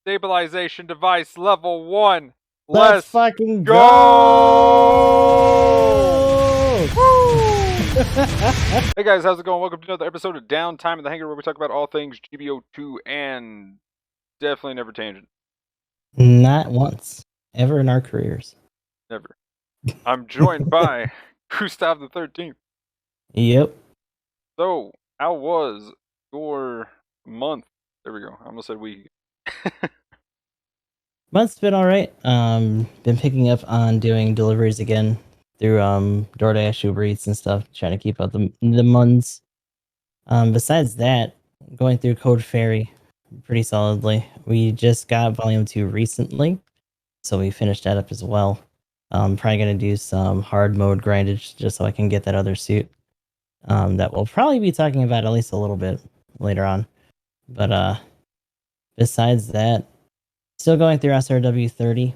Stabilization device level 1. Let's fucking go! Woo! Hey guys, how's it going? Welcome to another episode of Downtime in the Hangar, where we talk about all things GBO2 and definitely never tangent. Not once. Ever in our careers. Never. I'm joined by Gustav the 13th. Yep. So, how was your month? There we go. I almost said week. Month's been alright. Been picking up on doing deliveries again through DoorDash, Uber Eats and stuff, trying to keep up the months. Besides that, going through Code Fairy pretty solidly. We just got Volume 2 recently, so we finished that up as well. Probably gonna do some hard mode grindage just so I can get that other suit. That we'll probably be talking about at least a little bit later on. But besides that, still going through SRW 30.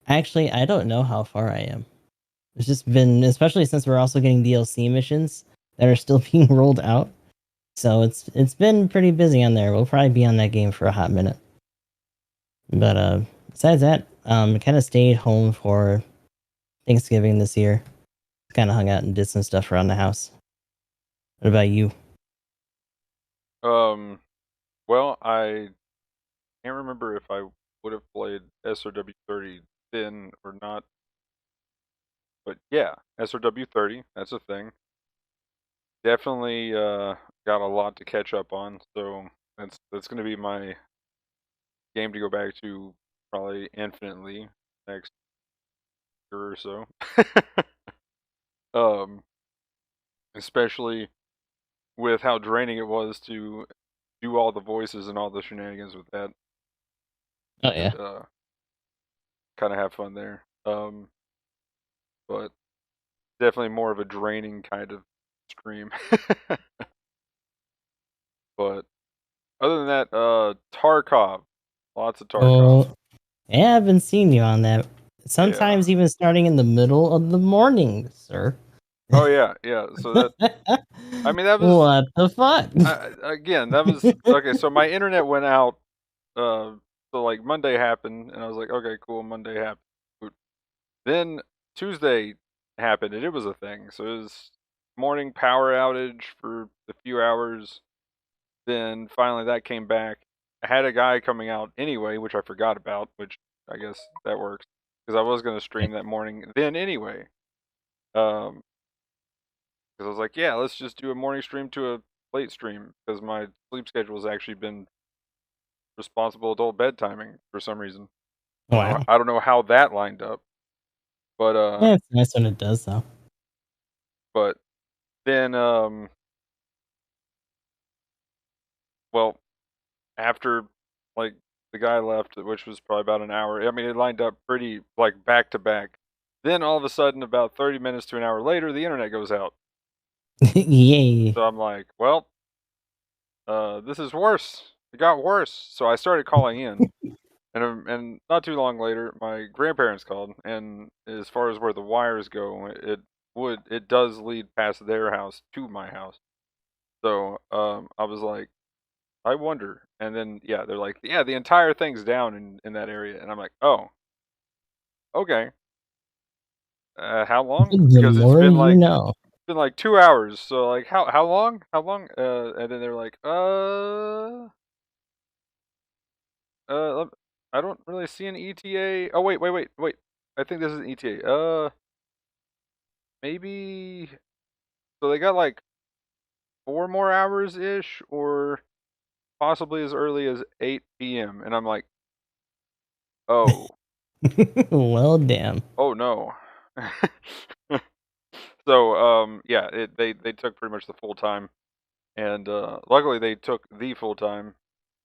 Actually, I don't know how far I am. It's just been, especially since we're also getting DLC missions that are still being rolled out. So it's been pretty busy on there. We'll probably be on that game for a hot minute. But besides that, kind of stayed home for Thanksgiving this year. Kind of hung out and did some stuff around the house. What about you? Well, I can't remember if I would have played SRW 30 then or not. But yeah, SRW 30, that's a thing. Definitely got a lot to catch up on, so that's going to be my game to go back to probably infinitely next year or so. Especially with how draining it was to do all the voices and all the shenanigans with that. Oh yeah. Kind of have fun there. But definitely more of a draining kind of stream. But other than that, Tarkov. Lots of Tarkov. Oh, yeah, I've been seeing you on that. Sometimes even starting in the middle of the morning, sir. Oh yeah. So that, I mean, that was what the fuck. Again, that was okay. So my internet went out. So like Monday happened, and I was like, okay, cool. Monday happened. Then Tuesday happened, and it was a thing. So it was morning power outage for a few hours. Then finally that came back. I had a guy coming out anyway, which I forgot about, which I guess that works because I was going to stream that morning then anyway. Because I was like, yeah, let's just do a morning stream to a late stream because my sleep schedule has actually been responsible adult bedtiming for some reason. Wow. I don't know how that lined up, but yeah, it's nice when it does though. But then well, after like the guy left, which was probably about an hour. I mean, it lined up pretty like back to back. Then all of a sudden, about 30 minutes to an hour later, the internet goes out. Yay. So I'm like, well, this is worse. It got worse. So I started calling in, and not too long later, my grandparents called, and as far as where the wires go, it does lead past their house to my house. So I was like, I wonder. And then yeah, they're like, yeah, the entire thing's down in that area, and I'm like, oh, okay. How long? The Because more you know. It's been like 2 hours. So like, how long? How long? And then they're like, I don't really see an ETA. Oh wait. I think this is an ETA. Maybe. So they got like 4 more hours ish, or possibly as early as 8 p.m. And I'm like, oh. well, damn. Oh no. So yeah, they took pretty much the full time, and luckily they took the full time.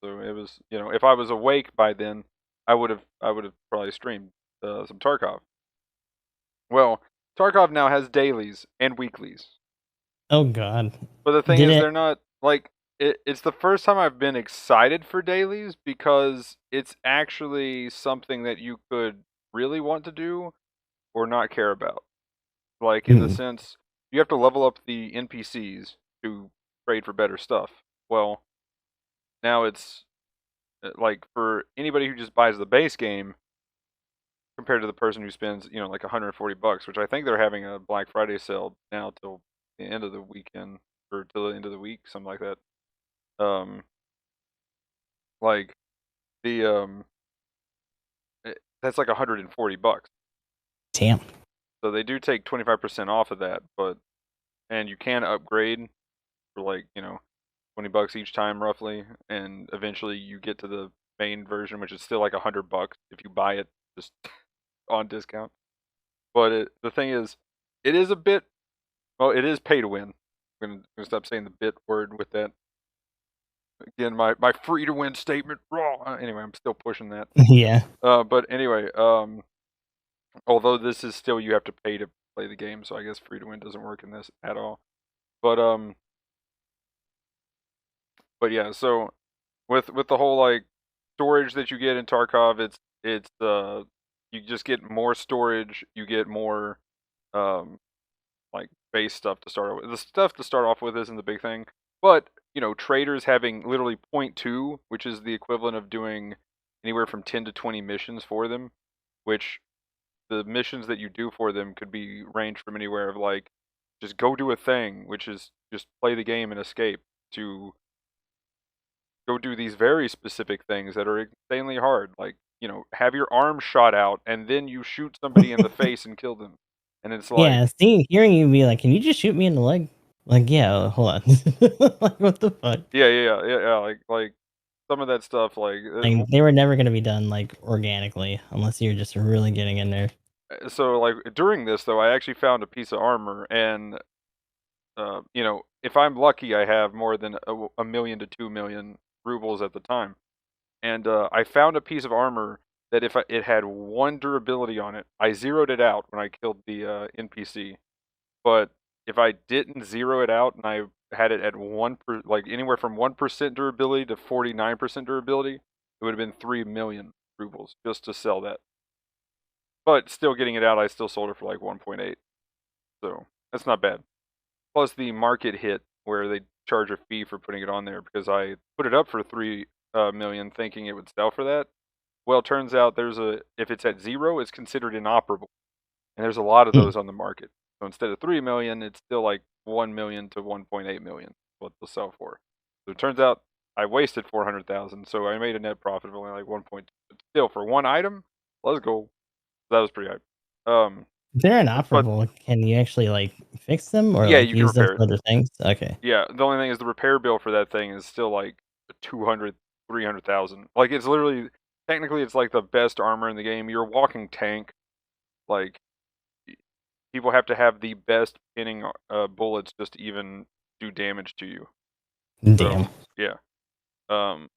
So it was, if I was awake by then, I would have probably streamed some Tarkov. Well, Tarkov now has dailies and weeklies. Oh god. But the thing is, they're not like it's the first time I've been excited for dailies because it's actually something that you could really want to do or not care about. Like, in the sense, you have to level up the NPCs to trade for better stuff. Well, now it's like for anybody who just buys the base game compared to the person who spends, like $140, which I think they're having a Black Friday sale now till the end of the weekend or till the end of the week, something like that. Like the that's like $140. Damn. So they do take 25% off of that, and you can upgrade for like, $20 each time roughly, and eventually you get to the main version, which is still like $100 if you buy it just on discount. But the thing is, it is a bit, well, it is pay to win. I'm gonna stop saying the bit word with that. Again, my free to win statement. Raw. Anyway, I'm still pushing that. Yeah. But anyway, although this is still you have to pay to play the game, so I guess free to win doesn't work in this at all. But yeah, so with the whole like storage that you get in Tarkov, it's you just get more storage, you get more like base stuff to start with. The stuff to start off with isn't the big thing, but traders having literally point 0.2, which is the equivalent of doing anywhere from 10 to 20 missions for them, which the missions that you do for them could be ranged from anywhere of like just go do a thing, which is just play the game and escape, to go do these very specific things that are insanely hard, like have your arm shot out and then you shoot somebody in the face and kill them, and it's like Yeah, hearing you be like, "Can you just shoot me in the leg?" Like, yeah, hold on. Like, what the fuck? yeah, like some of that stuff, like Like, they were never gonna be done, like, organically unless you're just really getting in there. so like during this though, I actually found a piece of armor, and if I'm lucky, I have more than a million to 2 million rubles at the time. And I found a piece of armor that if it had 1 durability on it, I zeroed it out when I killed the NPC. But if I didn't zero it out and I had it at like anywhere from 1% durability to 49% durability, it would have been 3 million rubles just to sell that. But still getting it out, I still sold it for like 1.8. So that's not bad. Plus the market hit where they charge a fee for putting it on there, because I put it up for 3 million thinking it would sell for that. Well, it turns out if it's at 0, it's considered inoperable, and there's a lot of Hmm. those on the market. So instead of 3 million, it's still like 1 million to 1.8 million what they'll sell for. So it turns out I wasted 400,000, so I made a net profit of only like 1.2. But still, for one item, let's go. That was pretty hype. If they're But inoperable, can you actually, like, fix them or, yeah, like, you can use them repair it. for other things? Okay. Yeah, the only thing is the repair bill for that thing is still like 200, 300,000. Like it's literally, technically, it's like the best armor in the game. You're a walking tank. Like people have to have the best pinning bullets just to even do damage to you. Damn. So yeah, um,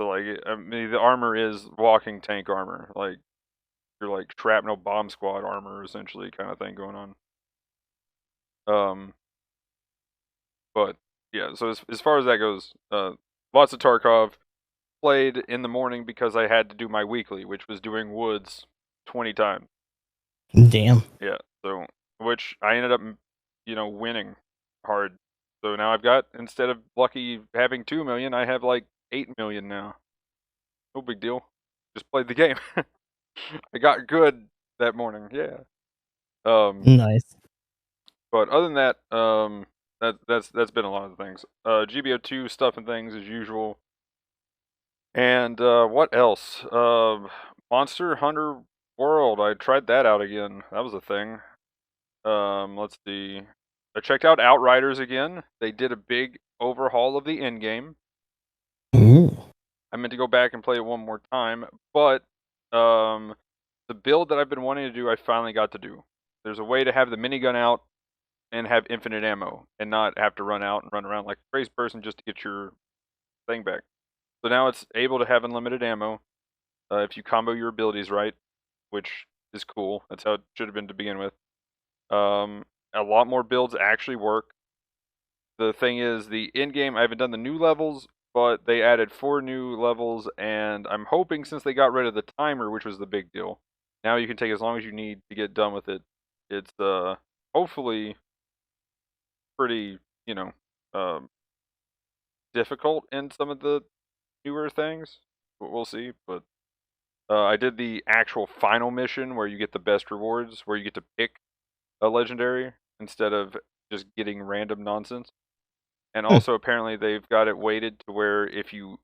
so like I mean, the armor is walking tank armor. Like you're like shrapnel bomb squad armor essentially, kind of thing going on. Um, but yeah, so as far as that goes, lots of Tarkov. Played in the morning because I had to do my weekly, which was doing woods 20 times. Damn. Yeah, so which I ended up, winning hard. So now I've got, instead of lucky having 2 million, I have like 8 million now. No big deal. Just played the game. I got good that morning. Yeah. Nice. But other than that, that's been a lot of things. GBO2 stuff and things as usual. And what else? Monster Hunter World. I tried that out again. That was a thing. Let's see. I checked out Outriders again. They did a big overhaul of the end game. Ooh. I meant to go back and play it one more time, but the build that I've been wanting to do, I finally got to do. There's a way to have the minigun out and have infinite ammo, and not have to run out and run around like a crazy person just to get your thing back. So now it's able to have unlimited ammo if you combo your abilities right, which is cool. That's how it should have been to begin with. A lot more builds actually work. The thing is, the end game, I haven't done the new levels, but they added 4 new levels, and I'm hoping, since they got rid of the timer, which was the big deal, now you can take as long as you need to get done with it. It's hopefully pretty, difficult in some of the newer things. We'll see. But I did the actual final mission where you get the best rewards, where you get to pick a legendary instead of just getting random nonsense. And Hmm. also, apparently, they've got it weighted to where if you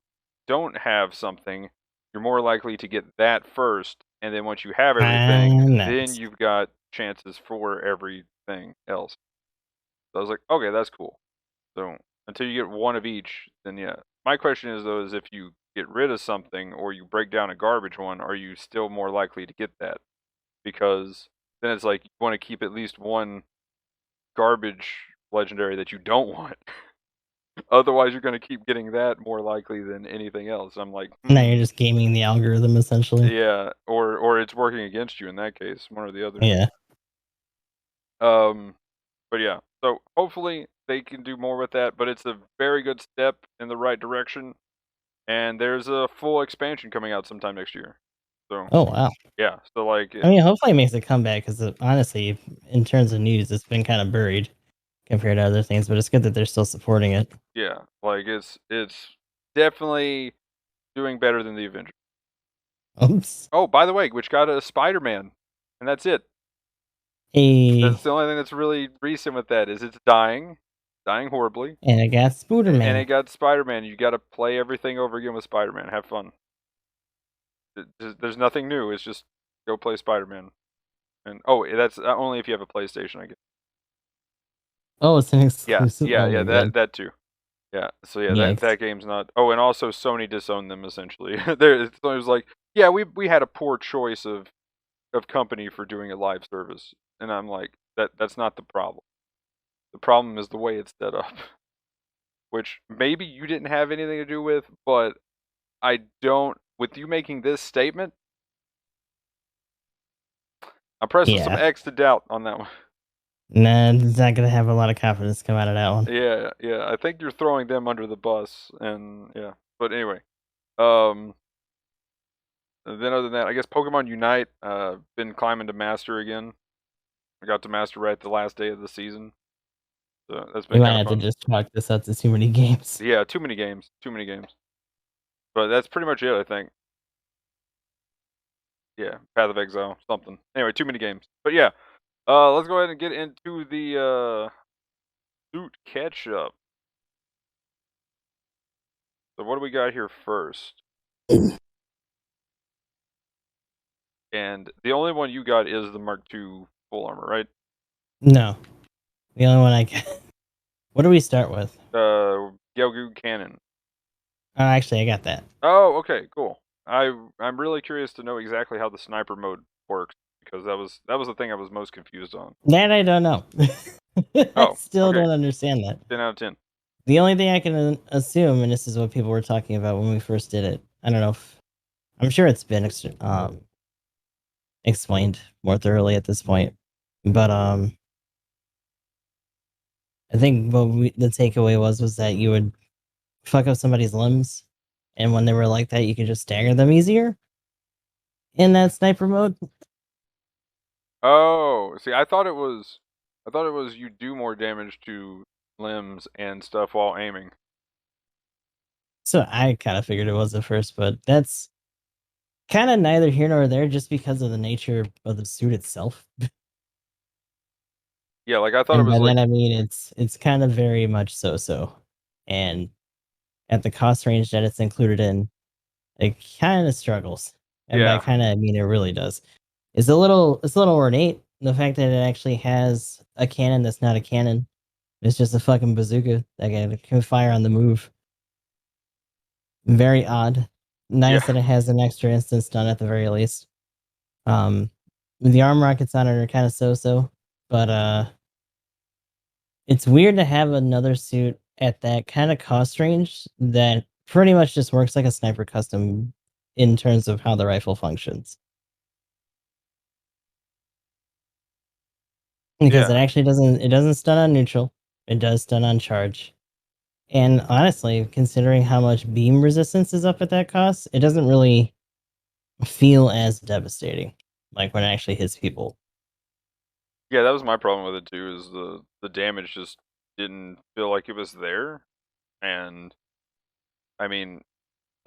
don't have something, you're more likely to get that first. And then once you have everything, then Nice. you've got chances for everything else. So I was like, okay, that's cool. So until you get one of each, then yeah. My question is though, is if you get rid of something or you break down a garbage one, are you still more likely to get that? Because then it's like you want to keep at least one garbage legendary that you don't want. Otherwise, you're going to keep getting that more likely than anything else. I'm like, Now you're just gaming the algorithm essentially. yeah, or it's working against you in that case, one or the other. Yeah. But yeah, so hopefully they can do more with that. But it's a very good step in the right direction, and there's a full expansion coming out sometime next year. So Oh wow. yeah, so like I mean, hopefully it makes a comeback because honestly, in terms of news, it's been kind of buried compared to other things. But it's good that they're still supporting it. yeah, like it's definitely doing better than the Avengers. Oops. Oh, by the way, which got a Spider-Man, and that's it. Hey, That's the only thing that's really recent with that is it's dying horribly, and I got and it Spooderman. got Spider-Man. You got to play everything over again with Spider-Man. Have fun. There's nothing new. It's just go play Spider-Man. And oh, that's only if you have a PlayStation, I guess. Oh, it's an Yeah, exclusive. yeah, Oh yeah. my god. That too. Yeah. So yeah, that Yikes. game's not. Oh, and also Sony disowned them essentially. It was like, yeah, we had a poor choice of company for doing a live service, and I'm like, that's not the problem. The problem is the way it's set up, which maybe you didn't have anything to do with, but I don't. With you making this statement, I'm pressing some Yeah. X to doubt on that one. Nah, it's not gonna have a lot of confidence come out of that one. Yeah, yeah. I think you're throwing them under the bus, and yeah. But anyway, um, then other than that, I guess Pokemon Unite. Been climbing to Master again. I got to Master right the last day of the season, so that's We been might kind of have to fun. just chalk this up to too many games. Yeah, too many games, too many games. But that's pretty much it, I think. Yeah, Path of Exile, something. Anyway, too many games. But yeah, let's go ahead and get into the suit catch up. So what do we got here first? And the only one you got is the Mark II full armor, right? No, the only one I get. What do we start with? Gelgoog Cannon. Oh, actually, I got that. Oh, okay, cool. I'm really curious to know exactly how the sniper mode works because that was the thing I was most confused on. That I don't know. I Oh, still okay, don't understand that. 10 out of 10. The only thing I can assume, and this is what people were talking about when we first did it. I don't know if I'm sure it's been explained more thoroughly at this point, but I think the takeaway was that you would fuck up somebody's limbs, and when they were like that, you could just stagger them easier in that sniper mode. Oh, see, I thought it was you do more damage to limbs and stuff while aiming. So I kind of figured it was at first, but that's kind of neither here nor there, just because of the nature of the suit itself. Yeah, like I thought it And was by like that I mean it's kind of very much so. And at the cost range that it's included in, it kind of struggles. And by yeah, kind of I mean it really does. It's a little ornate. The fact that it actually has a cannon that's not a cannon. It's just a fucking bazooka that can fire on the move. Very odd. yeah, Nice that it has an extra instant stun at the very least. Um, the arm rockets on it are kind of so, but it's weird to have another suit at that kind of cost range that pretty much just works like a sniper custom in terms of how the rifle functions. Because it yeah, actually doesn't stun on neutral. It does stun on charge. And honestly, considering how much beam resistance is up at that cost, it doesn't really feel as devastating like when it actually hits people. yeah. That was my problem with it too. Is the damage just didn't feel like it was there, and I mean,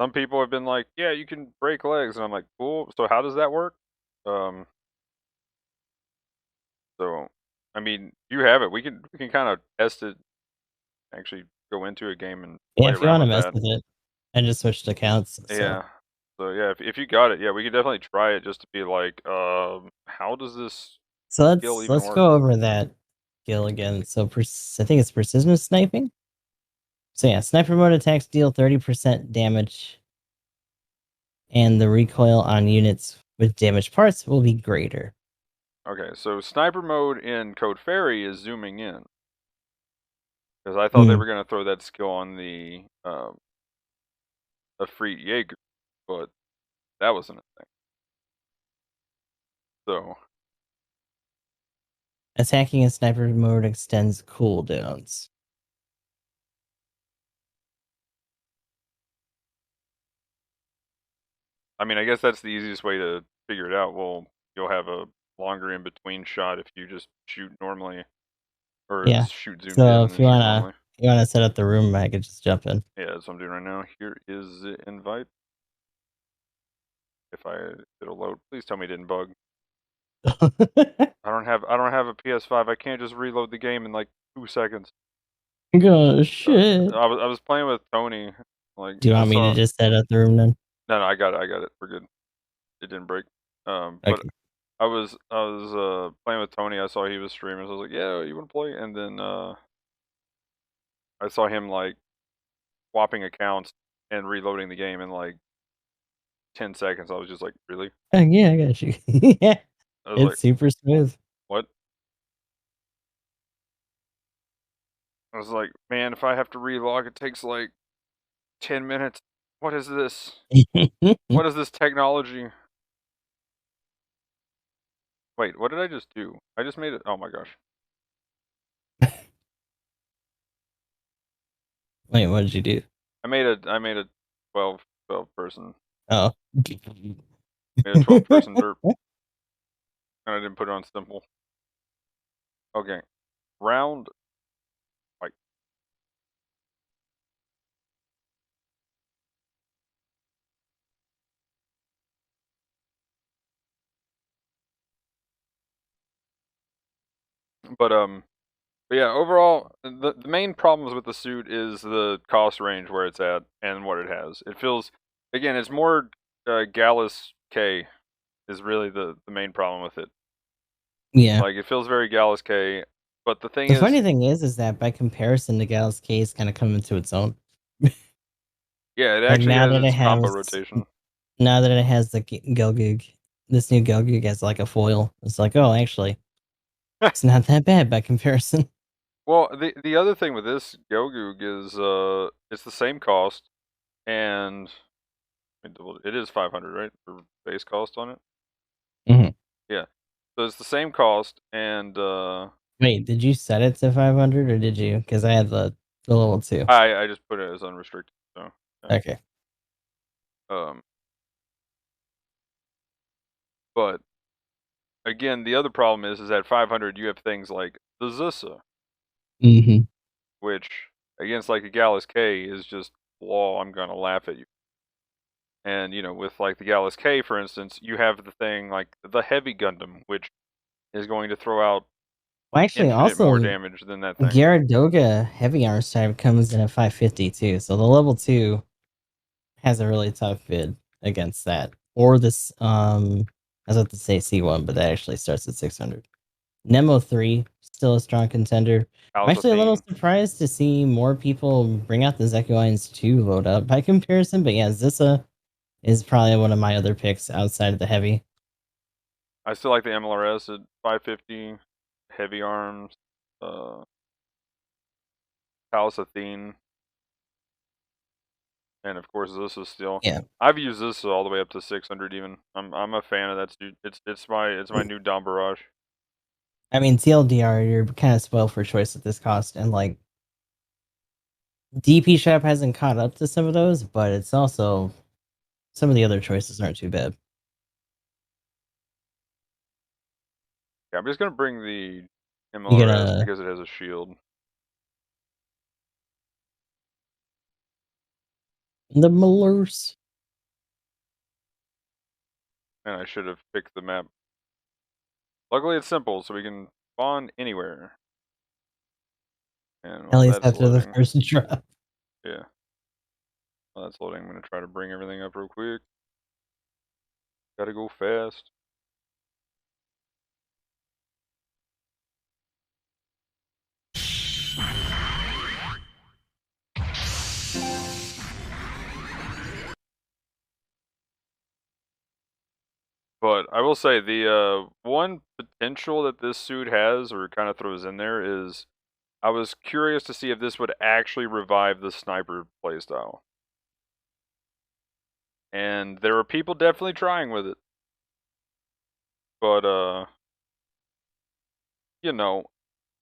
some people have been like, yeah, you can break legs, and I'm like, cool. So how does that work? Um, so I mean, you have it. We can kind of test it. Actually, go into a game and Yeah, play if you around want to with mess that. with it, I just switched accounts. So Yeah. So yeah, if you got it, yeah, we could definitely try it just to be like, how does this so skill let's even let's work? go over that skill again. So I think it's precision sniping. So yeah, sniper mode attacks deal 30% damage, and the recoil on units with damaged parts will be greater. Okay, so sniper mode in Code Fairy is zooming in because I thought they Mm. were gonna throw that skill on the a free Jaeger, but that wasn't a thing. So Attacking in sniper mode extends cooldowns. I mean, I guess that's the easiest way to figure it out. Well, you'll have a longer in between shot if you just shoot normally, or Yeah. shoot zoomed in So and if then shoot normally. you wanna set up the room, I could just jump in. Yeah, that's what I'm doing right now. Here is the invite. If it'll load. Please tell me it didn't bug. I don't have a PS5. I can't just reload the game in like 2 seconds. Oh shit. I was playing with Tony. Like Do you I want me to saw. just set up the room then? No, I got it. I got it. We're good. It didn't break. But Okay. I was playing with Tony. I saw he was streaming. So I was like, yeah, you want to play? And then I saw him like swapping accounts and reloading the game in like 10 seconds. I was just like, really? Oh, yeah, I got you. Yeah, I was like, it's super smooth. what? I was like, man, if I have to relog, it takes like 10 minutes. What is this? What is this technology? Wait, what did I just do? I just made it. Oh my gosh. Wait, what did you do? I made a 12 person, Oh. made a 12 person derp, and I didn't put it on simple. Okay. Round, like, but yeah, overall, the main problems with the suit is the cost range where it's at and what it has. It feels, again, it's more Gallus K is really the main problem with it. Yeah. Like, it feels very Gallus K, but the thing The is, funny thing is that by comparison, the Gals case kind of come into its own. yeah, it Like actually has its combo rotation. now that it has the Gelgug, this new Gelgug has like a foil. It's like, oh, actually, it's not that bad by comparison. Well, the other thing with this Gogug is it's the same cost, and it is 500, right, for base cost on it. Mhm. Yeah, so it's the same cost, and Wait, did you set it to 500 or did you? Because I had the level 2. I just put it as unrestricted. So yeah. Okay. Um, but again, the other problem is at 500 you have things like the Zusa, Mm-hmm. which against like a Gallus K is just law. I'm gonna laugh at you. And with like the Gallus K, for instance, you have the thing like the heavy Gundam, which is going to throw out Well, actually, infinite more also, damage than that thing. Gyaradoga Heavy Arms type comes in at 550 too, so the level 2 has a really tough bid against that. Or this, I was about to say C1, but that actually starts at 600. Nemo 3, still a strong contender. I'm actually a little Alzathene. surprised to see more people bring out the Zekioines 2 load up by comparison, but yeah, Zissa is probably one of my other picks outside of the heavy. I still like the MLRS at 550. Heavy arms. Uh, Alzathene. And of course, this is still. Yeah. I've used this all the way up to 600 even. I'm a fan of that suit. It's my new Dom Barrage. I mean, TLDR, you're kind of spoiled for choice at this cost, and like DP Shop hasn't caught up to some of those, but it's also some of the other choices aren't too bad. Yeah, I'm just gonna bring the You MLRS gonna because it has a shield. The Millers. And I should have picked the map. Luckily, it's simple, so we can spawn anywhere. And At while least that's after the loading, first drop. yeah. While that's loading, I'm gonna try to bring everything up real quick. Gotta go fast. But I will say the one potential that this suit has, or kind of throws in there, is I was curious to see if this would actually revive the sniper playstyle. And there are people definitely trying with it. But you know,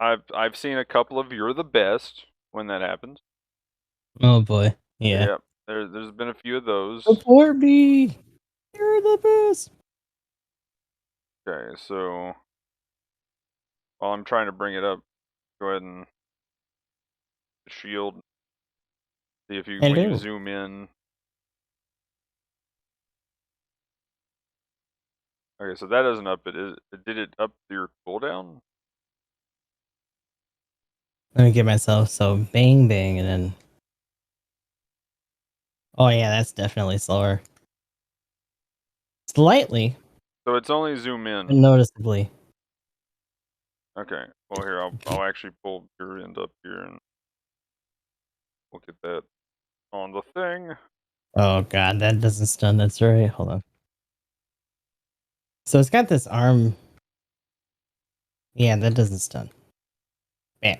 I've seen a couple of "You're the best" when that happens. Oh boy. Yeah. Yep. There's been a few of those. Support me. You're the best. Okay, so while I'm trying to bring it up, go ahead and shield. See if you when you Hello. zoom in. Okay, so that doesn't up it. Did it up your cooldown? Let me get myself so bang bang and then. Oh yeah, that's definitely slower. Slightly, So it's only zoom but in. noticeably. Okay. Well, here I'll actually pull your end up here and we'll get that on the thing. Oh god, that doesn't stun. That's right. Hold on. So it's got this arm. Yeah, that doesn't stun. Bam.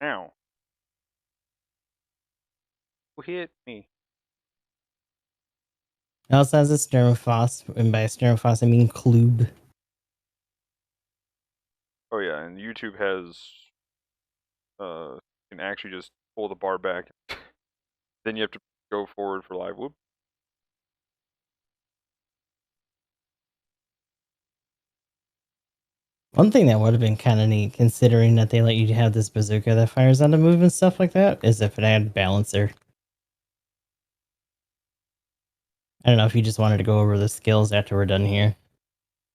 Ow. Who hit me? It also has a Sturmfoss, and by Sturmfoss I mean Klube. Oh yeah, and YouTube has you can actually just pull the bar back. Then you have to go forward for live. Whoop. One thing that would have been kind of neat, considering that they let you have this bazooka that fires on the move and stuff like that, is if it had balancer. I don't know if you just wanted to go over the skills after we're done here.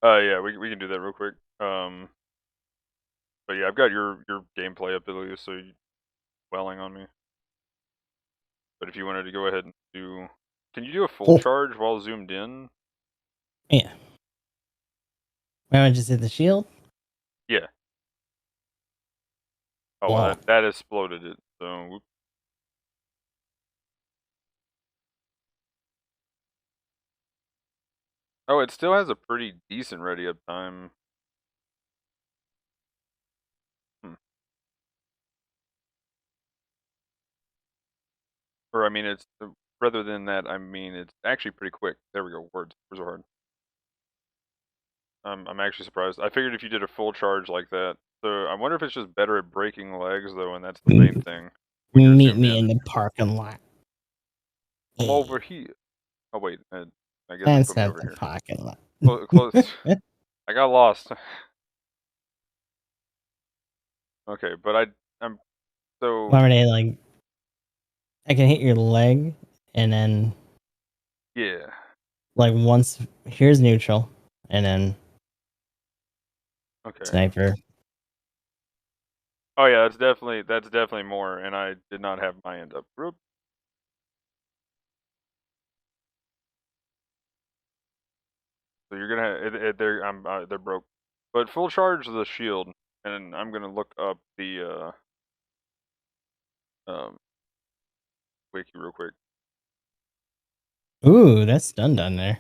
Yeah, we can do that real quick. But yeah, I've got your gameplay up at least, so you welling on me. But if you wanted to go ahead and do, can you do a full charge while zoomed in? Yeah. Why don't I just hit the shield? Yeah. Oh, Wow. well, that exploded it. So, whoop. Oh, it still has a pretty decent ready up time. Or I mean, it's rather than that. I mean, it's actually pretty quick. There we go. Words are hard. I'm actually surprised. I figured if you did a full charge like that. So I wonder if it's just better at breaking legs though, and that's the main thing. When you're Meet zoomed me in in. the parking lot. I'm over here. Oh wait, I guess it That's put me not over the here. parking lot. Close. I got lost. Okay, but I'm so. Why were they like? I can hit your leg, and then Yeah. like once here's neutral, and then Okay. sniper. Oh yeah, that's definitely more, and I did not have my end up. Whoop. So you're gonna they're broke, but full charge the shield, and I'm gonna look up the wiki real quick. Ooh, that's stunned on there.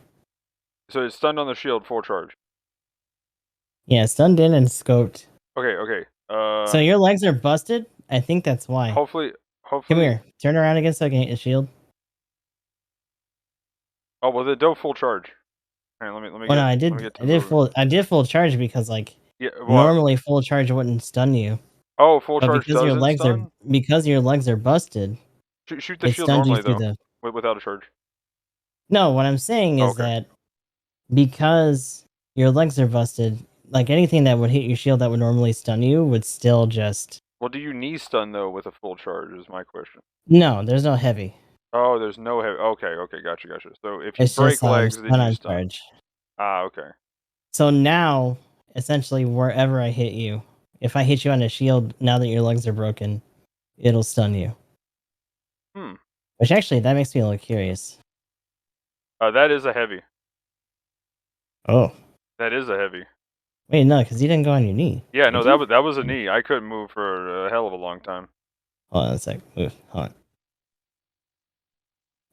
So it's stunned on the shield, full charge. Yeah, stunned in and scoped. Okay. So your legs are busted? I think that's why. Hopefully. Come here. Turn around again so I can hit your shield. Oh well, they don't full charge. Hang on, let me Oh get. no, I did full charge because like Yeah. Well, normally full charge wouldn't stun you. oh, full But charge doesn't stun. because your legs are busted, Shoot the it shield stunned you normally through though, the. without a charge. No, what I'm saying Oh, is okay. that because your legs are busted, like anything that would hit your shield that would normally stun you would still just. Well, do you knee stun though with a full charge? Is my question. No, there's no heavy. Oh, there's no heavy. Okay, gotcha. So if you It's just break legs, then stun you on stun. charge. Okay. So now, essentially, wherever I hit you, if I hit you on a shield, now that your legs are broken, it'll stun you. Hmm. Which actually, that makes me a little curious. That is a heavy. Oh. That is a heavy. Wait, no, because you didn't go on your knee. Yeah, Did no, you? that was a knee. I couldn't move for a hell of a long time. Hold on a sec. Hold on.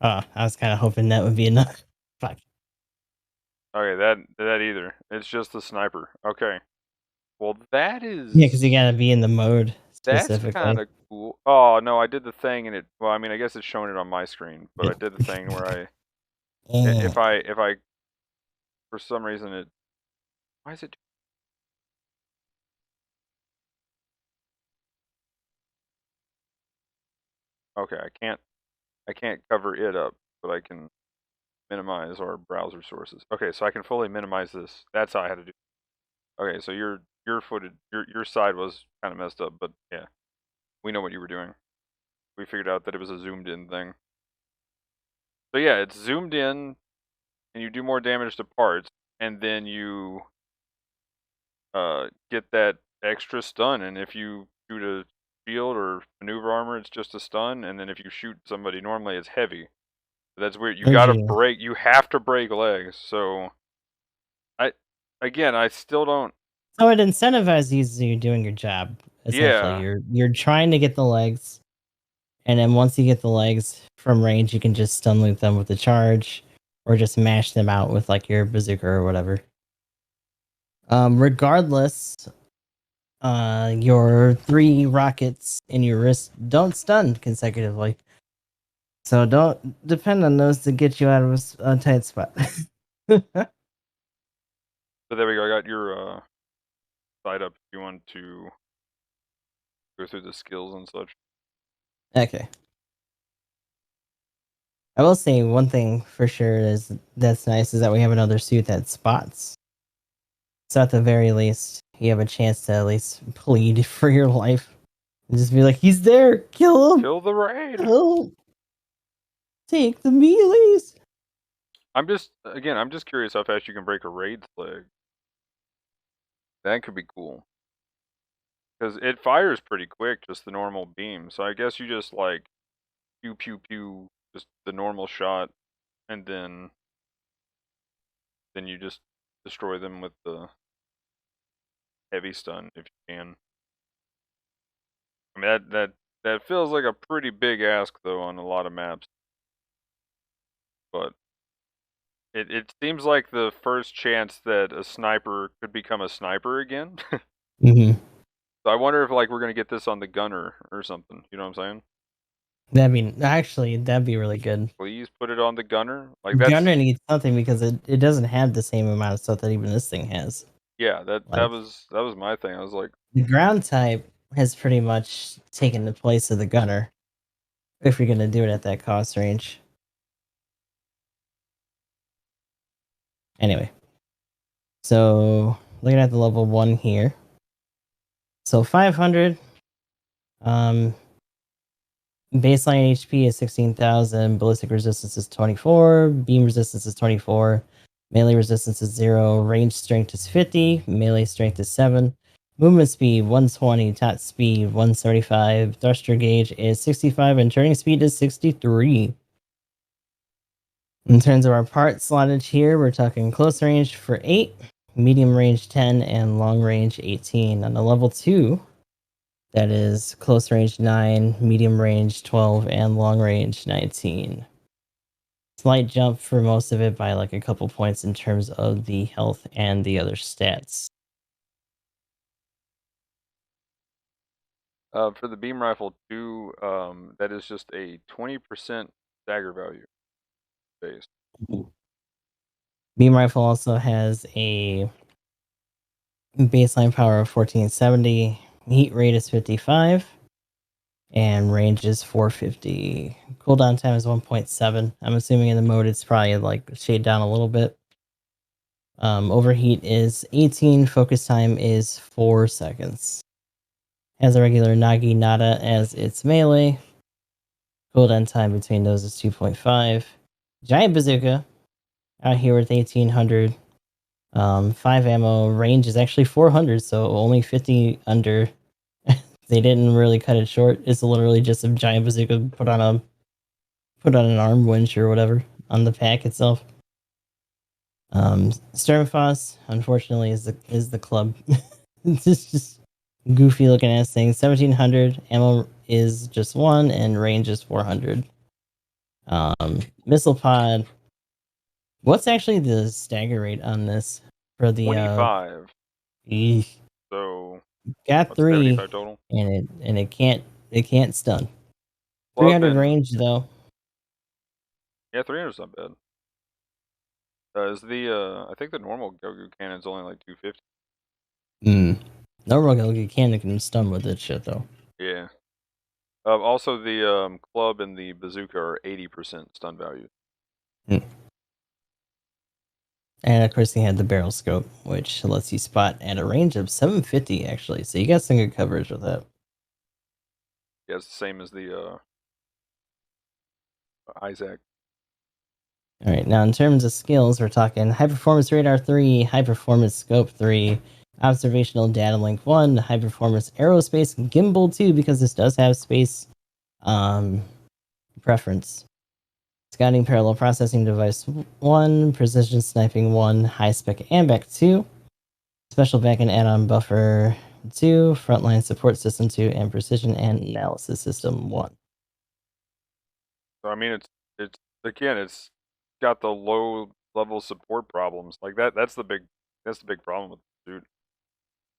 Oh, I was kind of hoping that would be enough. Fuck. Okay, that either. It's just the sniper. Okay. Well, that Yeah, because you is gotta be in the mode that's specifically. kind of cool. Oh no, I did the thing and it. Well, I mean, I guess it's showing it on my screen, but I did the thing where Eh. if I for some reason it. Why is it? Okay, I can't cover it up, but I can minimize our browser sources. Okay, so I can fully minimize this. That's how I had to do. Okay, so your footage, your side was kind of messed up, but yeah, we know what you were doing. We figured out that it was a zoomed in thing. So yeah, it's zoomed in, and you do more damage to parts, and then you get that extra stun. And if you shoot a shield or maneuver armor, it's just a stun. And then if you shoot somebody normally, it's heavy. That's weird. You Oh, gotta geez. break. You have to break legs. So I, again, I still don't. So it incentivizes you doing your job. Essentially, Yeah, you're trying to get the legs, and then once you get the legs from range, you can just stun loop them with the charge, or just mash them out with like your bazooka or whatever. Regardless, your 3 rockets in your wrist don't stun consecutively. So don't depend on those to get you out of a tight spot. but there we go. I got your side up. If you want to go through the skills and such. Okay. I will say one thing for sure is that's nice is that we have another suit that spots. So at the very least, you have a chance to at least plead for your life. And just be like, he's there, kill him, Kill the raid. help, take the melees. I'm just curious how fast you can break a raid's leg. That could be cool. Because it fires pretty quick, just the normal beam. So I guess you just like pew pew pew, just the normal shot, and then you just destroy them with the heavy stun if you can. I mean that feels like a pretty big ask though on a lot of maps. But it seems like the first chance that a sniper could become a sniper again. Mm-hmm. So I wonder if like we're gonna get this on the gunner or something. You know what I'm saying? That'd be really good. Please put it on the gunner. Like that's Gunner needs something because it doesn't have the same amount of stuff that even this thing has. yeah. Like That was my thing. I was like, the ground type has pretty much taken the place of the gunner if you're gonna do it at that cost range. Anyway, so looking at the level 1 here. So 500. Um, baseline HP is 16,000. Ballistic resistance is 24. Beam resistance is 24. Melee resistance is 0. Range strength is 50. Melee strength is 7. Movement speed 120. Top speed 175. Thruster gauge is 65. And turning speed is 63. In terms of our part slottage here, we're talking close range for 8, medium range 10, and long range 18. On the level 2, that is close range 9, medium range 12, and long range 19. Slight jump for most of it by like a couple points in terms of the health and the other stats. for the beam rifle too, that is just a 20% dagger value base. Beam rifle also has a baseline power of 1470, heat rate is 55, and range is 450. Cooldown time is 1.7. I'm assuming in the mode it's probably like shade down a little bit. Overheat is 18. Focus time is 4 seconds. Has a regular Nagi Nada as its melee. Cooldown time between those is 2.5. Giant bazooka out here with 1800. 5 ammo. Range is actually 400, so only 50 under. They didn't really cut it short. It's literally just a giant bazooka put on an arm winch or whatever on the pack itself. Sturmfoss, unfortunately, is the club. It's just goofy looking ass thing. 1700 ammo is just 1 and range is 400. Missile pod. What's actually the stagger rate on this for the 25. eesh. So Got what's 3 75 total? and it can't stun. Club 300 and range though. yeah, 300's not bad. Is the I think the normal Gogu cannon's only like 250. Normal Goku can stun with this shit though. Yeah. Also the club and the bazooka are 80% stun value. Mm. And of course, they had the barrel scope, which lets you spot at a range of 750 actually. So you got some good coverage with that. Yeah, it's the same as the Isaac. All right, now in terms of skills, we're talking high performance radar 3, high performance scope 3, observational data link 1, high performance aerospace gimbal 2, because this does have space preference. Scouting parallel processing device 1, precision sniping 1, high spec AMBAC 2, special back and add-on buffer 2, frontline support system 2, and precision and analysis system 1. So I mean, it's again, it's got the low level support problems like that. That's the big problem with the suit.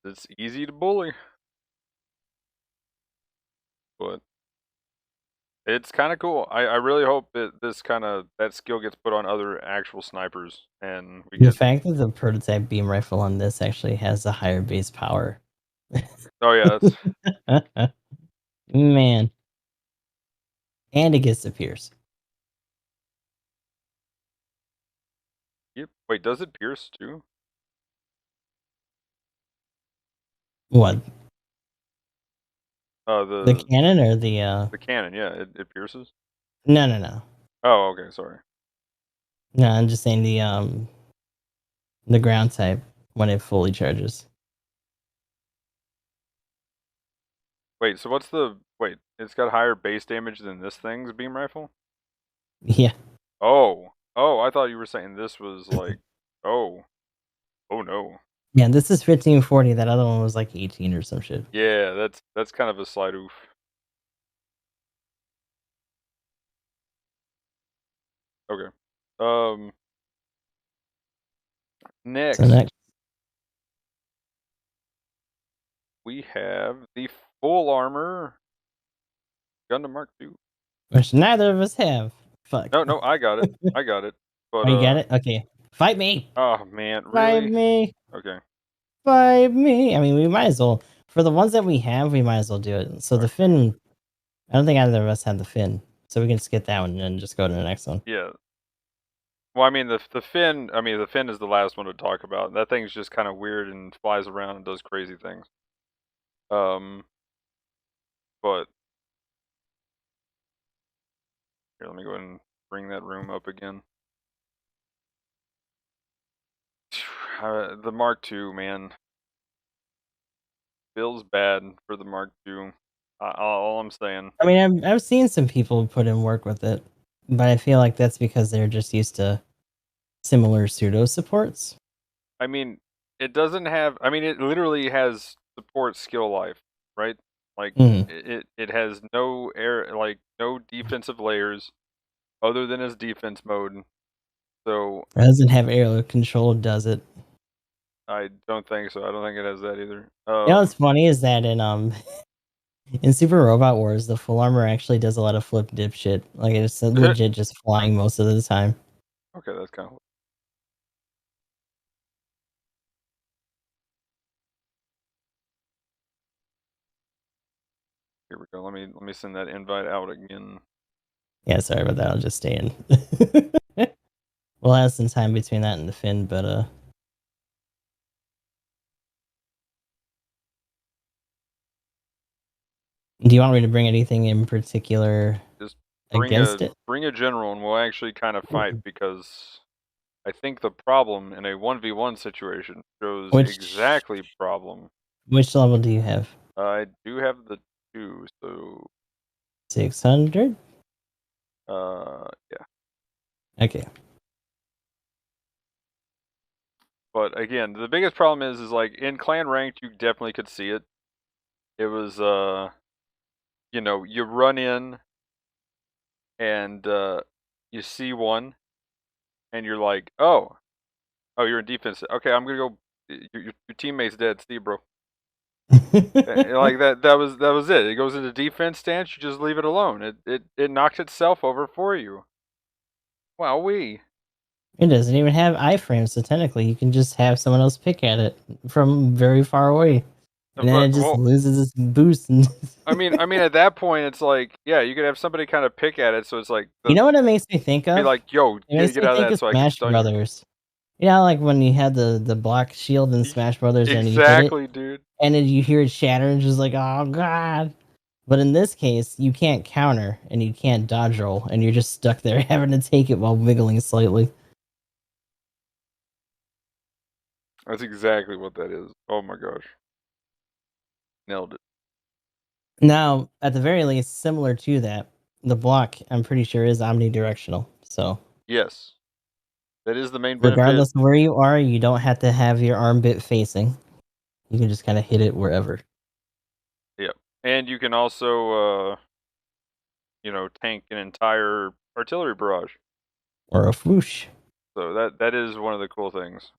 It's easy to bully, but it's kind of cool. I really hope that that skill gets put on other actual snipers, and we The get. fact that the prototype beam rifle on this actually has a higher base power. Oh yeah, that's Man. And it gets to pierce. yep. Wait, does it pierce too? What? The The cannon or the the cannon, yeah, it pierces. No. Oh, okay, sorry. No, I'm just saying the ground type when it fully charges. Wait, so what's the wait? It's got higher base damage than this thing's beam rifle. Yeah. Oh, I thought you were saying this was like, oh, oh no. Yeah, this is 1540. That other one was like 18 or some shit. Yeah, that's kind of a slight oof. Okay. So Next next, we have the full armor Gundam Mark II. which neither of us have. Fuck. No, I got it. I got it. But Oh, you got it? Okay. Fight me! oh man, Fight really? me! Okay. Fight me! I mean, we might as well. For the ones that we have, we might as well do it. So the Okay. fin, I don't think either of us have the fin. So we can just get that one and then just go to the next one. Yeah. Well, I mean the fin. I mean the fin is the last one to talk about. That thing's just kind of weird and flies around and does crazy things. But here, let me go ahead and bring that room up again. The Mark II, man, feels bad for the Mark II. All I'm saying. I mean, I've seen some people put in work with it, but I feel like that's because they're just used to similar pseudo supports. I mean, it doesn't have. I mean, it literally has support skill life, right? Like Mm. it has no air, like no defensive layers other than its defense mode. So It doesn't have aerial control, does it? I don't think so. I don't think it has that either. You know what's funny is that in in Super Robot Wars, the full armor actually does a lot of flip dip shit. Like it's legit just flying most of the time. Okay, that's kind of. Here we go. Let me send that invite out again. Yeah, sorry about that. I'll just stay in. We'll have some time between that and the fin, but do you want me to bring anything in particular Just against it. bring a general, and we'll actually kind of fight because I think the problem in a 1v1 situation shows Which exactly problem. which level do you have? I do have the 2, so 600. yeah. Okay. But again, the biggest problem is like in clan ranked, you definitely could see it. It was you know, you run in and you see one, and you're like, oh, you're in defense. Okay, I'm gonna go. Your teammate's dead. See you, bro. Like that was it. It goes into defense stance. You just leave it alone. It knocks itself over for you. Wow, It doesn't even have iframes, so technically you can just have someone else pick at it from very far away, and then it just well, loses its boost. And I mean, at that point, it's like, yeah, you could have somebody kind of pick at it. So it's like, you know what it makes me think be of? like, yo, It makes get me out of think that of so I can Smash stun you. Brothers. You know, like when you had the block shield in Smash Brothers, and you hit it, Exactly, dude. and then you hear it shatter, and just like, oh god. But in this case, you can't counter, and you can't dodge roll, and you're just stuck there having to take it while wiggling slightly. That's exactly what that is. Oh my gosh, nailed it. Now, at the very least, similar to that, the block, I'm pretty sure, is omnidirectional. So, Yes, that is the main benefit. regardless of where you are, you don't have to have your arm bit facing. You can just kind of hit it wherever. Yep, and you can also, you know, tank an entire artillery barrage. Or a whoosh. So that is one of the cool things.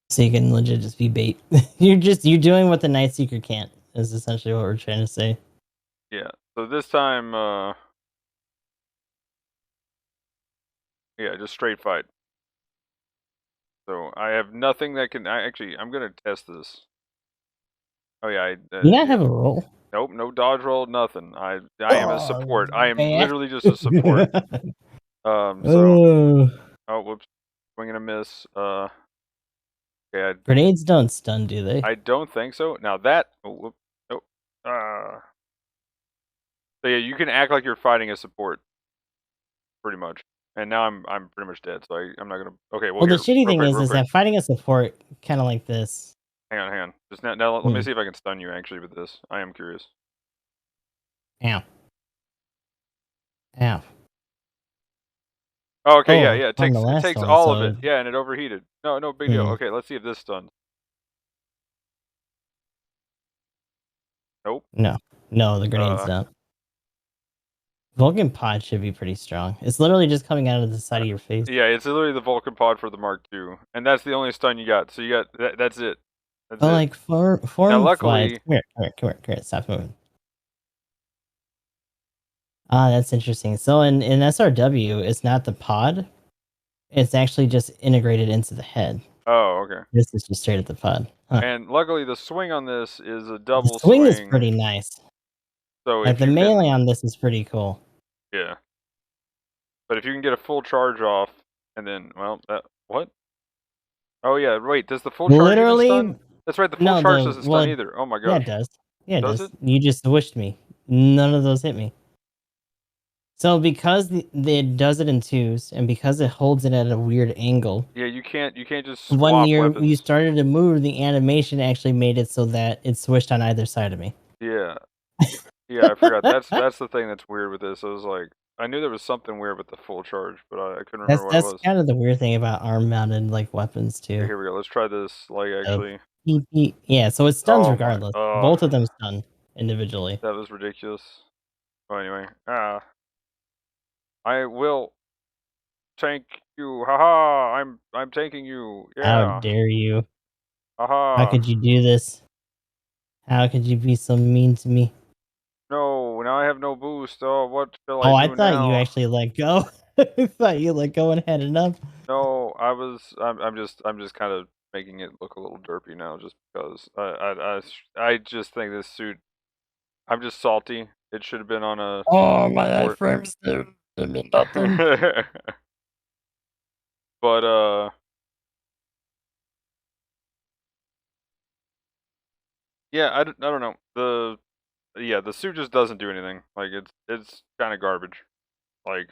So you can legit just be bait. You're doing what the Night Seeker can't, is essentially what we're trying to say. Yeah. So this time, yeah, just straight fight. So I have nothing that can. I'm gonna test this. Oh yeah, You not yeah. have a roll. Nope, no dodge roll, nothing. I am a support. I am Man. literally just a support. So Oh. oh whoops, swing and a miss. Okay, Grenades don't stun, do they? I don't think so. Now that whoop, nope. So yeah, you can act like you're fighting a support, pretty much. And now I'm pretty much dead. So I'm not gonna. Okay, well Well, the here, shitty thing real is quick. that fighting a support kind of like this. Hang on. Just now let me see if I can stun you actually with this. I am curious. Ow. Ow. Oh, okay, yeah. On the It last takes one, all of so it. Yeah, and it overheated. No big deal. Okay, let's see if this stuns. Nope. no, the grenade's not. Vulcan pod should be pretty strong. It's literally just coming out of the side of your face. Yeah, it's literally the Vulcan pod for the Mark II, and that's the only stun you got. So you got that's it. That's But it. like form Now, wise, luckily, come here, stop moving. Ah, that's interesting. So in SRW, it's not the pod; it's actually just integrated into the head. oh, okay. This is just straight at the pod. Huh. And luckily, the swing on this is a The double swing is swing. pretty nice. So Like if the you melee can, on this is pretty cool. yeah. But if you can get a full charge off, and then, well, what? Oh yeah, wait. Does the full charge even Literally, stun? That's right. The full no. charge doesn't stun either. Oh my Yeah, gosh. it does. Yeah, it Does does. it? You just wished me. None of those hit me. So because it does it in twos, and because it holds it at a weird angle, Yeah, you can't just when swap weapons. you started to move, the animation actually made it so that it switched on either side of me. Yeah. Yeah, I forgot. That's the thing that's weird with this. I was like, I knew there was something weird with the full charge, but I couldn't remember what it That's was. kind of the weird thing about arm mounted like weapons Okay, too. here we go. Let's try this. Like actually. Yeah, so it stuns Oh my. regardless. Both of them stun individually. That was ridiculous. Oh, anyway. I will tank you. Haha. I'm tanking you. How Yeah. dare you? How Haha. could you do this? How could you be so mean to me? No, now I have no boost. Oh, what shall I Oh, I do thought you now? actually let go. I thought you let go and had enough. No, I'm just kind of making it look a little derpy now, just because I just think this suit. I'm just salty. It should have been on a. Oh, my iframes didn't mean nothing. But yeah, I don't know. yeah, the suit just doesn't do anything. Like it's kind of garbage. Like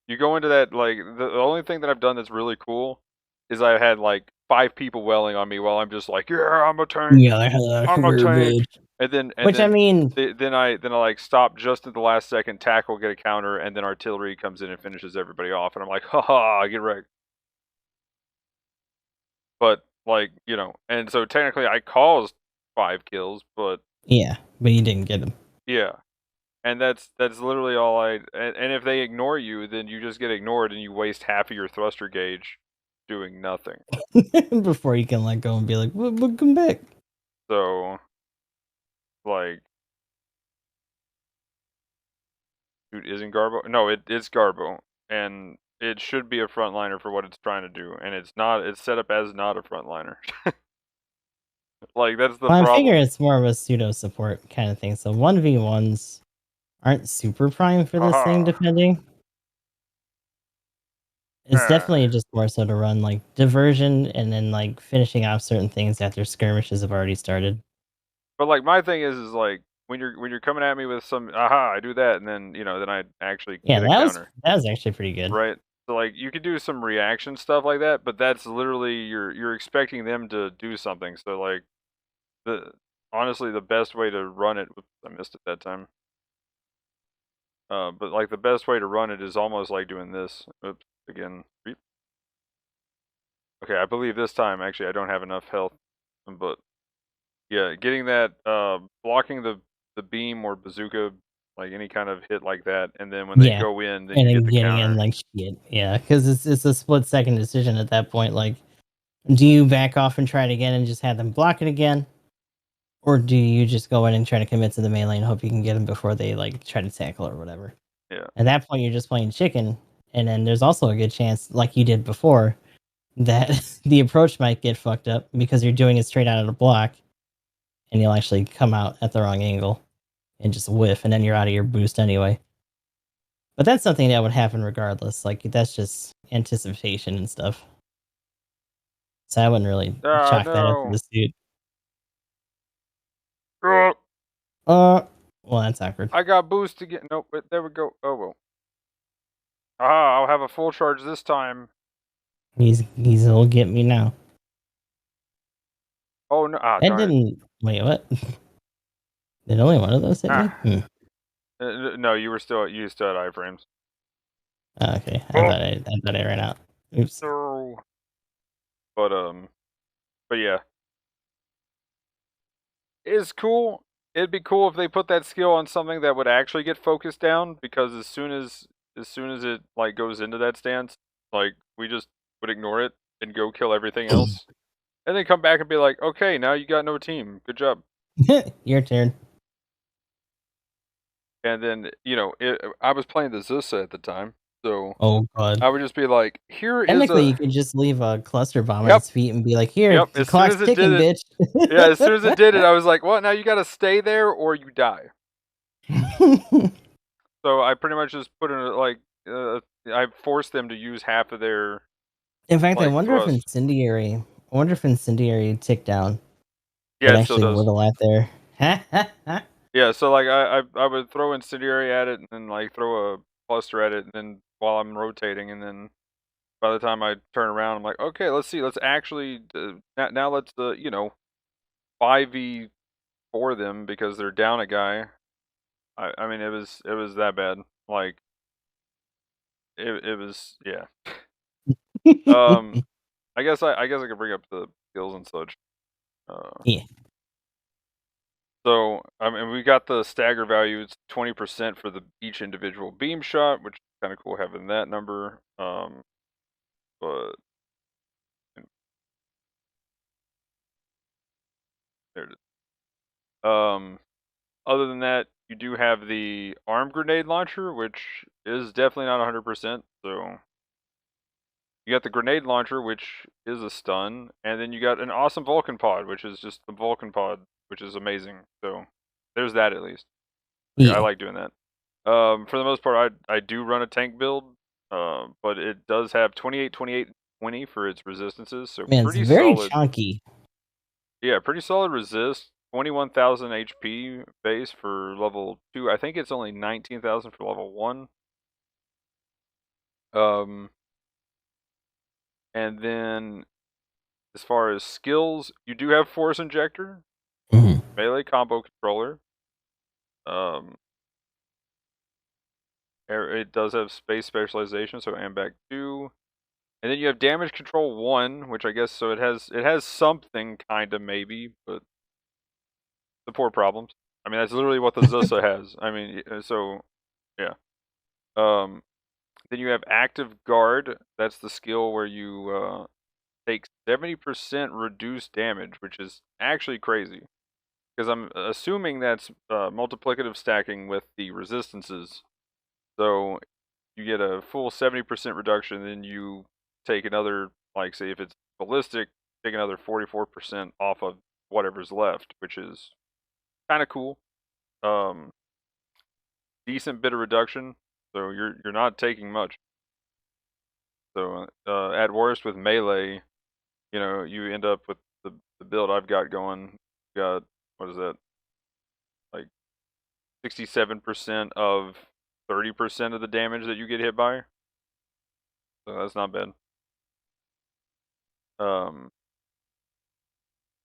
you go into that, like the only thing that I've done that's really cool is I had like 5 people welling on me while I'm just like, yeah, I'm a tank, Yeah, I had that I'm a tank, garbage. and then Which I mean, then I like stop just at the last second, tackle, get a counter, and then artillery comes in and finishes everybody off, and I'm like, haha, get wrecked. But like and so technically I caused 5 kills, but yeah, but you didn't get them. yeah. And that's literally all and if they ignore you, then you just get ignored and you waste half of your thruster gauge doing nothing. Before you can let go and be like, Welcome back." So, like, dude, isn't Garbo? No, it's Garbo, and it should be a frontliner for what it's trying to do, and it's not. It's set up as not a frontliner. Like that's the Well, I figure problem. it's more of a pseudo support kind of thing. So 1v1s aren't super prime for this thing, Haha. depending. It's definitely just more so to run like diversion and then like finishing off certain things after skirmishes have already started. But like my thing is like when you're coming at me with some aha, I do that, and then then I actually Yeah, get a counter. that was actually pretty good. Right? So, like, you could do some reaction stuff like that, but that's literally you're expecting them to do something. So, like, the honestly, the best way to run it whoops, I missed it that time. But, like, the best way to run it is almost like doing this. Oops, again. Beep. Okay, I believe this time, actually, I don't have enough health. But, yeah, getting that, blocking the beam or bazooka, like, any kind of hit like that, and then when they Yeah, go in, then and you get then the getting in counter. like shit. Yeah, because it's a split second decision at that point. Like, do you back off and try it again and just have them block it again, or do you just go in and try to commit to the melee and hope you can get them before they like try to tackle or whatever? Yeah. At that point, you're just playing chicken, and then there's also a good chance, like you did before, that the approach might get fucked up because you're doing it straight out of the block, and you'll actually come out at the wrong angle and just whiff, and then you're out of your boost anyway. But that's something that would happen regardless. Like that's just anticipation and stuff. So I wouldn't really Ah, chalk that up to no. the suit. Ah, Uh, well, that's awkward. I got boost again. Nope, but there we go. Oh well. Ah, I'll have a full charge this time. He'll get me now. Oh no! Ah, That darn it. didn't. Wait, what? Did only one of those hit me? Ah. No, you still had iframes. Oh, okay, Oh I thought I ran out. Oops. no. But but yeah, it's cool. It'd be cool if they put that skill on something that would actually get focused down. Because as soon as it like goes into that stance, like we just would ignore it and go kill everything else, and then come back and be like, okay, now you got no team. Good job. Your turn. And then I was playing the Zusa at the time, so Oh god. I would just be like, "Here is Technically, a." you could just leave a cluster bomb at Yep, its feet and be like, "Here, yep. the As soon clock's as it did ticking, it, bitch." yeah. As soon as it did it, I was like, "Well, now you got to stay there or you die." So I pretty much just put in I forced them to use half of their In fact, like thrust. I wonder if incendiary tick down Yeah, would it still actually does. whittle at there. Yeah, so like I would throw incendiary at it and then like throw a cluster at it, and then while I'm rotating, and then by the time I turn around, I'm like, okay, let's see, let's actually now let's 5v4 them because they're down a guy. I mean it was that bad. Like it was yeah. Um I guess I could bring up the skills and such. Uh Yeah. so I mean we got the stagger value. It's 20% for the each individual beam shot, which is kind of cool having that number. But there it is. Other than that, you do have the arm grenade launcher, which is definitely not 100%. So you got the grenade launcher, which is a stun, and then you got an awesome Vulcan pod, which is just the Vulcan pod, which is amazing. So there's that at least. Like, I Yeah. like doing that. For the most part, I do run a tank build, but it does have 28, 28, 20 for its resistances, so Man, it's pretty very solid. chunky. Yeah, pretty solid resist. 21,000 HP base for level 2. I think it's only 19,000 for level 1. And then as far as skills, you do have Force Injector, melee combo controller. It does have space specialization, so AMBAC 2. And then you have damage control 1, which I guess so it has something kinda maybe, but support problems. I mean that's literally what the Zusa has. I mean so yeah. Then you have active guard. That's the skill where you take 70% reduced damage, which is actually crazy. Because I'm assuming that's multiplicative stacking with the resistances. So you get a full 70% reduction, then you take another, like say if it's ballistic, take another 44% off of whatever's left, which is kind of cool. Decent bit of reduction, so you're not taking much. So at worst with melee, you end up with the build I've got going. Got what is that? Like 67% of 30% of the damage that you get hit by. So that's not bad.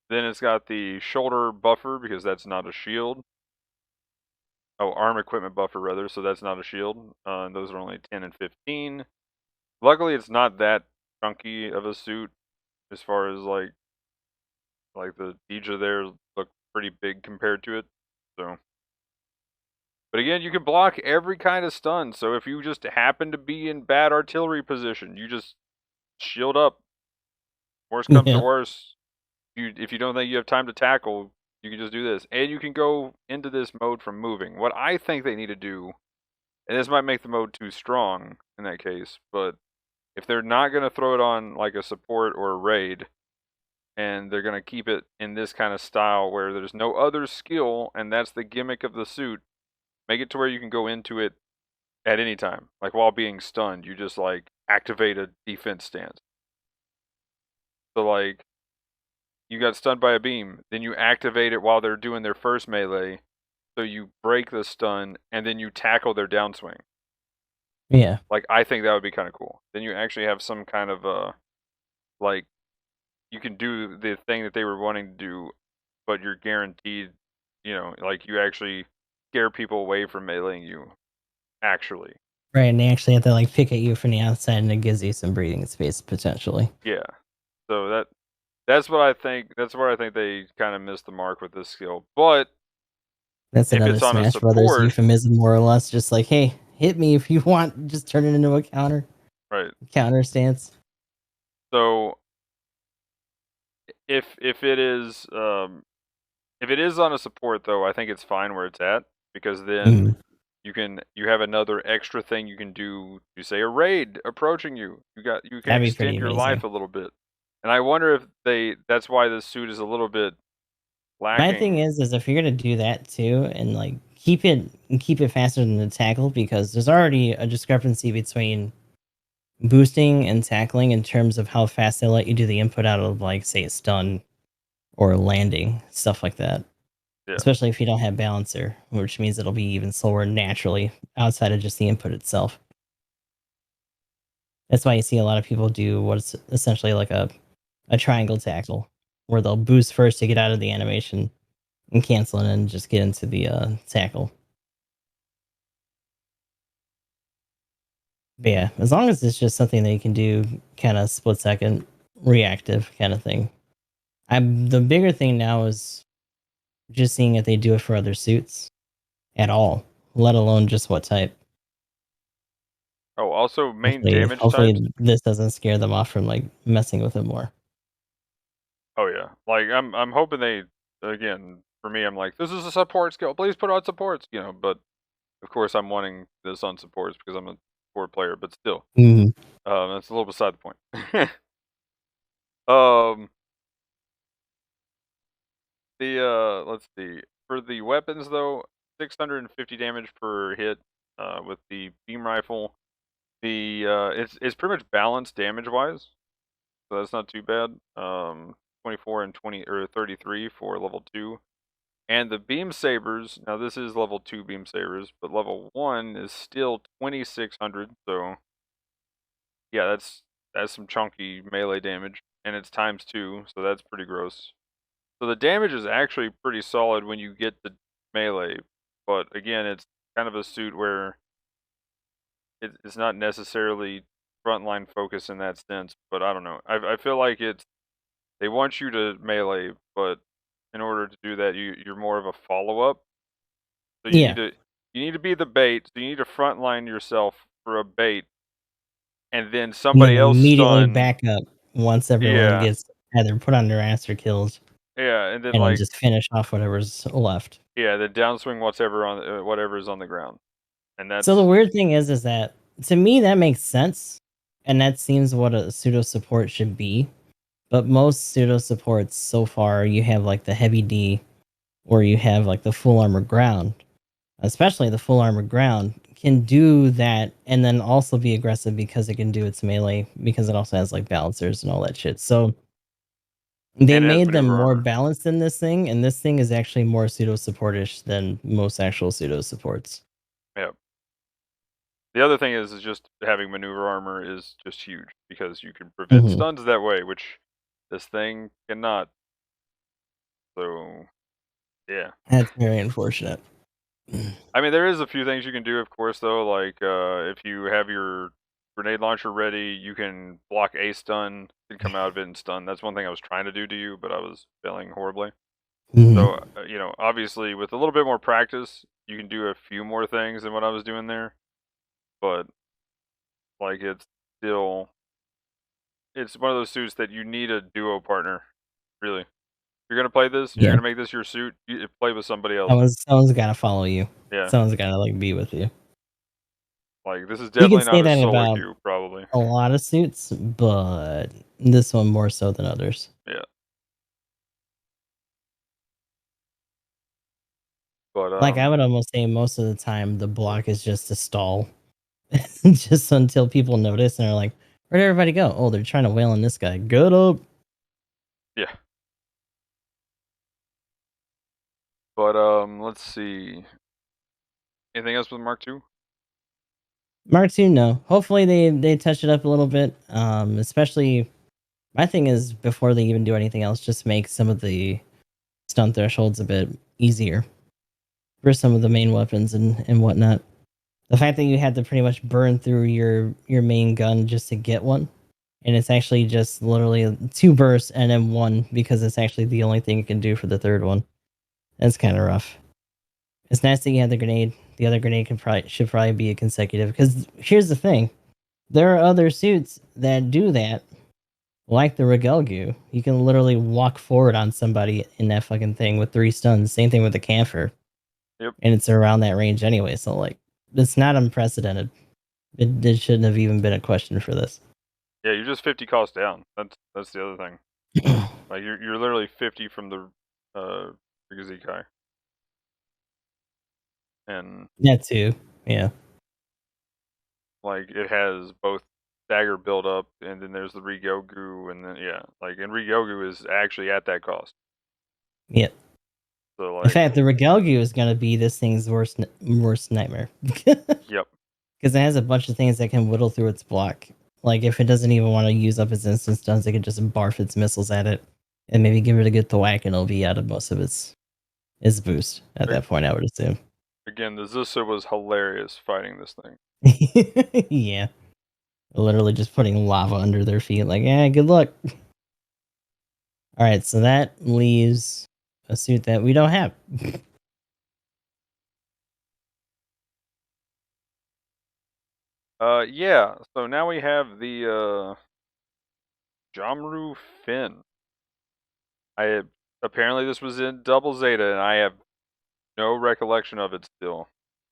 Then it's got the shoulder buffer because that's not a shield. Oh, arm equipment buffer rather, so that's not a shield. And those are only 10 and 15. Luckily, it's not that chunky of a suit as far as like the Deja there look pretty big compared to it. So, but again, you can block every kind of stun. So if you just happen to be in bad artillery position, you just shield up. Worst comes to Yeah. worst, if you don't think you have time to tackle, you can just do this. And you can go into this mode from moving. What I think they need to do, and this might make the mode too strong in that case, but if they're not going to throw it on like a support or a raid, and they're going to keep it in this kind of style where there's no other skill, and that's the gimmick of the suit, make it to where you can go into it at any time. Like while being stunned, you just like activate a defense stance. So like, you got stunned by a beam, then you activate it while they're doing their first melee, so you break the stun, and then you tackle their downswing. Yeah. Like, I think that would be kind of cool. Then you actually have some kind of, like, you can do the thing that they were wanting to do, but you're guaranteed, like, you actually scare people away from meleeing you, actually. Right, and they actually have to like pick at you from the outside, and it gives you some breathing space potentially. Yeah. So that's what I think. That's where I think they kind of missed the mark with this skill. But That's if another it's on a Smash Brothers support, euphemism, more or less. Just like, hey, hit me if you want. Just turn it into a right? counter stance. So if it is on a support though, I think it's fine where it's at because then you have another extra thing you can do. You say a raid approaching you. You can That'd be pretty extend your life amazing. a little bit. And I wonder if that's why this suit is a little bit My thing lacking. is if you're gonna do that too, and like keep it faster than the tackle, because there's already a discrepancy between boosting and tackling in terms of how fast they let you do the input out of, like, say, a stun or landing, stuff like that. Yeah. Especially if you don't have balancer, which means it'll be even slower naturally outside of just the input itself. That's why you see a lot of people do what's essentially like a triangle tackle, where they'll boost first to get out of the animation and cancel it and just get into the tackle. But yeah, as long as it's just something that you can do kind of split second reactive kind of thing. The bigger thing now is just seeing if they do it for other suits at all, let alone just what type. Oh, also main Hopefully, damage types. this doesn't scare them off from like messing with it more. Oh yeah. Like I'm hoping they again for me I'm like this is a support skill. Please put on supports, but of course I'm wanting this on supports because I'm a support player, but still. Mhm. That's a little beside the point. um let's see. For the weapons though, 650 damage per hit with the beam rifle. The it's pretty much balanced damage wise. So that's not too bad. 24 and 20 or 33 for level 2. And the beam sabers, now this is level 2 beam sabers, but level 1 is still 2600, so yeah, that's some chunky melee damage, and it's times 2, so that's pretty gross. So the damage is actually pretty solid when you get the melee, but again, it's kind of a suit where it's not necessarily frontline focus in that sense, but I don't know. I feel like they want you to melee, but in order to do that, you're more of a follow-up. So Yeah, you need to be the bait, so you need to frontline yourself for a bait, and then and then somebody else immediately stun. back up once everyone Yeah, gets either put on their ass or killed, yeah, and then and then like just finish off whatever's left. yeah, then downswing whatever is on the ground, and So the that's weird thing is that to me that makes sense, and that seems what a pseudo support should be. But most pseudo supports so far, you have like the heavy D, or you have like the full armor ground. Especially the full armor ground can do that, and then also be aggressive because it can do its melee because it also has like balancers and all that shit. So they and it has made them maneuver more armor. balanced in this thing, and this thing is actually more pseudo supportish than most actual pseudo supports. Yeah. The other thing is just having maneuver armor is just huge because you can prevent Hmm. stuns that way, which this thing cannot. So yeah. That's very unfortunate. I mean, there is a few things you can do, of course, though. Like if you have your grenade launcher ready, you can block a stun, can come out of it and stun. That's one thing I was trying to do to you, but I was failing horribly. Mhm. So obviously, with a little bit more practice, you can do a few more things than what I was doing there. But like, it's one of those suits that you need a duo partner. Really, if you're gonna play this, you're Yeah, gonna make this your suit. You play with somebody else. someone's got to follow you. Yeah, Someone's got to like be with you. like this is You can definitely say not a that solo about queue, probably. a lot of suits, but this one more so than others. Yeah, but Like I would almost say most of the time the block is just a stall. Just until people notice and are like, where'd everybody go? Oh, they're trying to wail on this guy. Get up. yeah. But let's see. Anything else with Mark II? Mark II, no. Hopefully they touch it up a little bit. Especially my thing is before they even do anything else, just make some of the stun thresholds a bit easier for some of the main weapons and whatnot. The fact that you had to pretty much burn through your main gun just to get one, and it's actually just literally 2 bursts and then 1 because it's actually the only thing you can do for the third one. That's kind of rough. It's nice that you had the grenade. The other grenade should probably be a consecutive. Because here's the thing: there are other suits that do that, like the Regelgu. You can literally walk forward on somebody in that fucking thing with 3 stuns. Same thing with the Camphor, Yep. and it's around that range anyway. So like, it's not unprecedented. It shouldn't have even been a question for this. Yeah, you're just 50 costs down. That's the other thing. Like you're literally 50 from the Rigazikai. And That too. Yeah. like it has both dagger build up and then there's the Rygogu and then yeah, like and Rygogu is actually at that cost. Yeah. So In like fact, the Regelgu is gonna be this thing's worst nightmare. yep. Because it has a bunch of things that can whittle through its block. Like if it doesn't even want to use up its instant stuns, it can just barf its missiles at it, and maybe give it a good thwack, and it'll be out of most of its boost at that point. I would assume. Again, the Zusa was hilarious fighting this thing. Yeah, literally just putting lava under their feet. Like, yeah, good luck. All right, so that leaves a suit that we don't have. Yeah, so now we have the Jomru Finn. Apparently this was in double Zeta and I have no recollection of it still.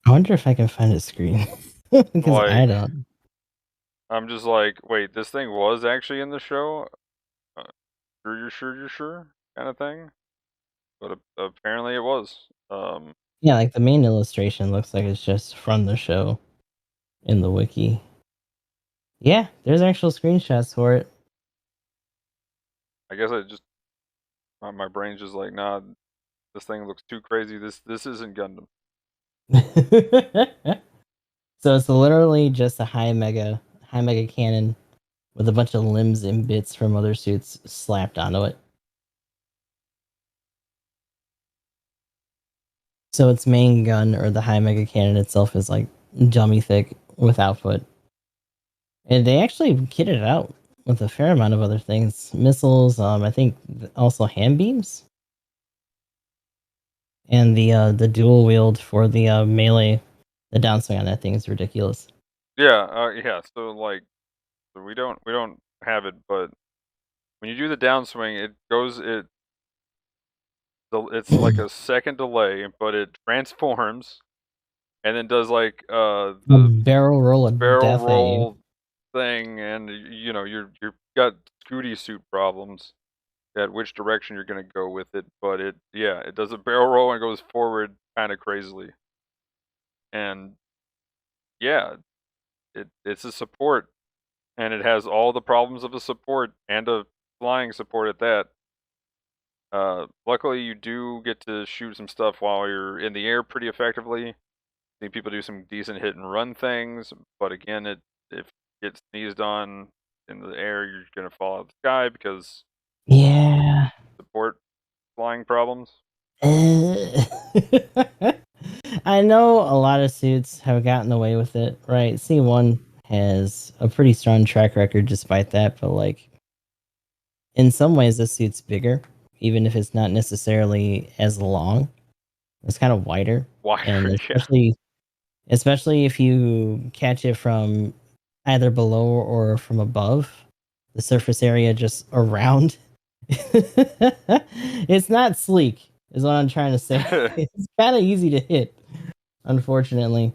I wonder if I can find a screen because I Like don't. I'm just like, wait, this thing was actually in the show? Uh, you're sure? Kind of thing. But apparently it was. Yeah, like the main illustration looks like it's just from the show in the wiki. Yeah, there's actual screenshots for it. I guess I just my brain's just like, nah. This thing looks too crazy. This isn't Gundam. So it's literally just a high mega cannon with a bunch of limbs and bits from other suits slapped onto it. So its main gun, or the high mega cannon itself, is like dummy thick with output. And they actually kitted it out with a fair amount of other things. Missiles, I think also hand beams. And the dual wield for the melee, the downswing on that thing is ridiculous. Yeah, yeah. So like, we don't have it, but when you do the downswing, it's like a second delay, but it transforms and then does like A the barrel roll of barrel death at you. roll thing, and you know you're got Scooty suit problems at which direction you're gonna go with it. But it does a barrel roll and goes forward kind of crazily, and yeah, it's a support, and it has all the problems of a support and a flying support at that. Luckily, you do get to shoot some stuff while you're in the air pretty effectively. See people do some decent hit and run things, but again, if you get sneezed on in the air, you're gonna fall out of the sky because Yeah. support flying problems. I know a lot of suits have gotten away with it, right? C1 has a pretty strong track record despite that, but like in some ways this suit's bigger, even if it's not necessarily as long. It's kind of wider. And Wider, yeah. especially if you catch it from either below or from above, the surface area just around. It's not sleek, is what I'm trying to say. It's kind of easy to hit, unfortunately.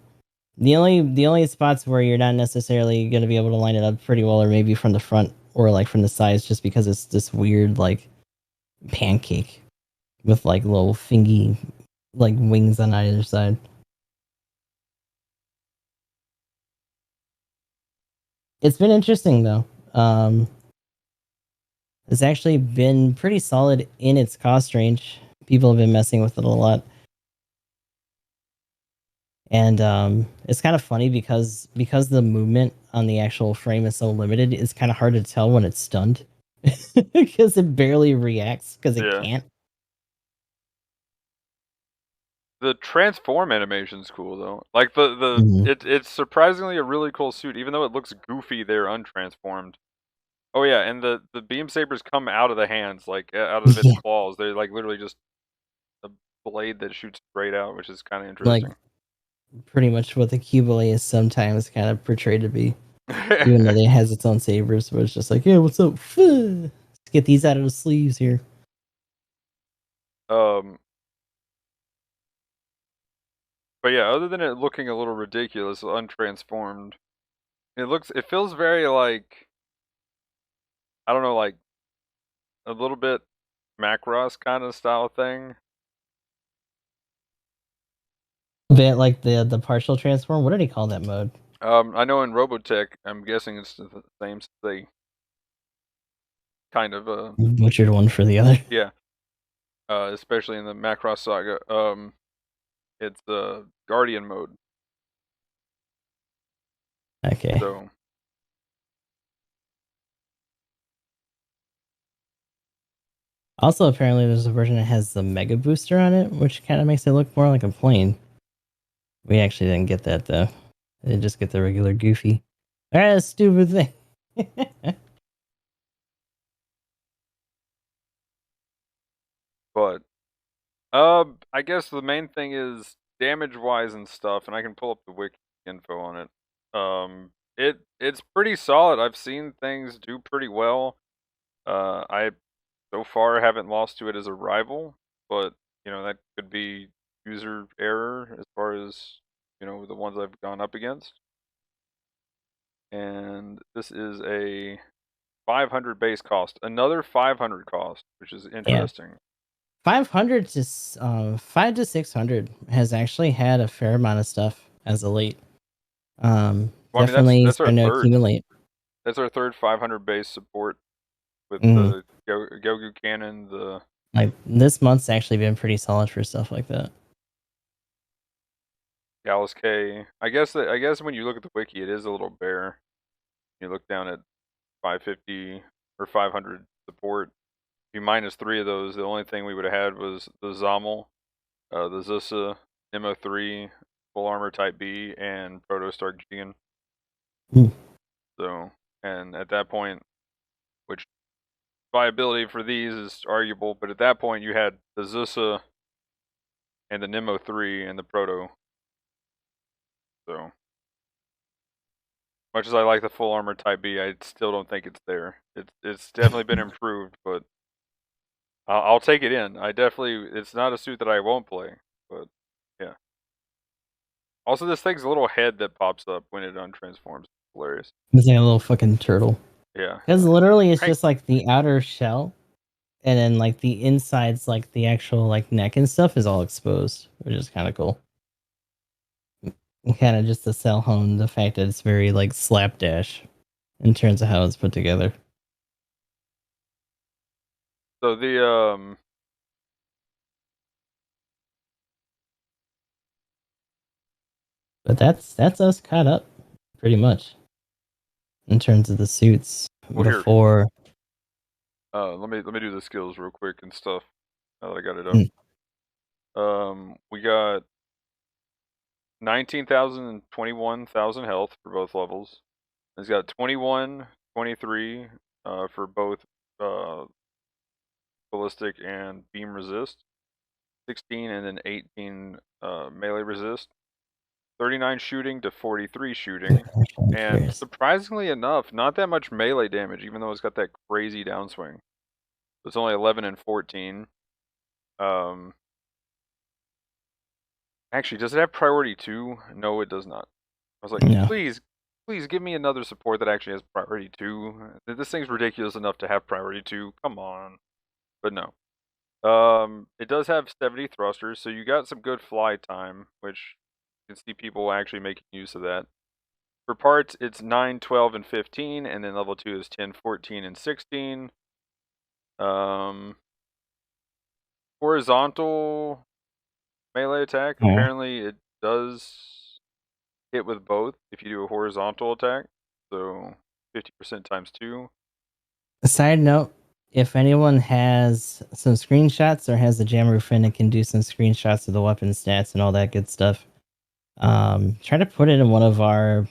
The only spots where you're not necessarily going to be able to line it up pretty well are maybe from the front or like from the sides, just because it's this weird like pancake with like little fingy like wings on either side. It's been interesting though. It's actually been pretty solid in its cost range. People have been messing with it a lot. And it's kind of funny because the movement on the actual frame is so limited, it's kind of hard to tell when it's stunned because it barely reacts because it Yeah. can't. The transform animation's cool though. Like Mhm. it's surprisingly a really cool suit, even though it looks goofy there untransformed. Oh yeah, and the beam sabers come out of the hands, like out of its Yeah, claws. They're like literally just a blade that shoots straight out, which is kind of like interesting. pretty much what the Cubile is sometimes kind of portrayed to be, even though it has its own sabers, but it's just like, yeah, what's up? Let's get these out of the sleeves here. um, but yeah, other than it looking a little ridiculous, untransformed, it feels very like, I don't know, like a little bit Macross kind of style thing. A bit like the partial transform. What did he call that mode? I know in Robotech, I'm guessing it's the same. They kind of Butchered one for the other. yeah, especially in the Macross saga. It's Guardian mode. Okay. So Also, apparently, there's a version that has the Mega Booster on it, which kind of makes it look more like a plane. We actually didn't get that though. I didn't just get the regular Goofy. Ah, stupid thing. but I guess the main thing is damage wise and stuff, and I can pull up the wiki info on it. It's pretty solid. I've seen things do pretty well. I so far haven't lost to it as a rival, but that could be user error as far as the ones I've gone up against. And this is a 500 base cost, another 500 cost, which is Yeah, interesting. 500 to 5 to 600 has actually had a fair amount of stuff as of late. Well, I mean Definitely that's our starting to third. accumulate. That's our third 500 base support with Mhm. the Gogu cannon, the Like this month's actually been pretty solid for stuff like that. Gallus K. I guess when you look at the wiki, it is a little bare. You look down at 550 or 500 support. If you minus 3 of those, the only thing we would have had was the Zommel, the Zusa, Nemo3, Full Armor Type B, and Protostar Gigan. Hmm. So, and at that point, which viability for these is arguable, but at that point you had the Zusa and the Nemo3 and the Proto. So, much as I like the Full Armor Type B, I still don't think it's there. It's definitely been improved, but I'll take it in. It's not a suit that I won't play, but yeah. Also, this thing's a little head that pops up when it untransforms. Hilarious. It's like a little fucking turtle. Yeah. Because literally, it's Crank. just like the outer shell, and then like the insides, like the actual like neck and stuff, is all exposed, which is kind of cool. Kind of just to sell home the fact that it's very like slapdash in terms of how it's put together. So But that's us caught up, pretty much, in terms of the suits well, here, before. let me do the skills real quick and stuff. Now that I got it up. We got 19,000 and 21,000 health for both levels. It's got 21, 23 for both ballistic and beam resist. 16 and then 18 melee resist. 39 shooting to 43 shooting. And surprisingly enough, not that much melee damage, even though it's got that crazy downswing. It's only 11 and 14. Actually, does it have priority 2? No, it does not. I was like, No. please give me another support that actually has priority 2. This thing's ridiculous enough to have priority 2. Come on. But no. It does have 70 thrusters, so you got some good fly time, which you can see people actually making use of that. For parts, it's 9, 12, and 15, and then level 2 is 10, 14, and 16. Horizontal melee attack, apparently it does hit with both if you do a horizontal attack, so 50% times 2. A side note, if anyone has some screenshots or has the jammer fin and can do some screenshots of the weapon stats and all that good stuff, try to put it in one of our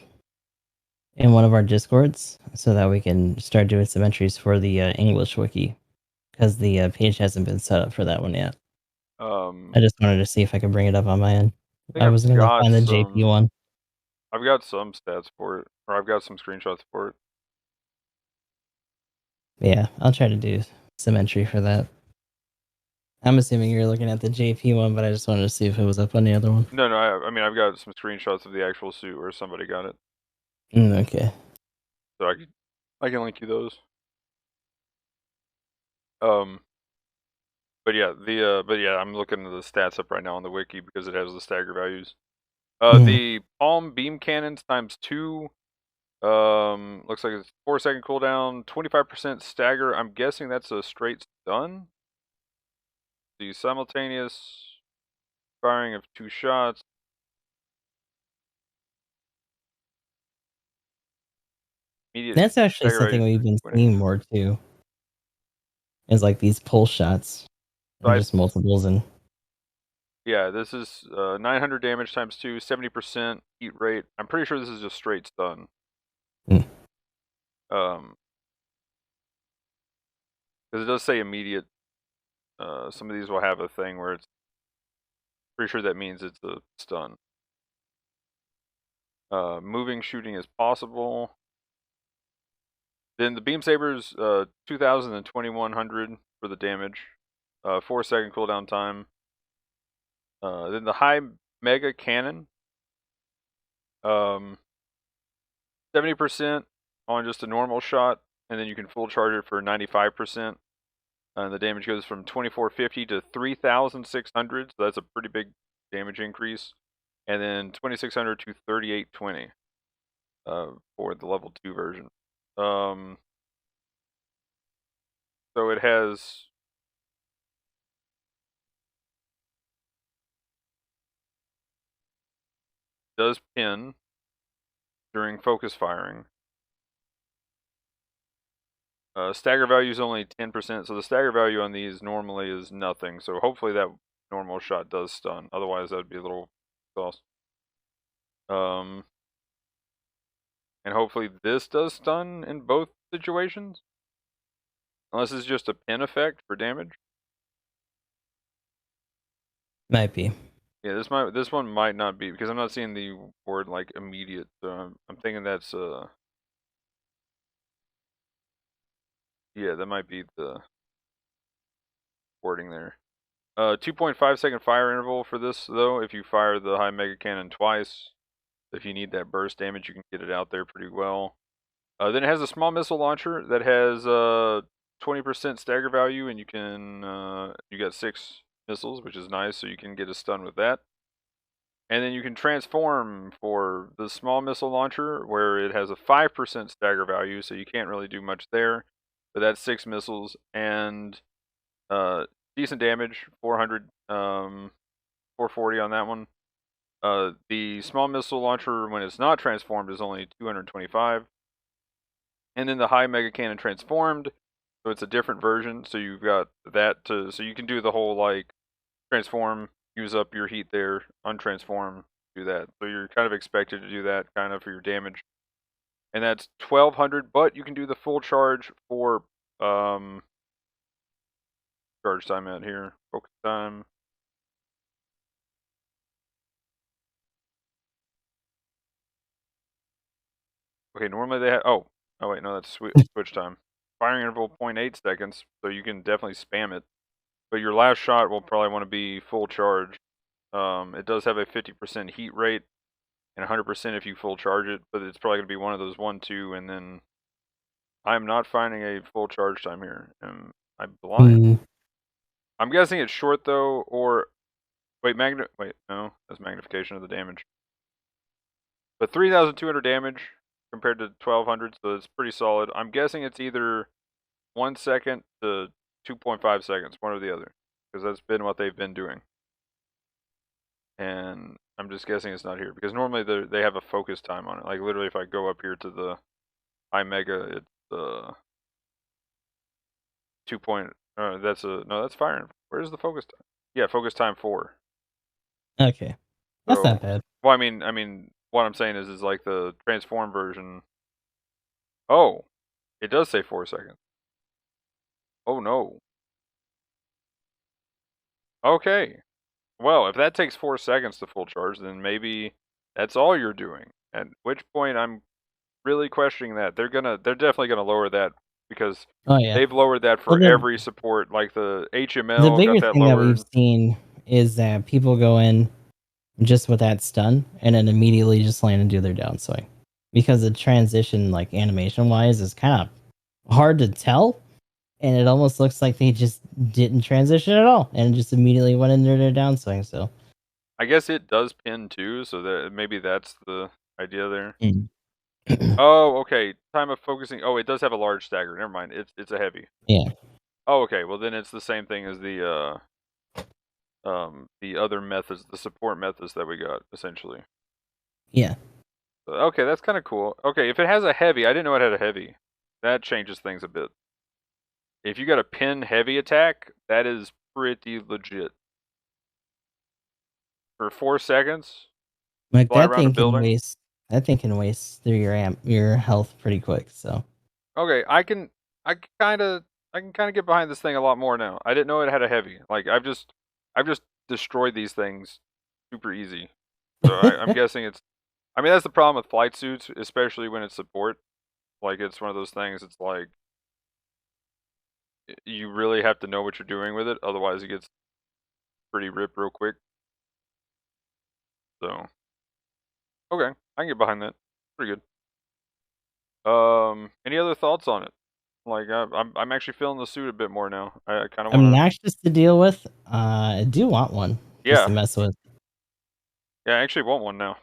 discords so that we can start doing some entries for the English wiki, because the page hasn't been set up for that one yet. I just wanted to see if I could bring it up on my end. I was gonna find the JP one. I've got some stats for it, or I've got some screenshots for it. Yeah, I'll try to do some entry for that. I'm assuming you're looking at the JP one, but I just wanted to see if it was up on the other one. No, I mean I've got some screenshots of the actual suit where somebody got it. Okay. So I can link you those. But yeah, I'm looking at the stats up right now on the wiki because it has the stagger values. The palm beam cannons times 2. Looks like it's 4-second cooldown, 25% stagger. I'm guessing that's a straight stun. The simultaneous firing of 2 shots. Immediate That's actually stagger something value we've been 20. seeing more too. Is like these pull shots, and just multiples and. Yeah, this is 900 damage times 2, 70% heat rate. I'm pretty sure this is just straight stun. Because it does say immediate. Some of these will have a thing where it's pretty sure that means it's a stun. Moving shooting is possible. Then the beam sabers, 2,000 and 2,100 for the damage. 4-second cooldown time. Then the high mega cannon. 70% on just a normal shot, and then you can full charge it for 95%. And the damage goes from 2,450 to 3,600, so that's a pretty big damage increase. And then 2,600 to 3,820 for the level 2 version. So it has does pin during focus firing. Stagger value is only 10%, so the stagger value on these normally is nothing. So hopefully that normal shot does stun. Otherwise, that would be a little sauce. And hopefully this does stun in both situations. Unless it's just a pin effect for damage. Might be. Yeah, this one might not be, because I'm not seeing the word like immediate. So I'm thinking that's yeah, that might be the wording there. 2.5 second fire interval for this though. If you fire the high mega cannon twice, if you need that burst damage, you can get it out there pretty well. Then it has a small missile launcher that has 20% stagger value, and you got 6 missiles, which is nice, so you can get a stun with that. And then you can transform for the small missile launcher, where it has a 5% stagger value, so you can't really do much there. But that's 6 missiles and decent damage, 400, 440 on that one. The small missile launcher, when it's not transformed, is only 225. And then the high mega cannon transformed, so it's a different version. So you've got that so you can do the whole like transform, use up your heat there, untransform, do that. So you're kind of expected to do that kind of for your damage. And that's 1200, but you can do the full charge for charge time out here, focus time. Okay, normally they have oh wait, no, that's switch time. Firing interval 0.8 seconds, so you can definitely spam it. But your last shot will probably want to be full charge. It does have a 50% heat rate and 100% if you full charge it, but it's probably going to be one of those 1, 2, and then I'm not finding a full charge time here. Am I blind? I'm guessing it's short though, or wait, no, that's magnification of the damage. But 3,200 damage compared to 1,200, so it's pretty solid. I'm guessing it's either 1 second to 2.5 seconds, one or the other, because that's been what they've been doing. And I'm just guessing it's not here, because normally they have a focus time on it. Like literally, if I go up here to the high mega, it's 2 point. That's firing. Where's the focus time? Yeah, focus time 4. Okay, that's So, not bad. well, I mean, what I'm saying is like the transform version. Oh, it does say 4 seconds. Oh no. Okay. Well, if that takes 4 seconds to full charge, then maybe that's all you're doing. At which point, I'm really questioning that. They're definitely gonna lower that, because Oh yeah, they've lowered that for well, every support. Like the the HML got bigger that thing that we've lowered. seen is that people go in just with that stun and then immediately just land and do their downswing, because the transition, like animation wise, is kind of hard to tell, and it almost looks like they just didn't transition at all and just immediately went into their downswing. So I guess it does pin too, so that maybe that's the idea there. Mm. Oh, okay. Time of focusing. Oh, it does have a large stagger. Never mind. It's a heavy. Yeah. Oh, okay. Well, then it's the same thing as the other methods, the support methods that we got essentially. Yeah. Okay, that's kind of cool. Okay, if it has a heavy, I didn't know it had a heavy. That changes things a bit. If you got a pin heavy attack, that is pretty legit. For 4 seconds, Like fly around a building. that thing can waste through your health pretty quick. So Okay, I can kind of get behind this thing a lot more now. I didn't know it had a heavy. Like I've just destroyed these things super easy. So I'm guessing it's. I mean, that's the problem with flight suits, especially when it's support. Like it's one of those things. It's like you really have to know what you're doing with it, otherwise it gets pretty ripped real quick. So okay, I can get behind that. Pretty good. Any other thoughts on it? Like I'm actually feeling the suit a bit more now. I kind of want to. obnoxious to deal with. I do want one just to Yeah, mess with. yeah. I actually want one now.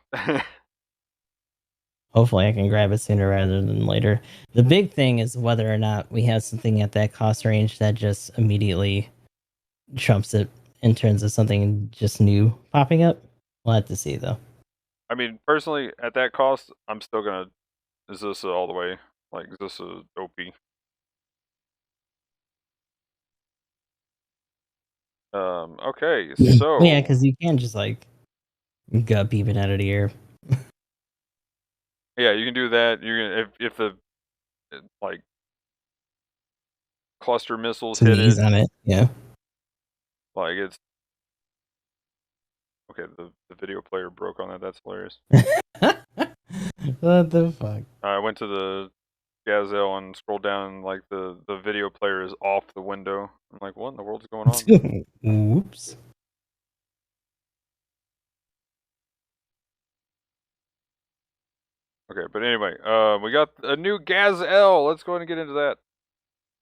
Hopefully, I can grab it sooner rather than later. The big thing is whether or not we have something at that cost range that just immediately trumps it in terms of something just new popping up. We'll have to see, though. I mean, personally, at that cost, I'm still gonna Zusa all the way. Like Zusa OP. Okay, so Well, yeah, because you can just like gut beeping out of the air. yeah, you can do that. You can if the like cluster missiles hit Sneeze it, on it. Yeah. like it's okay. The video player broke on that. That's hilarious. What the fuck? I went to the Gaz-L and scrolled down, and like the video player is off the window. I'm like, what in the world's going on? Whoops. Okay, but anyway, we got a new Gaz-L. Let's go ahead and get into that.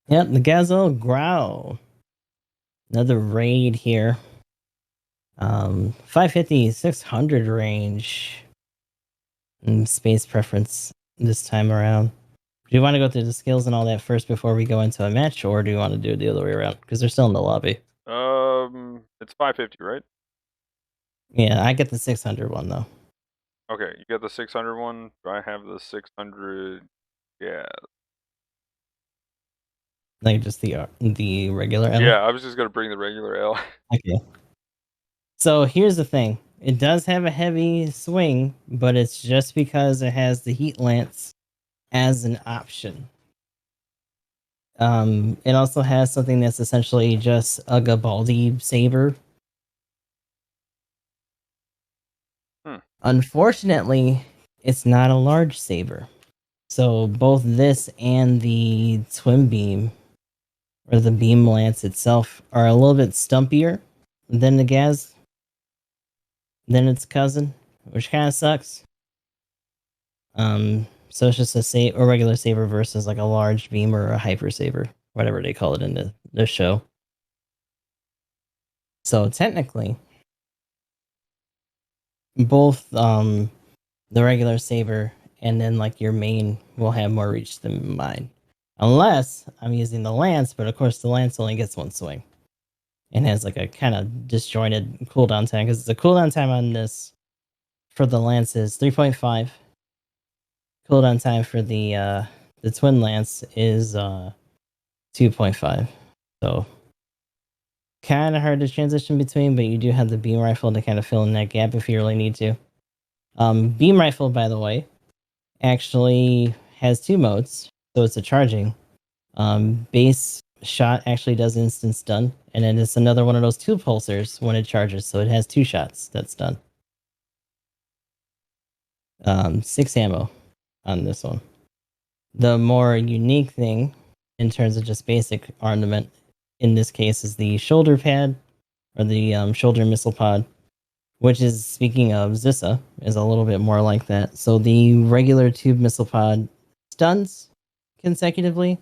Yep, the Gaz-L Growl. Another raid here. 550, 600 range. Space preference this time around. Do you want to go through the skills and all that first before we go into a match, or do you want to do it the other way around? Because they're still in the lobby. It's 550, right? Yeah, I get the 600 one though. Okay, you got the 600 one. Do I have the 600? Yeah. Like just the regular L. Yeah, I was just gonna bring the regular L. Okay. So here's the thing. It does have a heavy swing, but it's just because it has the heat lance as an option. It also has something that's essentially just a Gabaldi saber. Unfortunately, it's not a large saber. So both this and the twin beam, or the beam lance itself, are a little bit stumpier than the Gaz, than its cousin, which kind of sucks. So it's just a regular saber versus like a large beam or a hyper saber, whatever they call it in the show. So technically, both the regular saber and then like your main will have more reach than mine, unless I'm using the lance. But of course, the lance only gets one swing and has like a kind of disjointed cooldown time, because the cooldown time on this for the lance is 3.5. Cooldown time for the twin lance is 2.5. So kind of hard to transition between, but you do have the beam rifle to kind of fill in that gap if you really need to. Beam rifle, by the way, actually has two modes, so it's a charging. Base shot actually does instant stun, and then it's another one of those two pulsers when it charges, so it has two shots that's done. 6 ammo on this one. The more unique thing in terms of just basic armament in this case is the shoulder pad, or the shoulder missile pod, which is, speaking of Zissa, is a little bit more like that. So the regular tube missile pod stuns consecutively.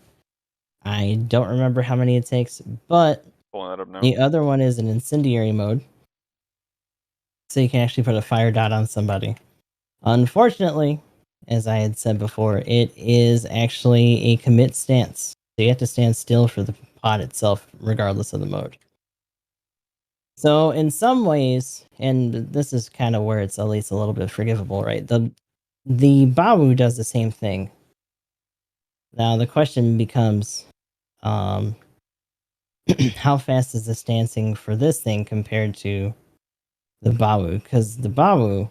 I don't remember how many it takes, but Pulling that up now. the other one is an incendiary mode. So you can actually put a fire dot on somebody. Unfortunately, as I had said before, it is actually a commit stance. So you have to stand still for the pod itself, regardless of the mode. So in some ways, and this is kind of where it's at least a little bit forgivable, right? The Bawu does the same thing. Now the question becomes, how fast is the stancing for this thing compared to the Bawu? Because the Bawu,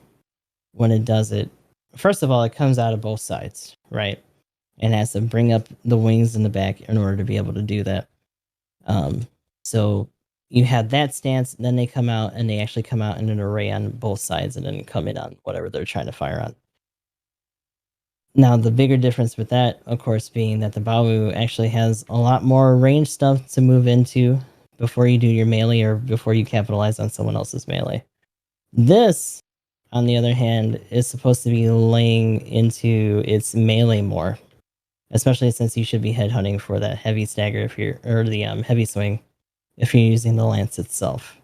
when it does it, first of all, it comes out of both sides, right? And has to bring up the wings in the back in order to be able to do that. So you have that stance, and then they come out, and they actually come out in an array on both sides and then come in on whatever they're trying to fire on. Now, the bigger difference with that, of course, being that the Bawu actually has a lot more range stuff to move into before you do your melee or before you capitalize on someone else's melee. This, on the other hand, is supposed to be laying into its melee more, especially since you should be headhunting for that heavy stagger if you're, or the heavy swing if you're using the lance itself.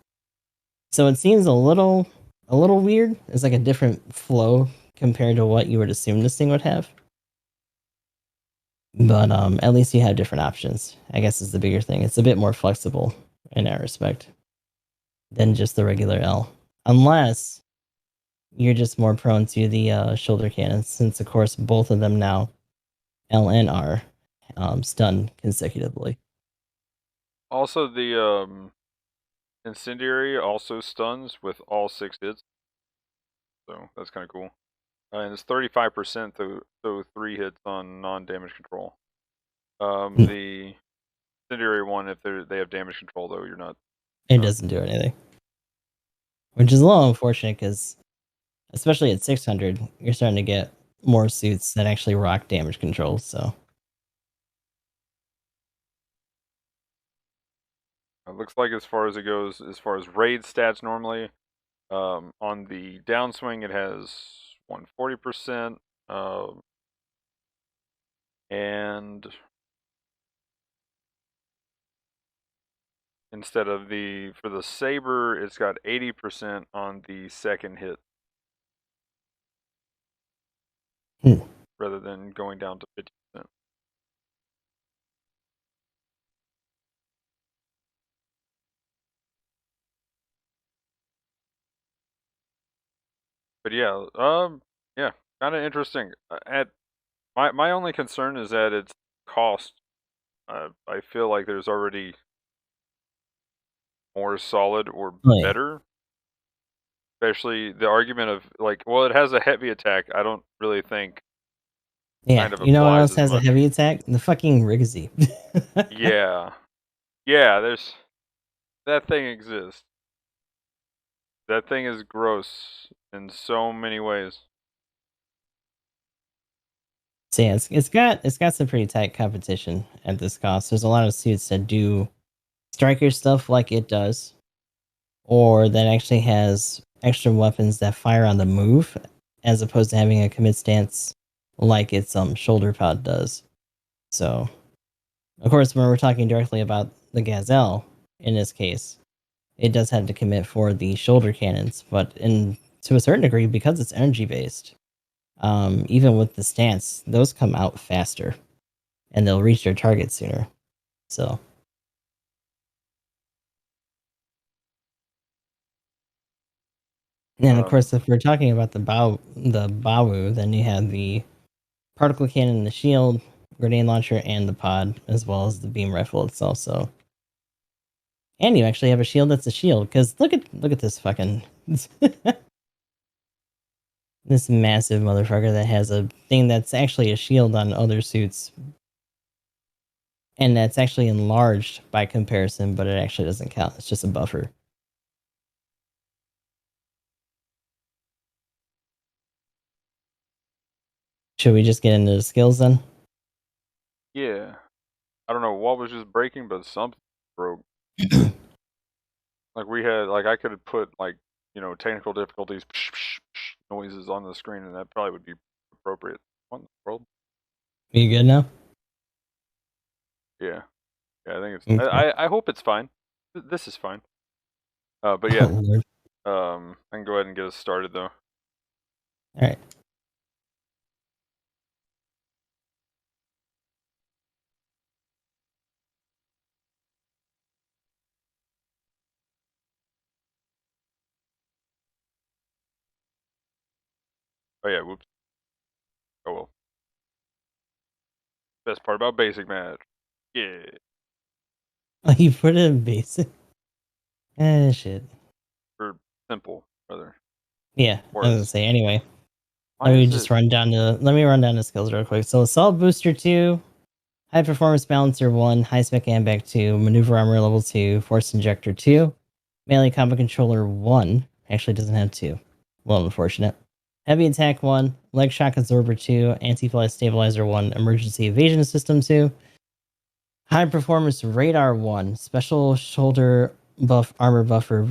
So it seems a little weird. It's like a different flow compared to what you would assume this thing would have. But at least you have different options, I guess, is the bigger thing. It's a bit more flexible in that respect than just the regular L. Unless you're just more prone to the shoulder cannons, since of course both of them now, L and R, stun consecutively. Also, the incendiary also stuns with all 6 hits, so that's kind of cool. And it's 35%, so 3 hits on non-damage control. The incendiary one, if they have damage control, though, you're not. It doesn't do anything, which is a little unfortunate because, especially at 600, you're starting to get more suits that actually rock damage control. So It looks like as far as it goes, as far as raid stats normally, on the downswing it has 140%, and instead of for the Saber, it's got 80% on the second hit. Rather than going down to 50%. But yeah, yeah, kind of interesting. At my only concern is that its cost. I feel like there's already more solid or oh yeah, better. Especially the argument of like, well, it has a heavy attack. I don't really think yeah. kind of You know what applies else as has a much. heavy attack? The fucking Riggsy. Yeah, yeah. That thing exists. That thing is gross in so many ways. So yeah, it's got some pretty tight competition at this cost. There's a lot of suits that do striker stuff like it does, or that actually has extra weapons that fire on the move, as opposed to having a commit stance like its shoulder pod does. So, of course, when we're talking directly about the Gaz-L, in this case, it does have to commit for the shoulder cannons, but to a certain degree, because it's energy based, even with the stance, those come out faster and they'll reach their target sooner. So, and of course, if we're talking about the Bawu, then you have the particle cannon, the shield, grenade launcher, and the pod, as well as the beam rifle itself. So, and you actually have a shield that's a shield. Because look at this fucking this massive motherfucker that has a thing that's actually a shield on other suits, and that's actually enlarged by comparison, but it actually doesn't count. It's just a buffer. Should we just get into the skills then? Yeah, I don't know what was just breaking, but something broke. Like we had, like I could have put like technical difficulties noises on the screen, and that probably would be appropriate. What in the world? You good now? Yeah, yeah. I think it's. Okay. I hope it's fine. This is fine. But Oh, yeah, Lord. I can go ahead and get us started though. All right. Oh yeah, whoops. Oh well. Best part about basic match. Yeah. Oh, you put it in basic. Shit. Or simple, rather. Yeah, Or I was gonna as say anyway. why is it? Let me run down the skills real quick. So Assault Booster 2, High Performance Balancer 1, High Spec Ambac 2, Maneuver Armor Level 2, Force Injector 2, Melee Combat Controller 1. Actually doesn't have 2. A little unfortunate. Heavy Attack 1, Leg Shock Absorber 2, Anti-Fly Stabilizer 1, Emergency Evasion System 2, High Performance Radar 1, Special Shoulder Buff Armor Buffer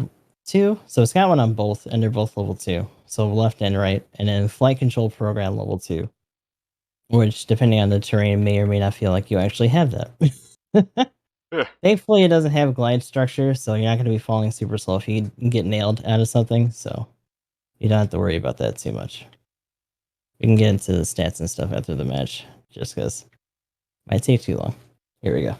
2. So it's got one on both, and they're both level 2. So left and right. And then Flight Control Program level 2. Which, depending on the terrain, may or may not feel like you actually have that. Yeah. Thankfully, it doesn't have glide structure, so you're not going to be falling super slow if you get nailed out of something. So you don't have to worry about that too much. We can get into the stats and stuff after the match, just because it might take too long. Here we go.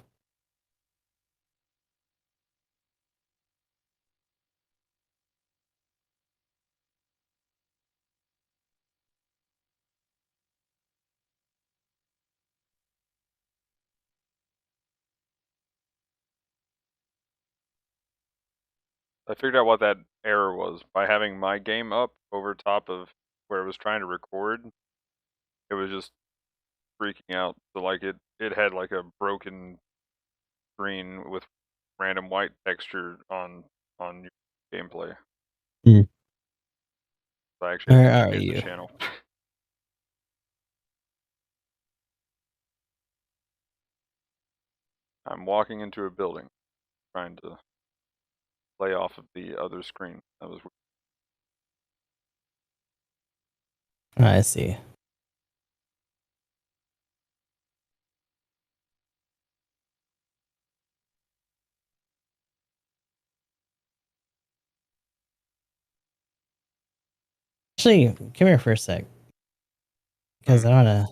I figured out what that error was by having my game up over top of where it was trying to record. It was just freaking out. So like it had like a broken screen with random white texture on your gameplay. Hmm. So I actually Where had to are change the you? channel. I'm walking into a building, trying to play off of the other screen. That was I see. Actually, come here for a sec, because I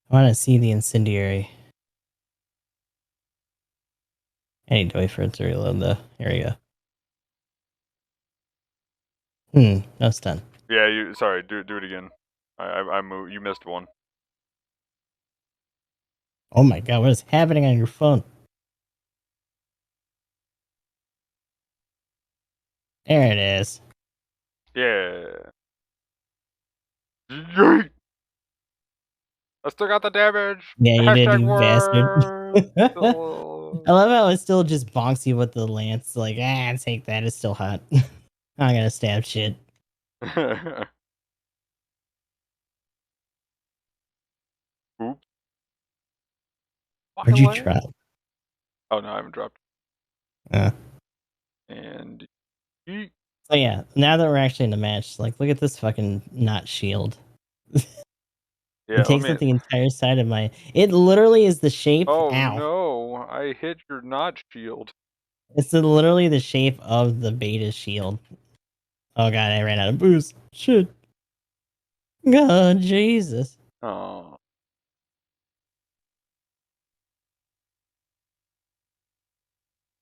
wanna see the incendiary. I need to wait for it to reload though. Here we go. No stun. Yeah, you. Sorry, do it again. I moved. You missed one. Oh my god, what is happening on your phone? There it is. Yeah. Yeet! I still got the damage. Yeah, you did, Hashtag you bastard. word. I love how it still just bonks you with the lance. Like, take that. It's still hot. I'm gonna stab shit. Oops. Where'd you Violent. drop? Oh no, I haven't dropped. Uh. And yeet. So yeah, now that we're actually in the match, like, look at this fucking not shield. Yeah, It takes up the entire side of my. It literally is the shape. Oh Ow! no, I hit your notch shield. It's literally the shape of the beta shield. Oh god, I ran out of boost. Shit. God, Jesus. Oh.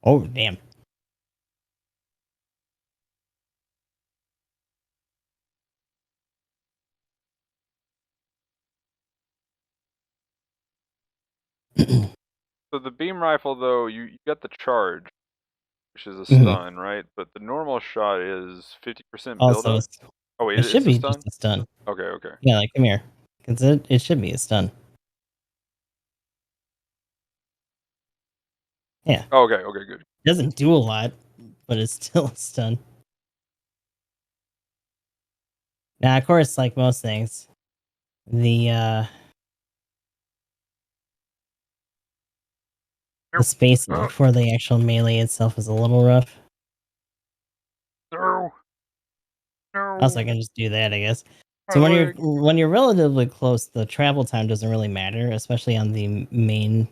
Oh damn. So the beam rifle though, you got the charge, which is a Mhm. stun, right? But the normal shot is 50% Also, buildup. Oh wait, it should it's a be just stun? a stun. Okay, okay. Yeah, like, come here. Cause it should be a stun. Yeah. Okay, okay, good. It doesn't do a lot, but it's still a stun. Now, of course, like most things, the space for the actual melee itself is a little rough. No. No. Also, I can just do that, I guess. My So leg. when you're relatively close, the travel time doesn't really matter, especially on the main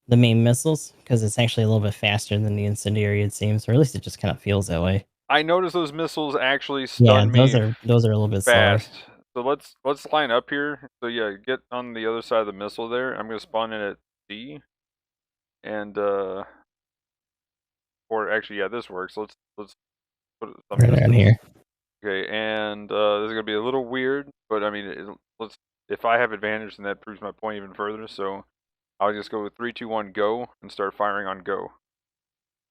missiles, because it's actually a little bit faster than the incendiary, it seems, or at least it just kind of feels that way. I noticed those missiles actually Yeah, stun me those are a little bit slower. fast. So let's line up here. So yeah, get on the other side of the missile there. I'm gonna spawn in at C. And or actually yeah, this works. Let's put some Right around distance. here. Okay, and this is gonna be a little weird, but I mean, let's. If I have advantage, then that proves my point even further. So I'll just go with 3, 2, 1, go, and start firing on go.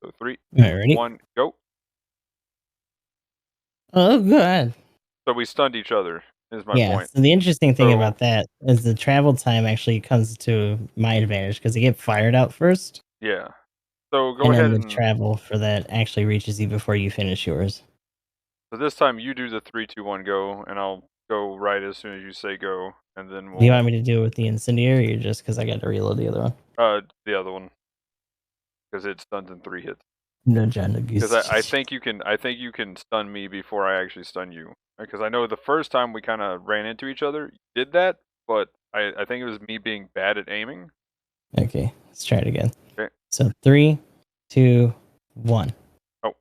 So 3, All right, ready? 1, go. Oh, god. So we stunned each other. Is my Yeah. point. So the interesting thing So about that is the travel time actually comes to my advantage because they get fired out first, yeah. So go and then ahead the and travel for that actually reaches you before you finish yours. so this time you do the 3, 2, 1, go, and I'll go right as soon as you say go, and then Do you we'll want me to do it with the incendiary or just because I got to reload the other one? the other one because it stuns in 3 hits. No, John. Because I think you can stun me before I actually stun you. Because I know the first time we kind of ran into each other, you did that, but I think it was me being bad at aiming. Okay, let's try it again. Okay. So 3, 2, 1. Oh.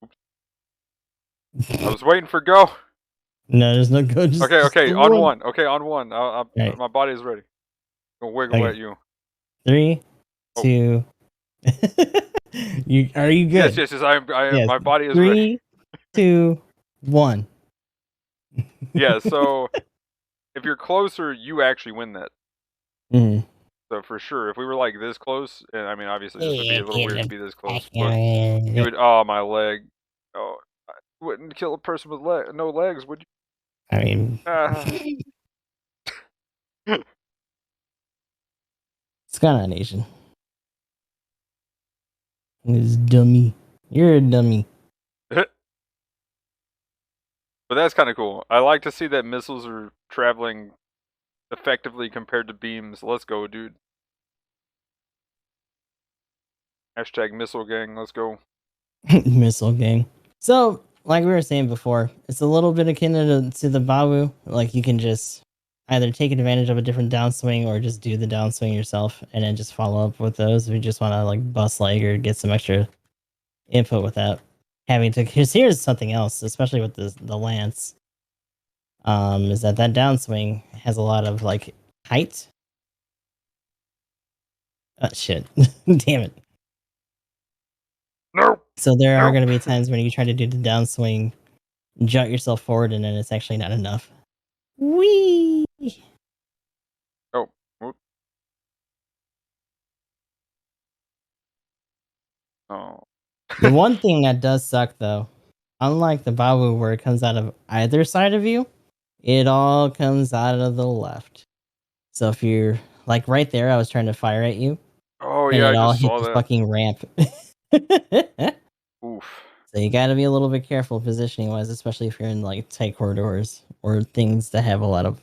Oops. I was waiting for go. No, there's no go. Just, Okay, just on one. Okay, on one. Right. My body is ready. Gonna wiggle Okay. at you. 3, Oh. 2. Are you good? Yes. Yes. My body is 3, ready. 2, 1. Yeah. So if you're closer, you actually win that. Mm. So for sure, if we were like this close, and I mean, obviously this would be a little weird to be this close, but you would. Oh, my leg. Oh, I wouldn't kill a person with no legs, would you? I mean, Ah. it's kind of Asian. This dummy. You're a dummy. But that's kind of cool. I like to see that missiles are traveling effectively compared to beams. Let's go, dude. Hashtag missile gang. Let's go. Missile gang. So, like we were saying before, it's a little bit akin to the Bawu. Like, you can just either take advantage of a different downswing or just do the downswing yourself and then just follow up with those if you just want to, like, bust leg or get some extra input without having to. Because here's something else, especially with the Lance, is that downswing has a lot of, like, height. Oh, shit. Damn it. No. So there are going to be times when you try to do the downswing, jut yourself forward, and then it's actually not enough. Whee! Oh. Whoop. Oh. The one thing that does suck, though, unlike the Bawu where it comes out of either side of you, it all comes out of the left. So if you're, like, right there, I was trying to fire at you. Oh, and yeah, it I all just hit saw the that. fucking ramp. Oof. So you gotta be a little bit careful positioning wise, especially if you're in like tight corridors or things that have a lot of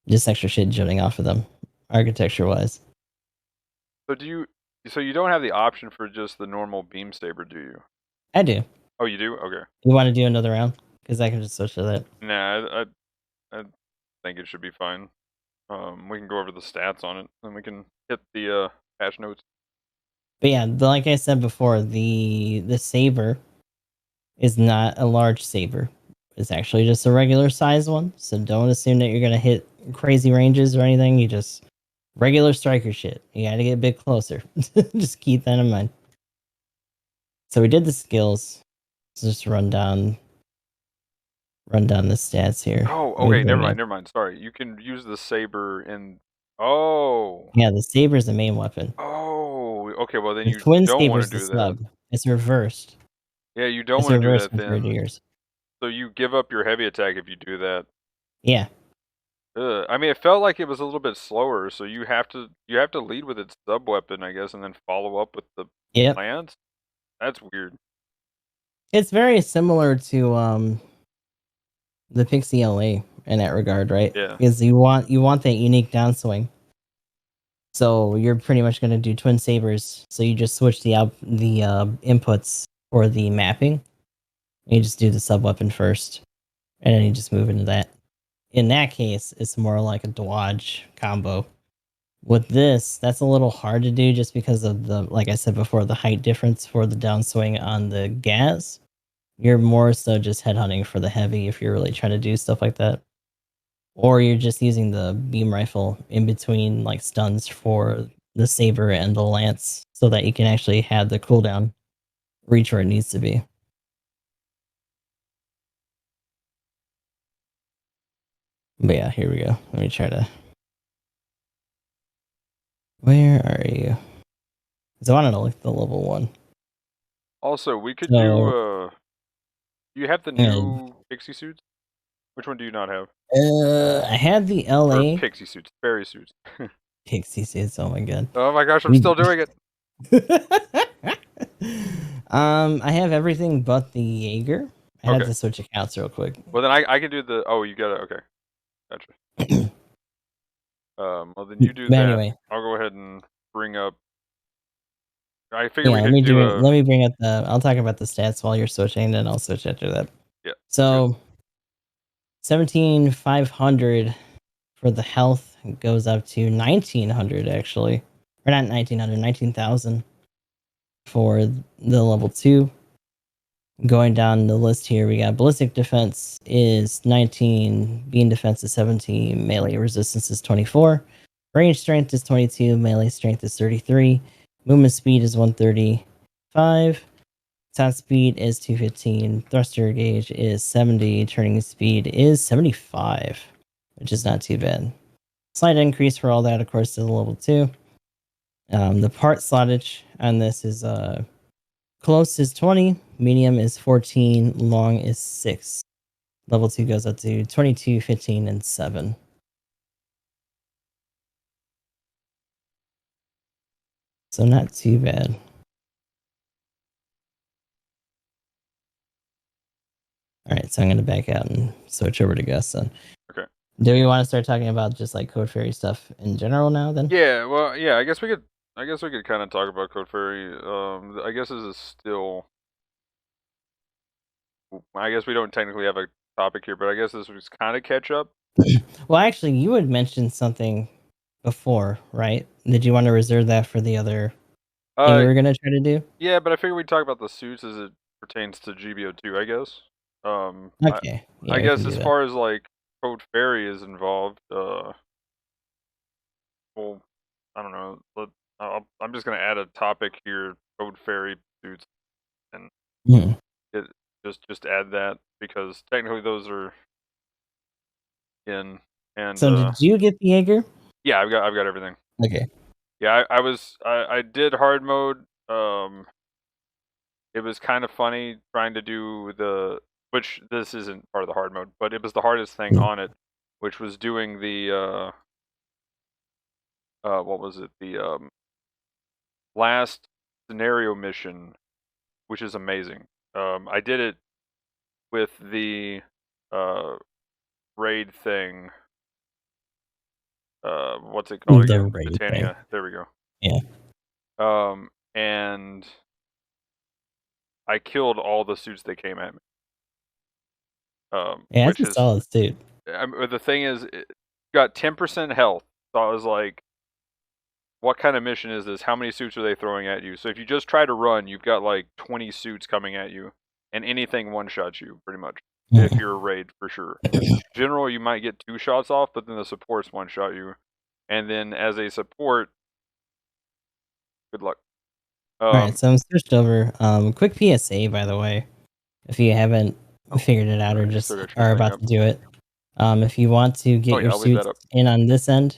just extra shit jutting off of them, architecture wise. So you don't have the option for just the normal beam saber, do you? I do. Oh, you do? Okay. You want to do another round? Because I can just switch to that. Nah, I think it should be fine. We can go over the stats on it, and we can hit the patch notes. But yeah, like I said before, the Saber is not a large Saber. It's actually just a regular size one. So don't assume that you're gonna hit crazy ranges or anything. You just regular striker shit. You gotta get a bit closer. Just keep that in mind. So we did the skills. Let's just run down the stats here. Oh, okay, never mind. Sorry, you can use the saber in. Oh. Yeah, the saber is the main weapon. Oh, okay. Well, then The you twin don't saber want is to the do that. sub. It's reversed. Yeah, you don't It's want to do reversed that compared to then. yours. So you give up your heavy attack if you do that. Yeah. I mean, it felt like it was a little bit slower, so you have to lead with its sub weapon, I guess, and then follow up with the lance. That's weird. It's very similar to the Pixie LA in that regard, right? Yeah. Because you want that unique downswing. So you're pretty much going to do twin sabers. So you just switch the inputs for the mapping. You just do the sub weapon first, and then you just move into that. In that case, it's more like a dodge combo. With this, that's a little hard to do just because of the, like I said before, the height difference for the downswing on the Gaz. You're more so just headhunting for the heavy if you're really trying to do stuff like that. Or you're just using the beam rifle in between like stuns for the Saber and the Lance so that you can actually have the cooldown reach where it needs to be. But yeah, here we go. Let me try to... Where are you? Because I wanted to look at the level 1. Also, we could do... you have the new pixie suits? Which one do you not have? I had the LA... Or pixie suits. Fairy suits. Pixie suits, oh my god. Oh my gosh, I'm still doing it! I have everything but the Jaeger. I had to switch accounts real quick. Well, then I can do the... Oh, you got it. Okay. Gotcha. Well, then you do that. Anyway. I'll go ahead and bring up... I figure let me bring up the... I'll talk about the stats while you're switching, then I'll switch after that. Yeah. So, 17,500 for the health goes up to 1,900, actually. Or not 1,900, 19,000 for the level 2. Going down the list here, we got ballistic defense is 19, beam defense is 17, melee resistance is 24, range strength is 22, melee strength is 33, movement speed is 135, top speed is 215, thruster gauge is 70, turning speed is 75, which is not too bad. Slight increase for all that, of course, to the level 2. The part slottage on this is close is 20, medium is 14, long is 6. Level 2 goes up to 22, 15, and 7. So not too bad. All right, so I'm going to back out and switch over to Gus then. Okay. Do we want to start talking about just like Code Fairy stuff in general now then? Yeah, well, yeah, I guess we could kind of talk about Code Fairy. I guess this is still. I guess we don't technically have a topic here, but I guess this was kind of catch up. Well, actually, you had mentioned something before, right? Did you want to reserve that for the other thing you were going to try to do? Yeah, but I figured we'd talk about the suits as it pertains to GBO2, I guess. Okay. Yeah, I we guess can do as that. far as like Code Fairy is involved, well, I don't know. I'm just gonna add a topic here: Code Fairy suits, and Mhm. it, just add that because technically those are in. And So did you get the Jaeger? yeah, I've got everything. Okay. Yeah, I did hard mode. It was kind of funny trying to do which this isn't part of the hard mode, but it was the hardest thing Mhm. on it, which was doing the what was it? The last scenario mission, which is amazing. I did it with the uh raid thing. What's it called The again? raid thing. Britannia. There we go. Yeah. And I killed all the suits that came at me. Yeah, that's Which a is solid suit. the thing is, it got 10% health. So I was like, what kind of mission is this? How many suits are they throwing at you? So if you just try to run, you've got like 20 suits coming at you, and anything one shots you pretty much. If you're a raid, for sure. General, you might get 2 shots off, but then the supports one shot you, and then as a support, good luck. All right, so I'm switched over. Quick PSA, by the way, if you haven't figured it out or sorry, just still got your are thing about up. to do it, if you want to get Oh yeah, your I'll leave that suits up. in on this end,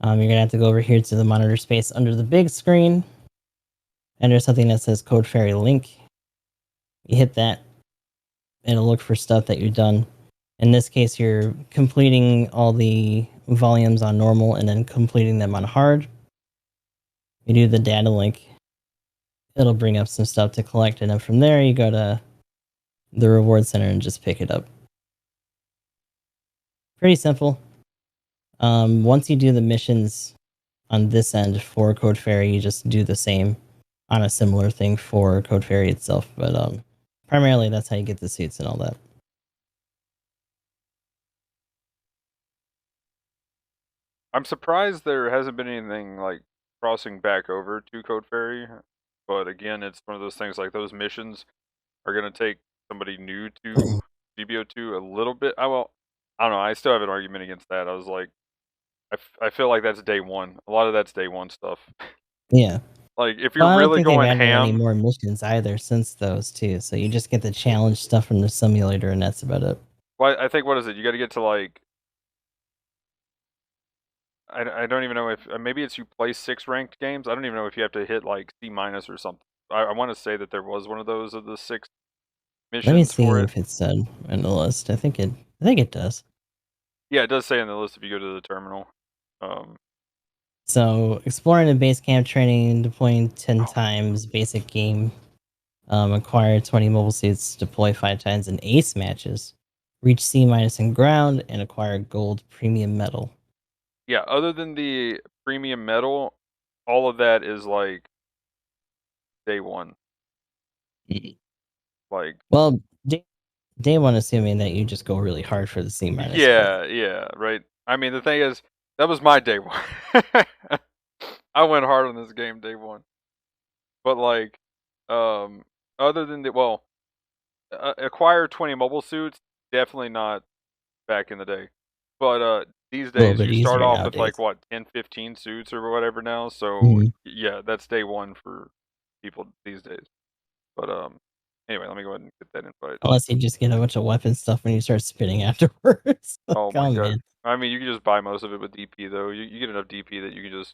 you're gonna have to go over here to the monitor space under the big screen, and there's something that says Code Fairy Link. You hit that, and it'll look for stuff that you've done. In this case, you're completing all the volumes on normal and then completing them on hard. You do the data link, it'll bring up some stuff to collect, and then from there you go to the reward center and just pick it up. Pretty simple. Once you do the missions on this end for Code Fairy, you just do the same on a similar thing for Code Fairy itself. But primarily, that's how you get the suits and all that. I'm surprised there hasn't been anything like crossing back over to Code Fairy, but again, it's one of those things like those missions are gonna take somebody new to GBO2 a little bit. I don't know. I still have an argument against that. I was like, I feel like that's day one. A lot of that's day one stuff. Yeah. Like if Well, you're I don't really think they've going added any ham, more missions either since those too. So you just get the challenge stuff from the simulator, and that's about it. well, I think what is it? You got to get to like I don't even know if maybe it's you play 6 ranked games. I don't even know if you have to hit like C minus or something. I want to say that there was one of those of the 6 Let me missions see for it. if it said in the list. I think it does. Yeah, it does say in the list if you go to the terminal. So exploring the base camp training, deploying 10 times basic game, acquire 20 mobile suits, deploy 5 times in ace matches, reach C minus in ground, and acquire gold premium medal. Yeah, other than the premium medal, all of that is like day one. Like Well, day one, assuming that you just go really hard for the C minus. yeah, right. I mean, the thing is, that was my day one. I went hard on this game day one. But like, other than acquire 20 mobile suits, definitely not back in the day. But these A little days bit you start easier off with like nowadays. what 10, 15 suits or whatever now. So Mhm. yeah, that's day one for people these days. But Anyway, let me go ahead and get that invite. Unless you just get a bunch of weapon stuff when you start spinning afterwards. Like, Oh my god. man. I mean, you can just buy most of it with DP though. You get enough DP that you can just,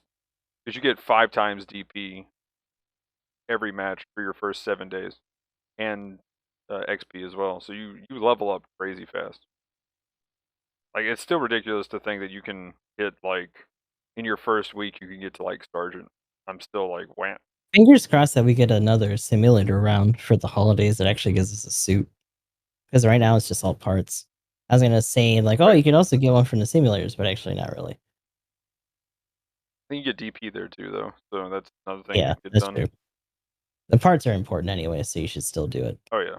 because you get 5 times DP every match for your first 7 days, and XP as well. So you level up crazy fast. Like, it's still ridiculous to think that you can hit, like, in your first week you can get to like sergeant. I'm still like, wow. Fingers crossed that we get another simulator round for the holidays that actually gives us a suit. Because right now it's just all parts. I was gonna say like, oh, Right. you can also get one from the simulators, but actually not really. I think you get DP there too though, so that's another thing Yeah, you can get that's done. true. The parts are important anyway, so you should still do it. Oh yeah.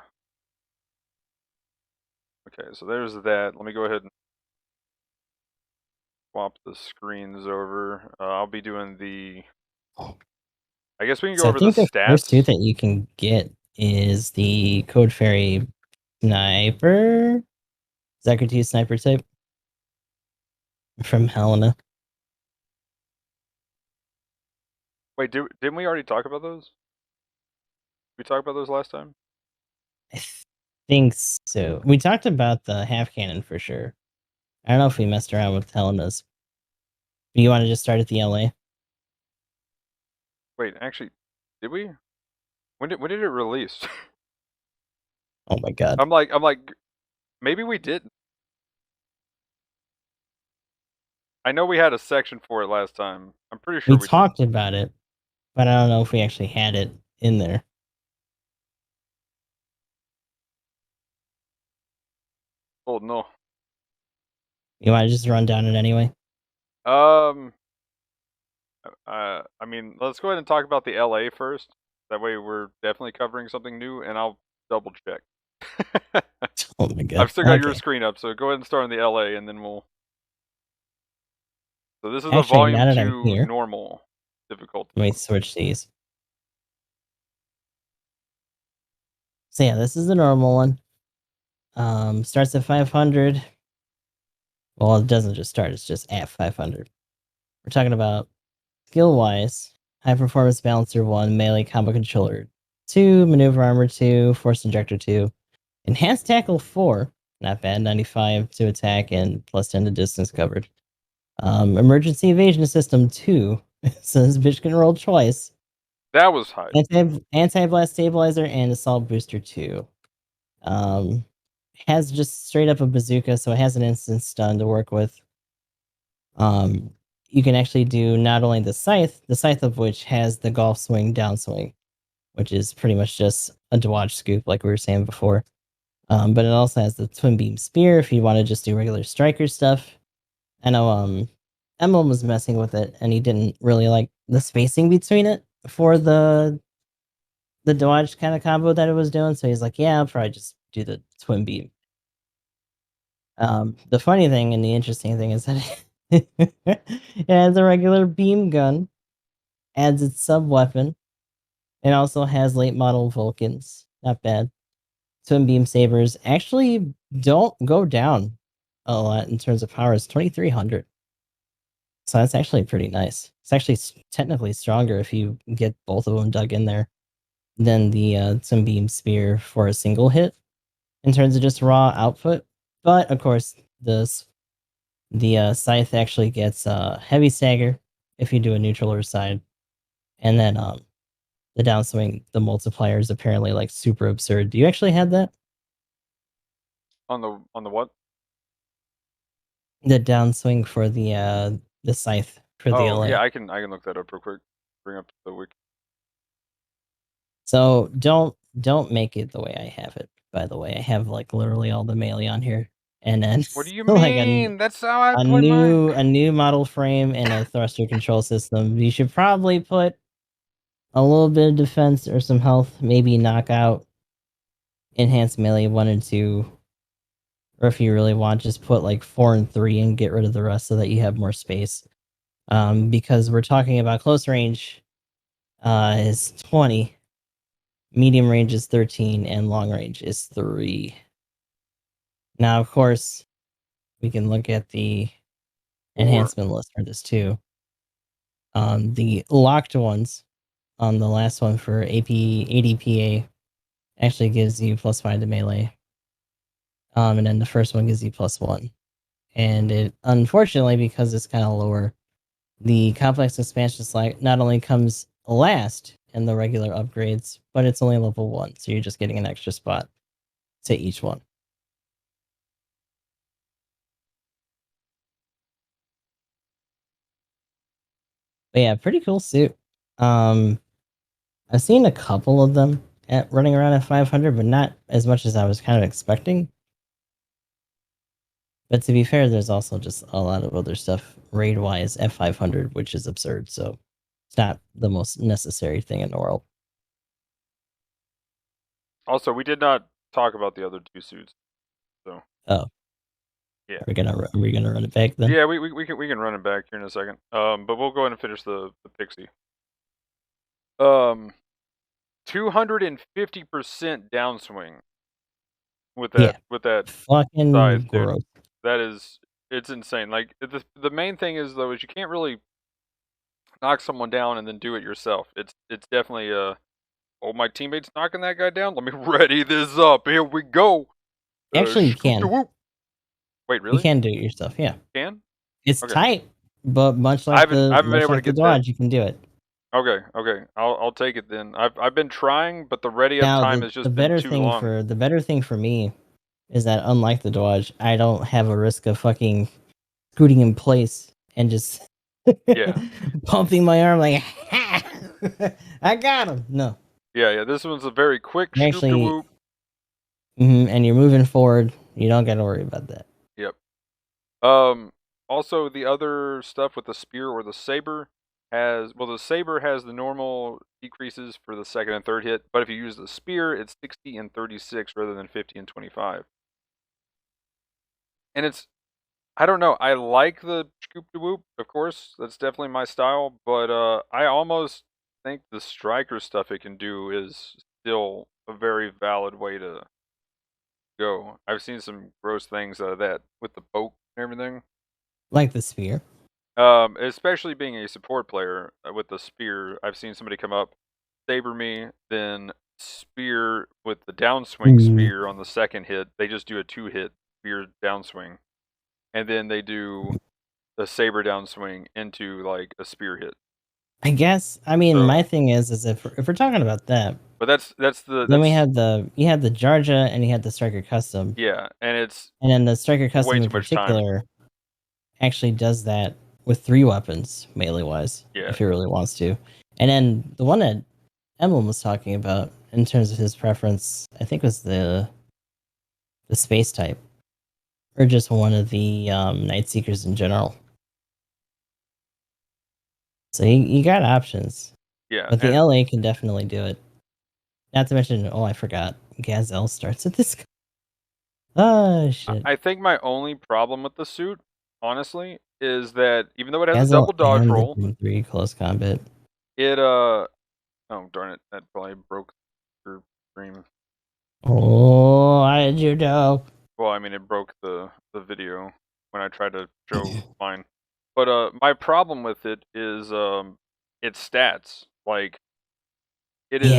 Okay, so there's that. Let me go ahead and swap the screens over. I'll be doing the. I guess we can go So I over the think the first suit stats. that you can get is the Code Fairy Sniper. Socrates Sniper type from Helena. Wait, didn't we already talk about those? We talked about those last time? I think so. We talked about the half cannon for sure. I don't know if we messed around with Helena's. You want to just start at the LA? Wait, actually, did we? When did it release? Oh my god. I'm like, maybe we didn't. I know we had a section for it last time. I'm pretty sure We we didn't. talked about it, but I don't know if we actually had it in there. Oh no. You want to just run down it anyway? Um. I mean, let's go ahead and talk about the LA first. That way, we're definitely covering something new, and I'll double check. Oh my god. I've still got your Okay. screen up, so go ahead and start on the LA, and then we'll. So this is the Actually, Volume now that I'm 2 here, normal difficulty. let me switch these. So yeah, this is the normal one. Starts at 500. Well, it doesn't just start, it's just at 500. We're talking about skill-wise, high performance balancer 1, melee combo controller 2, maneuver armor 2, force injector 2, enhanced tackle 4, not bad, 95 to attack and plus 10 to distance covered. Emergency evasion system 2, so this bitch can roll twice. That was high. Anti-blast stabilizer and assault booster 2. Um, has just straight up a bazooka, so it has an instant stun to work with. You can actually do not only the scythe of which has the golf swing downswing, which is pretty much just a dodge scoop, like we were saying before. But it also has the twin beam spear if you want to just do regular striker stuff. I know Emil was messing with it and he didn't really like the spacing between it for the dodge kind of combo that it was doing, so he's like, yeah, I'll probably just do the twin beam. The funny thing and the interesting thing is that it has a regular beam gun, adds its sub weapon. It also has late model Vulcans. Not bad. Twin beam sabers actually don't go down a lot in terms of power. It's 2300. So that's actually pretty nice. It's actually technically stronger if you get both of them dug in there than the twin beam spear for a single hit in terms of just raw output. But of course, the scythe actually gets heavy stagger if you do a neutral or side, and then the downswing, the multiplier is apparently like super absurd. Do you actually have that? On the what? The downswing for the scythe for the Oh yeah, LA. I can look that up real quick. Bring up the wiki. So don't make it the way I have it. By the way, I have like literally all the melee on here, and then What do you like mean? That's how I a put mine. new model frame and a thruster control system. You should probably put a little bit of defense or some health, maybe knock out enhanced melee 1 and 2, or if you really want, just put like 4 and 3 and get rid of the rest so that you have more space. Because we're talking about close range is 20, medium range is 13, and long range is 3. Now, of course, we can look at the Or enhancement list for this too. The locked ones on the last one for AP ADPA actually gives you +5 to melee. And then the first one gives you +1. And it, unfortunately, because it's kind of lower, the complex expansion slot not only comes last in the regular upgrades, but it's only level 1, so you're just getting an extra spot to each one. But yeah, pretty cool suit. I've seen a couple of them running around at 500, but not as much as I was kind of expecting. But to be fair, there's also just a lot of other stuff raid-wise at 500, which is absurd, so it's not the most necessary thing in the world. Also, we did not talk about the other 2 suits, so. Oh. Yeah. Are we gonna run it back then? Yeah, we can run it back here in a second. But we'll go ahead and finish the pixie. 250% downswing with that Fucking size, dude. gross. That is, it's insane. Like the main thing is though is you can't really knock someone down and then do it yourself. It's definitely oh, my teammate's knocking that guy down. Let me ready this up. Here we go. Actually, you can. Wait, really? You can do it yourself. Yeah. Can? It's Okay. tight, but much like I haven't been able to the get dodge, that. you can do it. Okay. I'll take it then. I've been trying, but the ready up Now, time has just been too long. the better thing for me is that unlike the dodge, I don't have a risk of fucking scooting in place and just Yeah. pumping my arm like, ha! I got him. No. Yeah. This one's a very quick You're scoop to whoop. and you're moving forward. You don't got to worry about that. Yep. Also, the other stuff with the spear or the saber has, well, the saber has the normal decreases for the second and third hit, but if you use the spear, it's 60 and 36 rather than 50 and 25. And it's, I don't know, I like the scoop to whoop, of course, that's definitely my style, but I almost think the striker stuff it can do is still a very valid way to go. I've seen some gross things out of that with the boat and everything. Like the spear. Especially being a support player with the spear, I've seen somebody come up, saber me, then spear with the downswing spear on the second hit. They just do a 2-hit spear downswing, and then they do the saber downswing into like a spear hit. I guess. I mean, So, my thing is if we're talking about that, but that's then we had you had the Georgia and you had the Striker Custom. Yeah, and then the Striker Custom way in too much time. particular actually does that with 3 weapons melee wise. Yeah. If it really wants to. And then the one that Emblem was talking about in terms of his preference, I think was the space type, or just one of the Night Seekers in general. So you got options. Yeah, But the LA can definitely do it. Not to mention, oh, I forgot, Gaz-L starts at this. Oh shit! I think my only problem with the suit, honestly, is that even though it has Gaz-L a double dodge roll, the 3 close combat. It oh darn it, that probably broke your stream. Oh, how did you know? Well, I mean it broke the video when I tried to show mine. But my problem with it is its stats. Like it is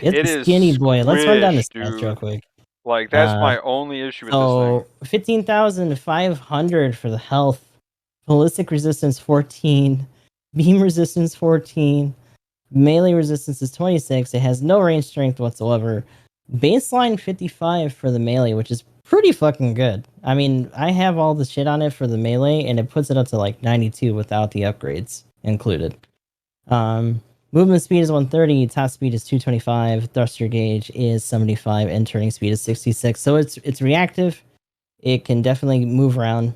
it's a skinny boy. Let's run down the stats real quick. Like that's my only issue with this thing. 15,500 for the health. Ballistic resistance 14. Beam resistance 14. Melee resistance is 26. It has no range strength whatsoever. Baseline 55 for the melee, which is pretty fucking good. I mean, I have all the shit on it for the melee, and it puts it up to like 92 without the upgrades included. Movement speed is 130, top speed is 225, thruster gauge is 75, and turning speed is 66. So it's reactive. It can definitely move around.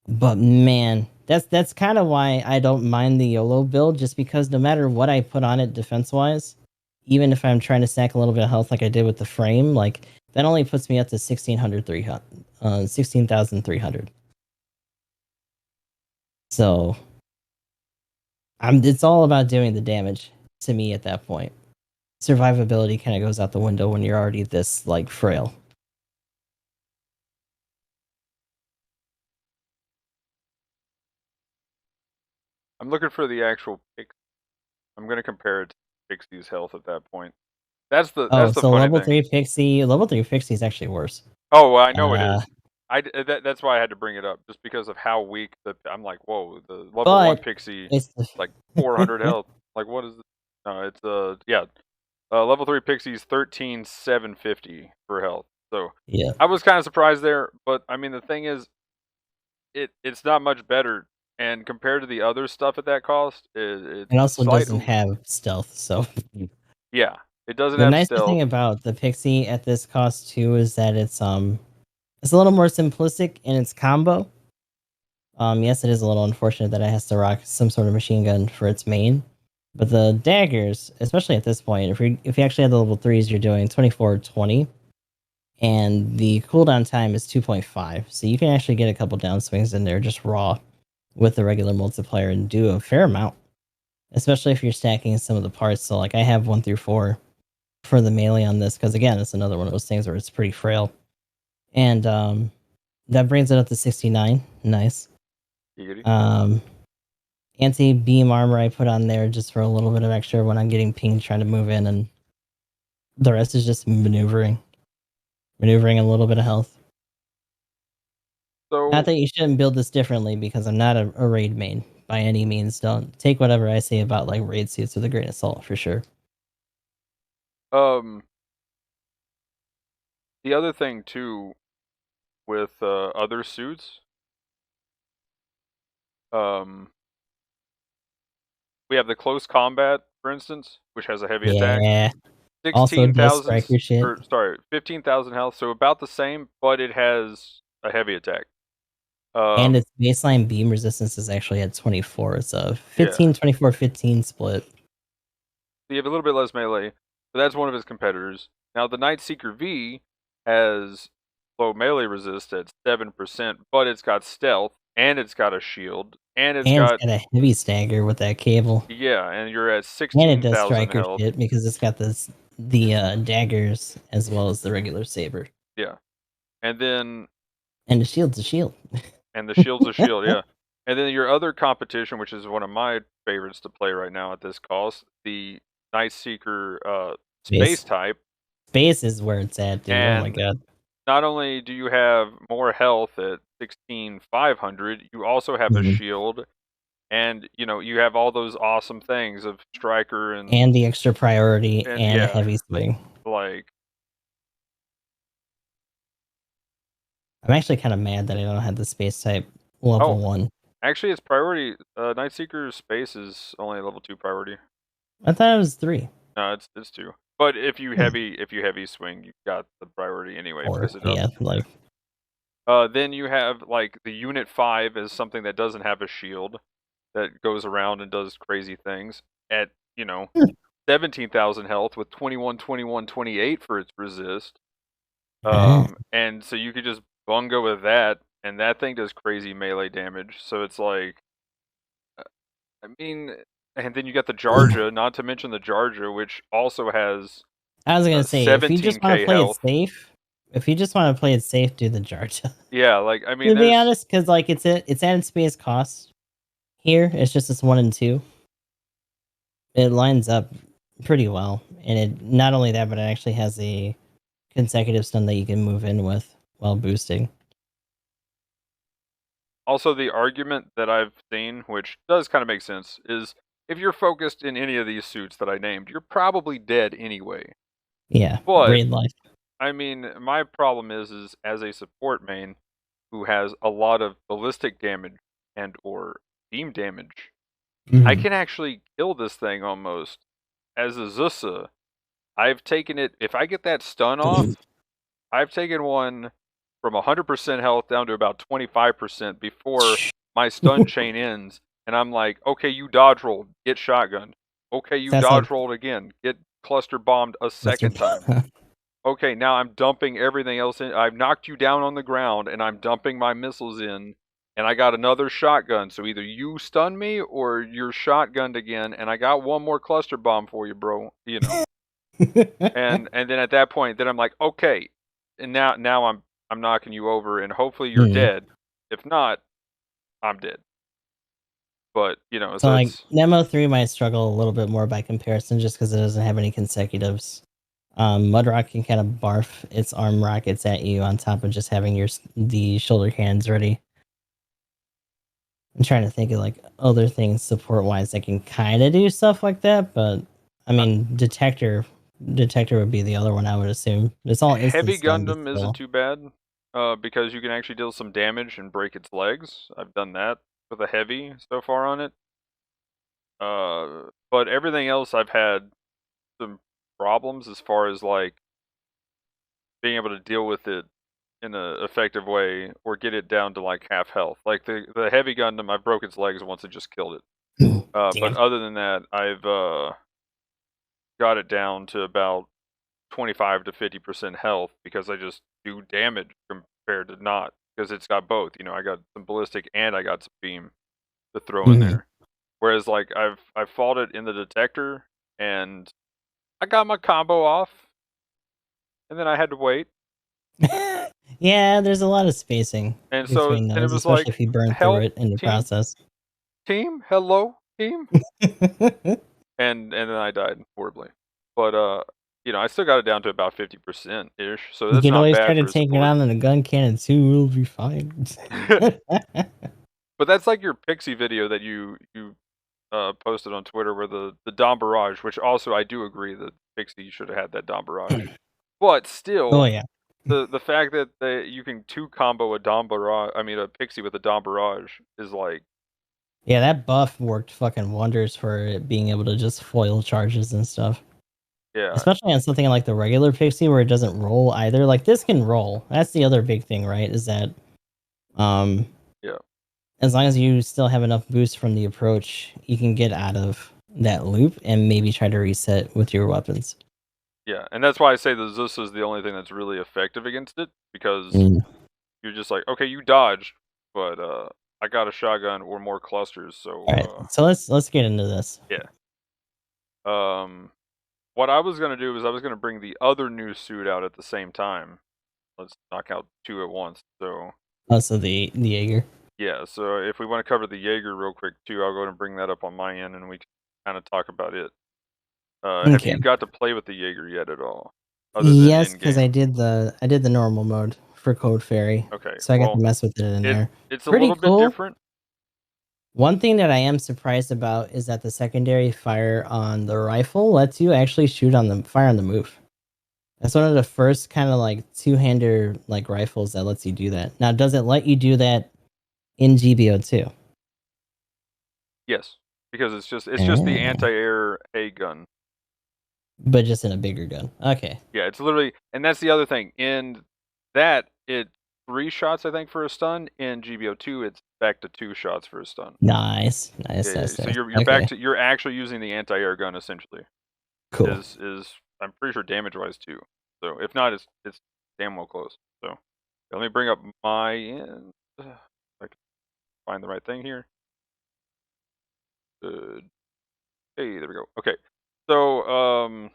But man, that's kind of why I don't mind the YOLO build, just because no matter what I put on it defense-wise, even if I'm trying to stack a little bit of health like I did with the frame, like that only puts me up to 16,300. So it's all about doing the damage to me at that point. Survivability kind of goes out the window when you're already this like frail. I'm looking for the actual pick. I'm gonna compare it to Pixie's health at that point. That's the Oh, that's the so funny level thing. 3 Pixie is actually worse. Oh, well, I know it Uh, is. That's why I had to bring it up, just because of how weak the. I'm like, whoa, the level 1 but pixie, it's like 400 health. Like, what is? No, it's yeah, level 3 pixies 13,750 for health. So yeah, I was kind of surprised there, but I mean the thing is, it's not much better, and compared to the other stuff at that cost, it it's also doesn't slightly. have stealth. So Yeah, it doesn't the have nicer thing stealth. about the Pixie at this cost too is that it's a little more simplistic in its combo. Yes, it is a little unfortunate that it has to rock some sort of machine gun for its main, but the daggers, especially at this point, if you actually have the level 3s, you're doing 24-20, and the cooldown time is 2.5, so you can actually get a couple down swings in there just raw with the regular multiplayer and do a fair amount, especially if you're stacking some of the parts. So like I have 1 through 4 for the melee on this because again, it's another one of those things where it's pretty frail, and that brings it up to 69. Nice. Giggity. Um, Anti-beam armor I put on there just for a little bit of extra when I'm getting pinged trying to move in, and the rest is just maneuvering a little bit of health. Not So that you shouldn't build this differently because I'm not a raid main by any means. Don't take whatever I say about like raid suits with a grain of salt for sure. um, the other thing too with other suits, um, we have the close combat, for instance, which has a heavy attack. Yeah. Also does 16,000, striker shit. or sorry, 15,000 health, so about the same, but it has a heavy attack. And Um, its baseline beam resistance is actually at 24. It's a yeah, 15-24-15 split. so you have a little bit less melee, but that's one of his competitors. Now the Night Seeker V has low melee resist at 7%, but it's got stealth, and it's got a shield, and it's And it's got, got a heavy stagger with that cable. yeah, and you're at And it does 16,000 striker health. shit because it's got the daggers as well as the regular saber. Yeah, and then And the shield's a shield. and the shield's a shield, yeah. And then your other competition, which is one of my favorites to play right now at this cost, the Night Seeker space Space. type. Space is where it's at, dude. Oh my And god. not only do you have more health at 16,500, you also have a Mhm. shield, and you have all those awesome things of striker And the extra priority and and a yeah, heavy swing. like I'm actually kind of mad that I don't have the space type level oh, 1. actually it's priority. Night Seeker space is only level 2 priority. I thought it was 3. No, it's 2. But Hmm. if you heavy swing, you got the priority anyway Or because it drops yeah, to 2. like Then you have like the Unit 5 is something that doesn't have a shield that goes around and does crazy things at, you know, hmm, 17,000 health with 21, 21, 28 for its resist. ah. And so you could just bungo with that, and that thing does crazy melee damage. So it's like, uh, I mean, and then you got the Jarja, not to mention the Jarja, which also has I was gonna say if you just want to 17k play it health. safe, if you just want to play it safe, do the Jarja. Yeah, like I mean, To be there's honest, because like it's at its base cost here. It's just this 1 and 2. It lines up pretty well, and it not only that, but it actually has a consecutive stun that you can move in with while boosting. also the argument that I've seen, which does kind of make sense, is if you're focused in any of these suits that I named, you're probably dead anyway. Yeah, But raid life. I mean, my problem is as a support main who has a lot of ballistic damage and or beam damage, I Mhm. can actually kill this thing almost. As a Zusa, I've taken it, if I get that stun off, I've taken one from 100% health down to about 25% before my stun chain ends, and I'm like, okay, you dodge rolled, get shotgunned. Okay, you That's like dodge rolled again, get cluster bombed a Mr. second time. Okay, now I'm dumping everything else in. I've knocked you down on the ground, and I'm dumping my missiles in, and I got another shotgun. So either you stun me or you're shotgunned again, and I got one more cluster bomb for you, bro. And then at that point, then I'm like, okay, and now I'm knocking you over, and hopefully you're Hmm. dead. If not, I'm dead. But So so like it's Nemo 3 might struggle a little bit more by comparison just because it doesn't have any consecutives. Mudrock can kind of barf its arm rockets at you on top of just having the shoulder cannons ready. I'm trying to think of like other things support wise that can kind of do stuff like that, but I mean, detector would be the other one I would assume. It's all instant Heavy stun, but Gundam still. isn't too bad, because you can actually deal some damage and break its legs. I've done that with a heavy so far on it. But everything else I've had some problems as far as like being able to deal with it in a effective way or get it down to like half health. Like the heavy Gundam, I broke its legs once and just killed it. But Damn. other than that, I've got it down to about 25 to 50% health because I just do damage compared to not, because it's got both. You know, I got some ballistic and I got some beam to throw in Mhm. there. Whereas like I've fought it in the detector and I got my combo off, and then I had to wait. Yeah, there's a lot of spacing And so between then it those, was like, especially if you burn through help it in the team, process. hello team, and then I died horribly. But you know, I still got it down to about 50% ish, so You that's can not always try bad to for a take it support. on in a gun cannon too. We'll be fine. But that's like your Pixie video that you posted on Twitter, where the Dom Barrage, which also I do agree that Pixie should have had that Dom Barrage, but Oh still, yeah. the fact that you can two combo a Dom Barrage, I mean a Pixie with a Dom Barrage is like, Yeah, that buff worked fucking wonders for it being able to just foil charges and stuff. yeah, Especially on something like the regular Pixie where it doesn't roll either. Like this can roll. That's the other big thing, right? Is that um yeah, as long as you still have enough boost from the approach, you can get out of that loop and maybe try to reset with your weapons. yeah, and that's why I say the Zeus is the only thing that's really effective against it, because Mm. you're just like, okay, you dodged, but I got a shotgun or more clusters, All right, so so let's get into this. yeah. What I was gonna do is I was gonna bring the other new suit out at the same time. Let's knock out two at once. So Also the Jaeger. yeah, so if we want to cover the Jaeger real quick too, I'll go ahead and bring that up on my end, and we can kind of talk about it. Have Okay. you got to play with the Jaeger yet at all, other than Yes, in because I game? did the normal mode for Code Fairy, Okay, so I got to well, mess with it in there. it's a Pretty little bit cool. different. One thing that I am surprised about is that the secondary fire on the rifle lets you actually shoot on the fire on the move. That's one of the first kind of like two-hander like rifles that lets you do that. Now, does it let you do that in GBO2? Yes, because it's just the anti-air A gun. But just in a bigger gun. Okay. Yeah, it's literally, and that's the other thing. In that, it's 3 shots I think for a stun. In GBO2, it's back to 2 shots for a stun. Nice. Yeah, Nice, yeah. nice, So nice. you're back Okay. to, you're actually using the anti-air gun essentially. Cool. Is I'm pretty sure damage wise too. So if not, it's damn well close. So let me bring up my end. If I can find the right thing here. Good. Hey, there we go. Okay. So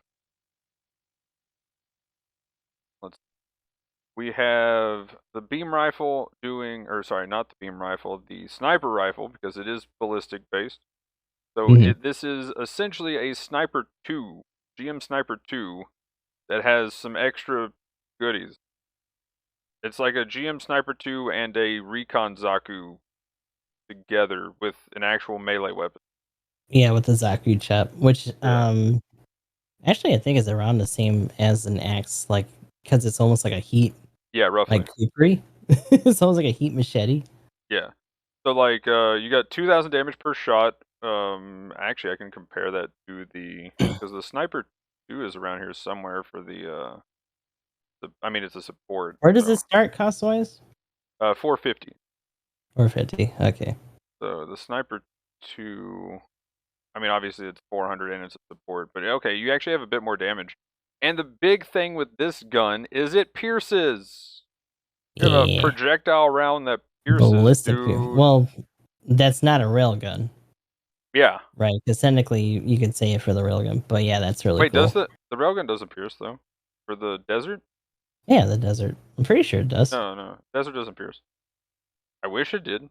let's. We have the beam rifle doing, or sorry, not the beam rifle, the sniper rifle, because it is ballistic based. So Mhm. this is essentially a Sniper 2, GM Sniper 2, that has some extra goodies. It's like a GM Sniper 2 and a Recon Zaku together with an actual melee weapon. Yeah, with the Zaku chap, which Yeah. actually I think is around the same as an axe, like because it's almost like a heat Yeah, roughly. like kukri. It's almost like a heat machete. Yeah. So like you got 2000 damage per shot. Actually I can compare that to the, because the Sniper 2 is around here somewhere for I mean it's a support. Where does So it start cost wise? 450. 450. Okay. So the Sniper 2, I mean obviously it's 400 and it's a support, but okay, you actually have a bit more damage. And the big thing with this gun is it pierces. You have a Yeah. projectile round that pierces, Ballistic. dude. Well, that's not a railgun, Yeah. right? Because technically you could say it for the railgun, but yeah, that's really Wait, does cool. the railgun doesn't pierce though? For the desert? Yeah, the desert. I'm pretty sure it does. No, no. Desert doesn't pierce. I wish it did.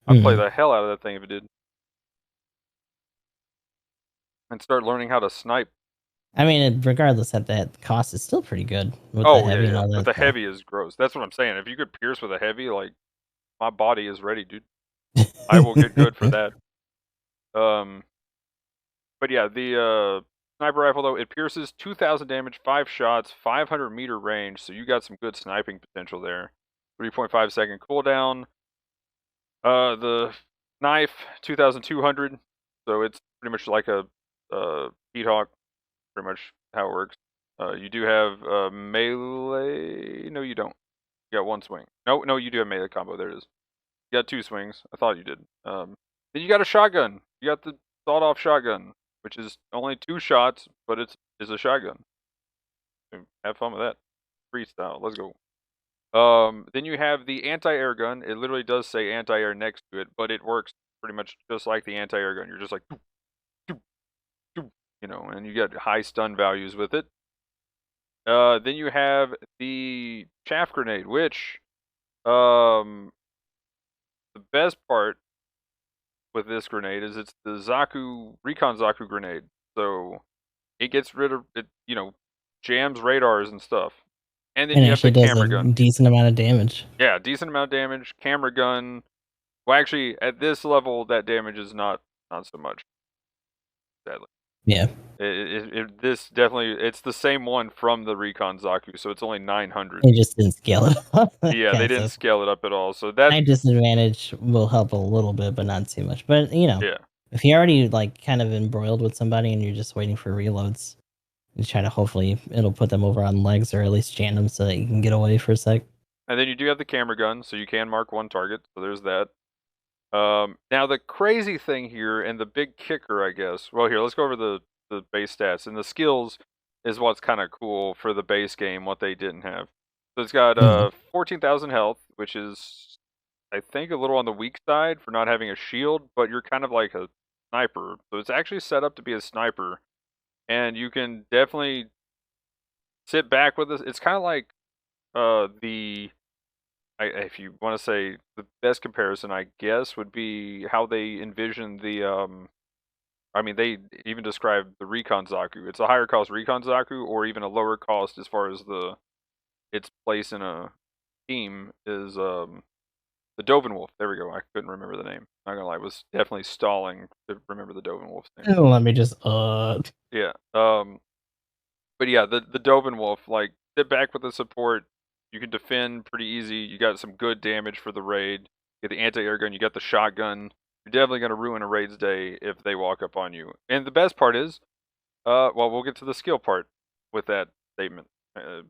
I'd play Hmm. the hell out of that thing if it did. And start learning how to snipe. I mean, regardless of that cost, is still pretty good with the Oh heavy and yeah, all but that the stuff. heavy is gross. That's what I'm saying. If you could pierce with a heavy, like my body is ready, dude. I will get good for that. Um, but yeah, the sniper rifle though, it pierces 2,000 damage, 5 shots, 500-meter range. So you got some good sniping potential there. 3.5-second cooldown. The knife 2,200. So it's pretty much like a Heat Hawk. Pretty much how it works. You do have melee. No, you don't. You got one swing. No, you do have melee combo. There it is. You got 2 swings. I thought you did. Then you got a shotgun. You got the sawed-off shotgun, which is only 2 shots, but is a shotgun. So have fun with that. Freestyle. Let's go. Then you have the anti-air gun. It literally does say anti-air next to it, but it works pretty much just like the anti-air gun. You're just like, doop, doop, doop, and you get high stun values with it. Then you have the Chaff Grenade, which the best part with this grenade is it's the Recon Zaku grenade. So it gets rid of it, jams radars and stuff. And then And you have the actually does a camera gun. decent amount of damage. Yeah, decent amount of damage. Camera gun. Well, actually, at this level, that damage is not so much. Sadly, Yeah. this definitely it's the same one from the Recon Zaku, so it's only 900. They just didn't scale it up. Yeah, they didn't Kinda scale it up at all. So that high disadvantage will help a little bit, but not too much. But yeah. if you're already like kind of embroiled with somebody and you're just waiting for reloads, you try to hopefully it'll put them over on legs or at least jam them so that you can get away for a sec. And then you do have the camera gun, so you can mark one target. So there's that. Now the crazy thing here and the big kicker, I guess. Well, here let's go over the base stats and the skills is what's kind of cool for the base game. What they didn't have. So it's got Mhm. 14,000 health, which is I think a little on the weak side for not having a shield, but you're kind of like a sniper. So it's actually set up to be a sniper, and you can definitely sit back with this. It's kind of like the if you want to say the best comparison, I guess, would be how they envision the I mean, they even describe the Recon Zaku. It's a higher cost Recon Zaku, or even a lower cost as far as its place in a team is the Dovin Wolf. There we go. I couldn't remember the name. Not gonna lie, I was definitely stalling to remember the Dovin Wolf's name. Let me just Yeah. But yeah, the Dovin Wolf, like, sit back with the support. You can defend pretty easy. You got some good damage for the raid. You get the anti-air gun. You got the shotgun. You're definitely going to ruin a raid's day if they walk up on you. And the best part is, well, we'll get to the skill part with that statement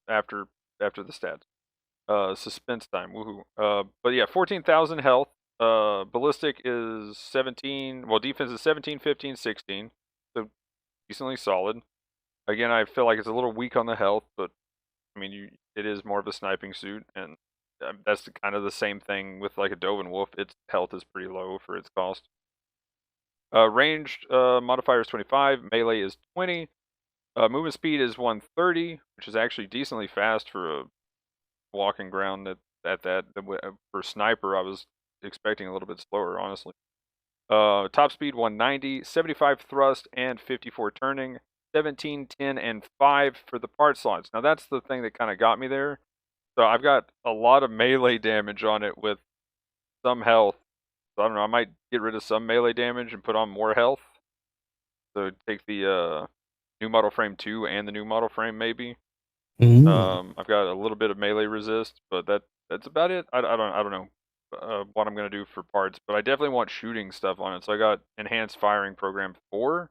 after the stats. Suspense time, woohoo. But yeah, 14,000 health. Ballistic is 17. Well, defense is 17, 15, 16. So decently solid. Again, I feel like it's a little weak on the health, but I mean, it is more of a sniping suit, and that's kind of the same thing with like a Dovin Wolf. Its health is pretty low for its cost. Ranged modifier is 25, melee is 20, movement speed is 130, which is actually decently fast for a walking ground at that. For sniper, I was expecting a little bit slower, honestly. Top speed 190, 75 thrust, and 54 turning. 17, 10, and 5 for the part slots. Now that's the thing that kind of got me there. So I've got a lot of melee damage on it with some health. So I don't know, I might get rid of some melee damage and put on more health. So take the new model frame 2 and the new model frame maybe. I've got a little bit of melee resist, but that's about it. I don't know what I'm gonna do for parts, but I definitely want shooting stuff on it. So I got enhanced firing program 4.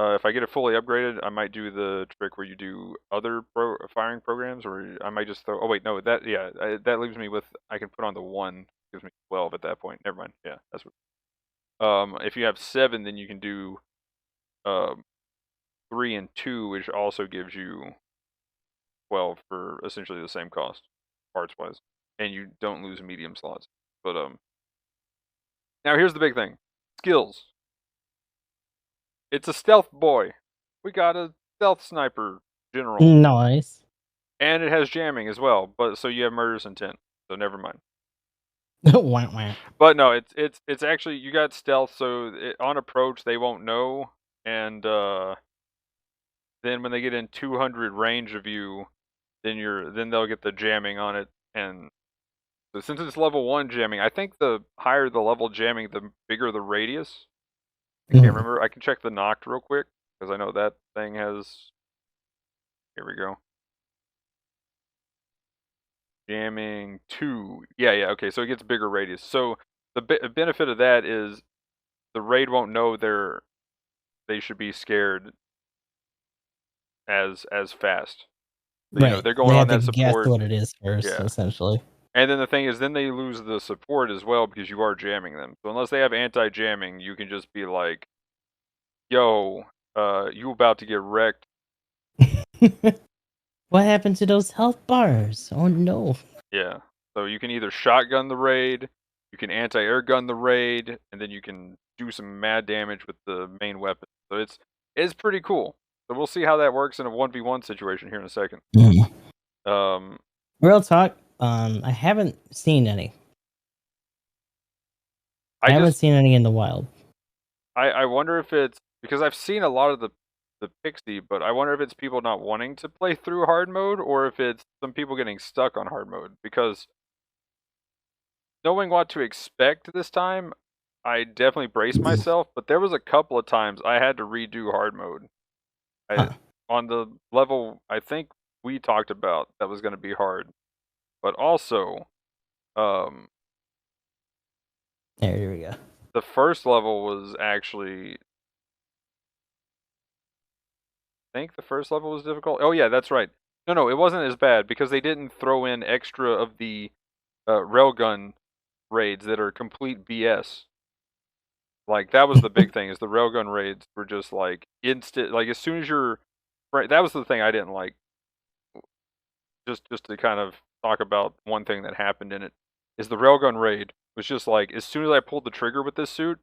If I get it fully upgraded, I might do the trick where you do other firing programs, or I might just throw. Oh wait, no, that leaves me with I can put on the 1, gives me 12 at that point. Never mind. Yeah, that's what. If you have 7, then you can do um 3 and 2, which also gives you 12 for essentially the same cost, parts wise, and you don't lose medium slots. But now here's the big thing: skills. It's a stealth boy. We got a stealth sniper general. Nice. And it has jamming as well, but so you have murderous intent. So never mind. Wah, wah. But no, it's actually you got stealth, so on approach they won't know, and then when they get in 200 range of you, then they'll get the jamming on it. And so since it's level 1 jamming, I think the higher the level jamming, the bigger the radius. I can't remember. I can check the Noct real quick because I know that thing has. Here we go. Jamming 2. Yeah, okay, so it gets bigger radius. So the benefit of that is the raid won't know they should be scared as fast. So, Right. they're They going on have to that guess support. what it is first, Yeah. essentially. And then the thing is, then they lose the support as well because you are jamming them. So unless they have anti-jamming, you can just be like, yo, you about to get wrecked. What happened to those health bars? Oh no. Yeah. So you can either shotgun the raid, you can anti-air gun the raid, and then you can do some mad damage with the main weapon. So it's pretty cool. So we'll see how that works in a 1v1 situation here in a second. Um, Real talk, I haven't seen any. I haven't seen any in the wild. I wonder if it's because I've seen a lot of the Pixie, but I wonder if it's people not wanting to play through hard mode or if it's some people getting stuck on hard mode. Because knowing what to expect this time, I definitely braced myself, but there was a couple of times I had to redo hard mode. On the level I think we talked about that was going to be hard. But also, here we go. The first level was actually, I think the first level was difficult. Oh yeah, that's right. No, it wasn't as bad because they didn't throw in extra of the railgun raids that are complete BS. Like that was the big thing is the railgun raids were just like instant. Like as soon as you're, right, that was the thing I didn't like. Just to kind of talk about one thing that happened in it is the railgun raid was just like as soon as I pulled the trigger with this suit.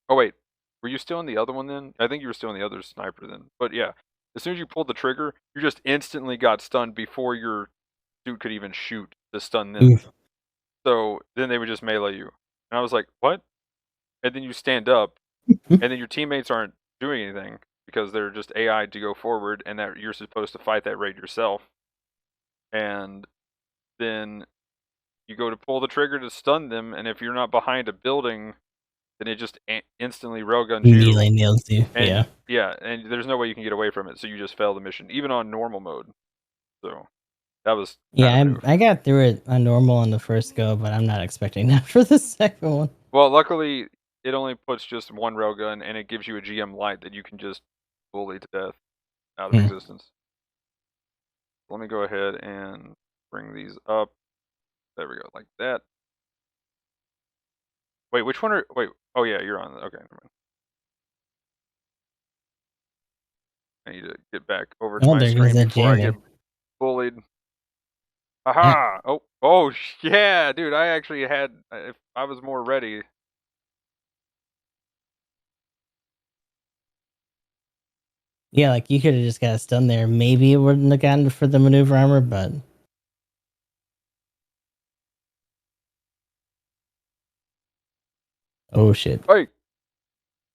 Oh wait, were you still in the other one then? I think you were still in the other sniper then. But yeah, as soon as you pulled the trigger, you just instantly got stunned before your suit could even shoot to stun them. Oof. So then they would just melee you. And I was like, what? And then you stand up, and then your teammates aren't doing anything because they're just AI to go forward, and that you're supposed to fight that raid yourself. And then you go to pull the trigger to stun them, and if you're not behind a building, then it just instantly railguns you. Immediately nails you. And yeah, and there's no way you can get away from it, so you just fail the mission, even on normal mode. So that was I got through it on normal on the first go, but I'm not expecting that for the second one. Well, luckily it only puts just one railgun, and it gives you a GM light that you can just bully to death out of existence. Let me go ahead and bring these up. There we go, like that. Wait, which one are? Wait, oh yeah, you're on. Okay, never mind. I need to get back over to my screen before I get bullied. Aha! Yeah. Oh yeah, dude. I actually had. If I was more ready. Yeah, like you could have just got stunned there. Maybe it wouldn't have gotten for the maneuver armor, but. Oh shit. Hey.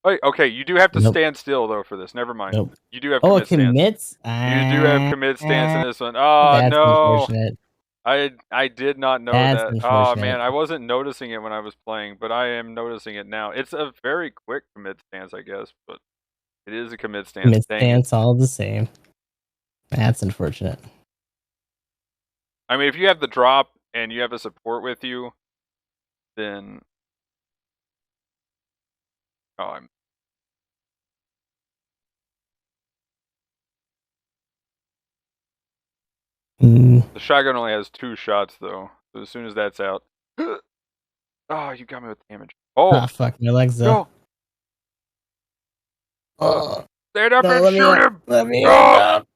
Okay, you do have to stand still though for this. Never mind. Nope. You do have commit stance. You do have commit stance in this one. Oh that's no. Unfortunate. I did not know that. Oh man, I wasn't noticing it when I was playing, but I am noticing it now. It's a very quick commit stance, I guess, but it is a commit stance. Commit stance all the same. That's unfortunate. I mean, if you have the drop and you have a support with you, then The shotgun only has 2 shots though, so as soon as that's out. Oh, you got me with damage. Oh fuck, my legs up. Stand up and shoot him! Let me up.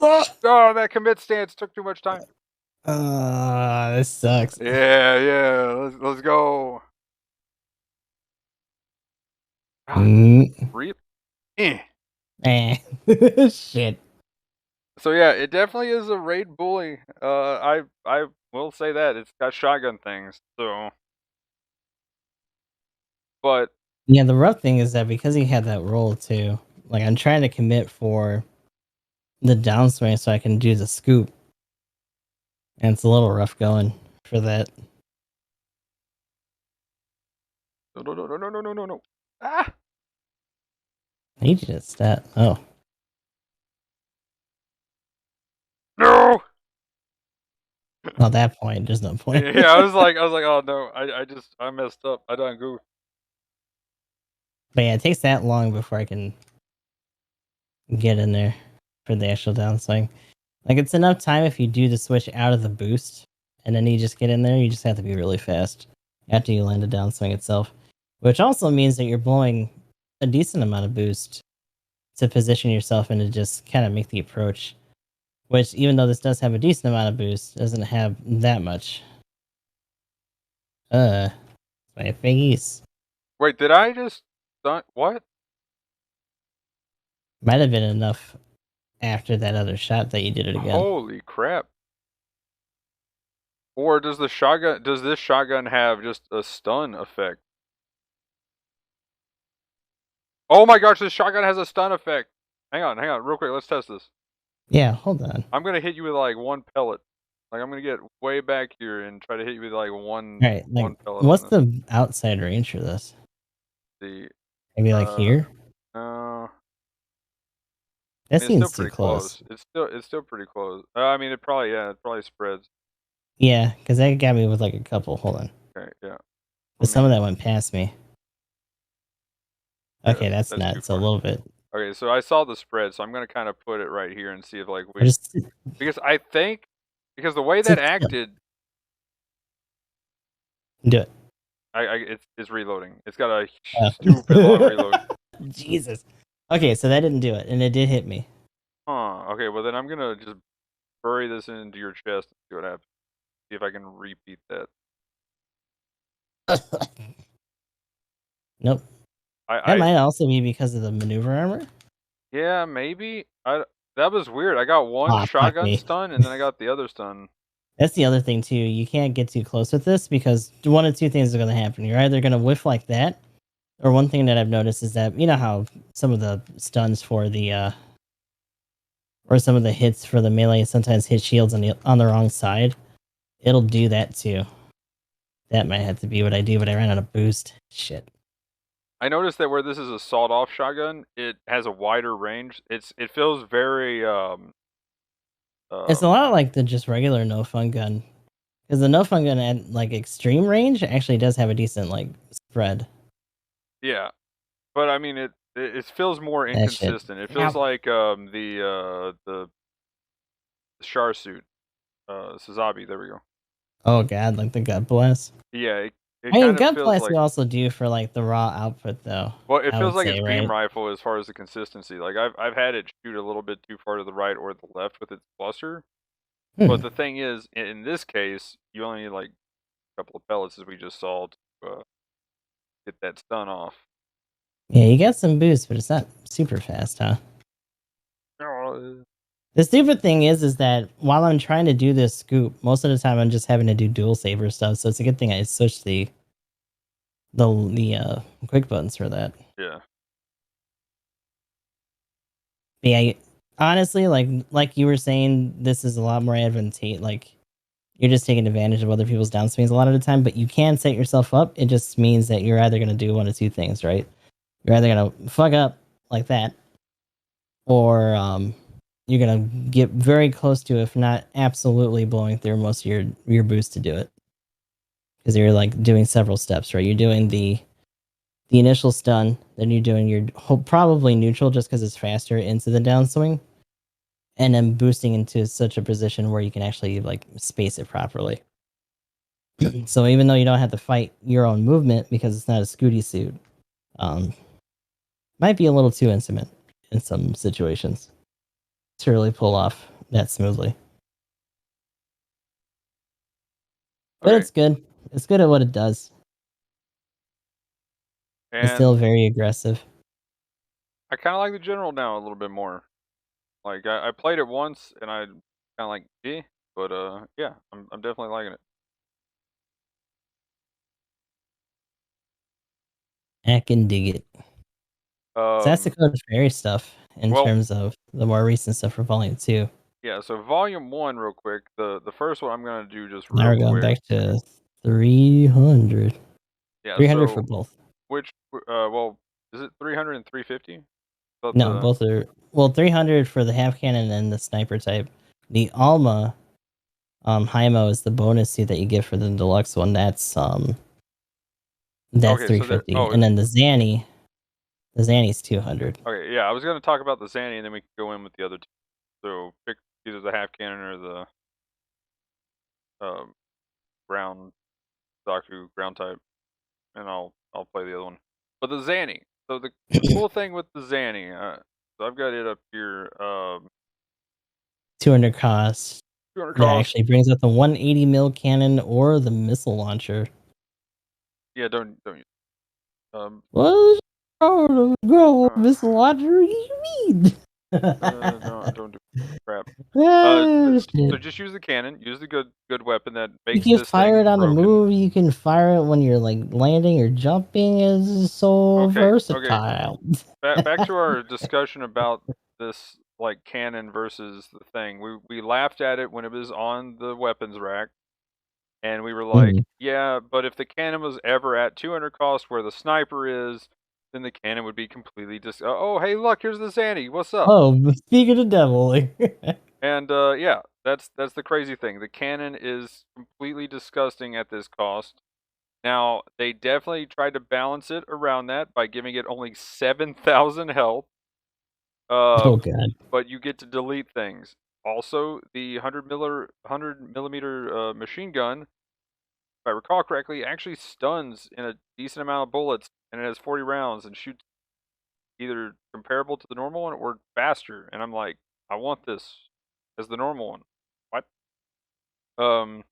Oh, that commit stance took too much time. This sucks. Yeah. Let's go. Reap. Shit. So yeah, it definitely is a raid bully. I will say that it's got shotgun things. So, but yeah, the rough thing is that because he had that roll too. Like I'm trying to commit for downswing so I can do the scoop. And it's a little rough going for that. No. Ah! I need you to stat. Oh. No! Well, at that point, there's no point. Yeah, I was like, oh no, I messed up. I done goofed. But yeah, it takes that long before I can get in there for the actual downswing. Like, it's enough time if you do the switch out of the boost, and then you just get in there, you just have to be really fast after you land a downswing itself. Which also means that you're blowing a decent amount of boost to position yourself and to just kind of make the approach. Which, even though this does have a decent amount of boost, doesn't have that much. My face. Wait, did I just stun? What? Might have been enough after that other shot that you did it again. Holy crap. Or does this shotgun have just a stun effect? Oh my gosh, this shotgun has a stun effect. Hang on, real quick, let's test this. Yeah, hold on. I'm gonna hit you with like one pellet. Like I'm gonna get way back here and try to hit you with like one Alright, one like, pellet. what's the outside range for this? The Maybe like here? That it's still seems too pretty close. close. It's still pretty close. I mean, it probably spreads. Yeah, because that got me with like a couple. Hold on. Okay, yeah. But some of that went past me. Yeah, Okay, that's too nuts. A far. little bit. Okay, so I saw the spread, so I'm gonna kind of put it right here and see if like we Just because I think because the way that sit still. acted, Do it. it's reloading. It's got a Oh. stupid long reload. Jesus. Okay, so that didn't do it, and it did hit me. Huh. Okay, well then I'm gonna just bury this into your chest and see what happens. See if I can repeat that. Nope. That might also be because of the maneuver armor. Yeah, maybe. That was weird. I got one Fuck shotgun me. stun and then I got the other stun. That's the other thing too. You can't get too close with this because one of two things are going to happen. You're either going to whiff like that, or one thing that I've noticed is that you know how some of the stuns for the or some of the hits for the melee sometimes hit shields on the wrong side. It'll do that too. That might have to be what I do, but I ran out of boost. Shit. I noticed that where this is a sawed-off shotgun, it has a wider range. It feels very It's a lot like the just regular no fun gun, because the no fun gun at like extreme range actually does have a decent like spread. yeah, but I mean it feels more That shit. inconsistent. It feels like the Char suit, Suzabi. There we go. Oh god, like the gut blast. Yeah, it I mean, kind of gut feels blast like. you also do for like the raw output though. Well, it I feels would like say, it's right? beam rifle as far as the consistency. Like I've had it shoot a little bit too far to the right or the left with its cluster. But the thing is, in this case, you only need like a couple of pellets, as we just saw, to get that stun off. Yeah, you got some boost, but it's not super fast, huh? The stupid thing is that while I'm trying to do this scoop, most of the time I'm just having to do dual saber stuff. So it's a good thing I switched the quick buttons for that. Yeah. But yeah, honestly, like you were saying, this is a lot more advantageous. Like you're just taking advantage of other people's downswings a lot of the time. But you can set yourself up. It just means that you're either gonna do one of two things, right? You're either gonna fuck up like that, or you're gonna get very close to, if not absolutely, blowing through most of your boost to do it. Because you're like doing several steps, right? You're doing the initial stun, then you're doing your probably neutral just because it's faster into the downswing, and then boosting into such a position where you can actually like space it properly. So even though you don't have to fight your own movement because it's not a Scooty suit, might be a little too intimate in some situations to really pull off that smoothly. But Okay. it's good. It's good at what it does. It's still And very aggressive. I kind of like the general now a little bit more. Like I played it once and I kind of like but yeah, I'm definitely liking it. I can dig it. So that's the Code of Fairy stuff. in terms of the more recent stuff for Volume 2. Yeah, so Volume 1, real quick. The first one I'm going to do just Now real we're going quick. back to 300. Yeah, 300 so for both. which, well, is it 300 and 350? No, both are... Well, 300 for the half cannon and the sniper type. The Alma Hymo is the bonus suit that you get for the deluxe one. That's Okay, 350. And then the Zanny's 200. Okay, yeah, I was going to talk about the Zanny, and then we can go in with the other two. So pick either the half cannon or the ground Zaku ground type, and I'll play the other one. But the Zanny. So the cool thing with the Zanny, so I've got it up here. 200 cost. 200 That cost. actually brings up the 180 mil cannon or the missile launcher. Yeah, don't use. What? Go missile launcher? What do you mean? Don't do crap. Ah, So just use the cannon. Use the good weapon that you makes can this fire thing it on the broken. move. You can fire it when you're like landing or jumping. Is so versatile. Back to our discussion about this like cannon versus the thing. We laughed at it when it was on the weapons rack, and we were like, yeah, but if the cannon was ever at 200 cost where the sniper is, then the cannon would be completely oh, hey, look, here's the Zanny. What's up? Oh, speak of the devil. And yeah, that's the crazy thing. The cannon is completely disgusting at this cost. Now, they definitely tried to balance it around that by giving it only 7,000 health. Oh god. But you get to delete things. Also, the 100 millimeter machine gun, if I recall correctly, actually stuns in a decent amount of bullets, and it has 40 rounds and shoots either comparable to the normal one or faster. And I'm like, I want this as the normal one. What? Oh,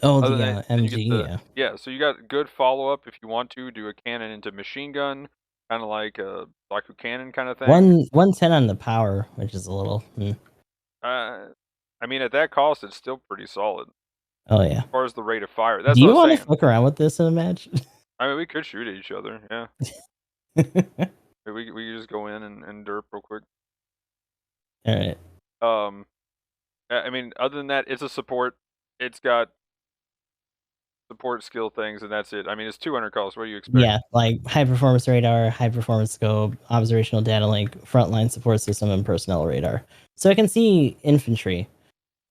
Other the than that, then you get MG, the yeah. so you got good follow up if you want to do a cannon into machine gun, kind of like a Zaku cannon kind of thing. 110 on the power, which is a little. I mean, at that cost, it's still pretty solid. Oh yeah. As far as the rate of fire, that's Do what you I'm want to saying. fuck around with this in a match? I mean, we could shoot at each other. Yeah. we could just go in and derp real quick. All right. I mean, other than that, it's a support. It's got support skill things, and that's it. I mean, it's 200 cost. What do you expect? Yeah, like high performance radar, high performance scope, observational data link, frontline support system, and personnel radar. So I can see infantry.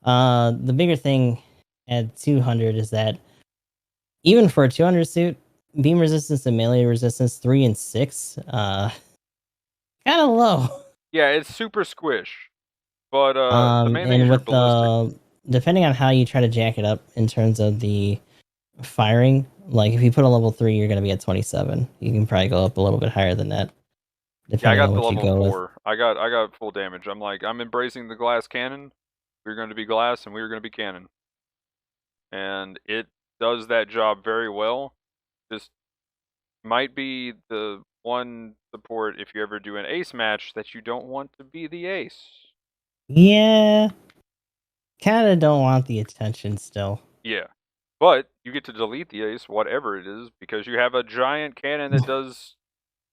The bigger thing at 200 is that even for a 200 suit, beam resistance and melee resistance 3 and 6, kind of low. Yeah, it's super squish, but the main thing is and you're with ballistic. Depending on how you try to jack it up in terms of the firing, like if you put a level 3, you're going to be at 27. You can probably go up a little bit higher than that, depending on what you go with. Yeah, I got the level 4. I got full damage. I'm like, I'm embracing the glass cannon. We're going to be glass, and we're going to be cannon, and it does that job very well. Just might be the one support if you ever do an ace match that you don't want to be the ace. Yeah, kind of don't want the attention still. Yeah, but you get to delete the ace, whatever it is, because you have a giant cannon that does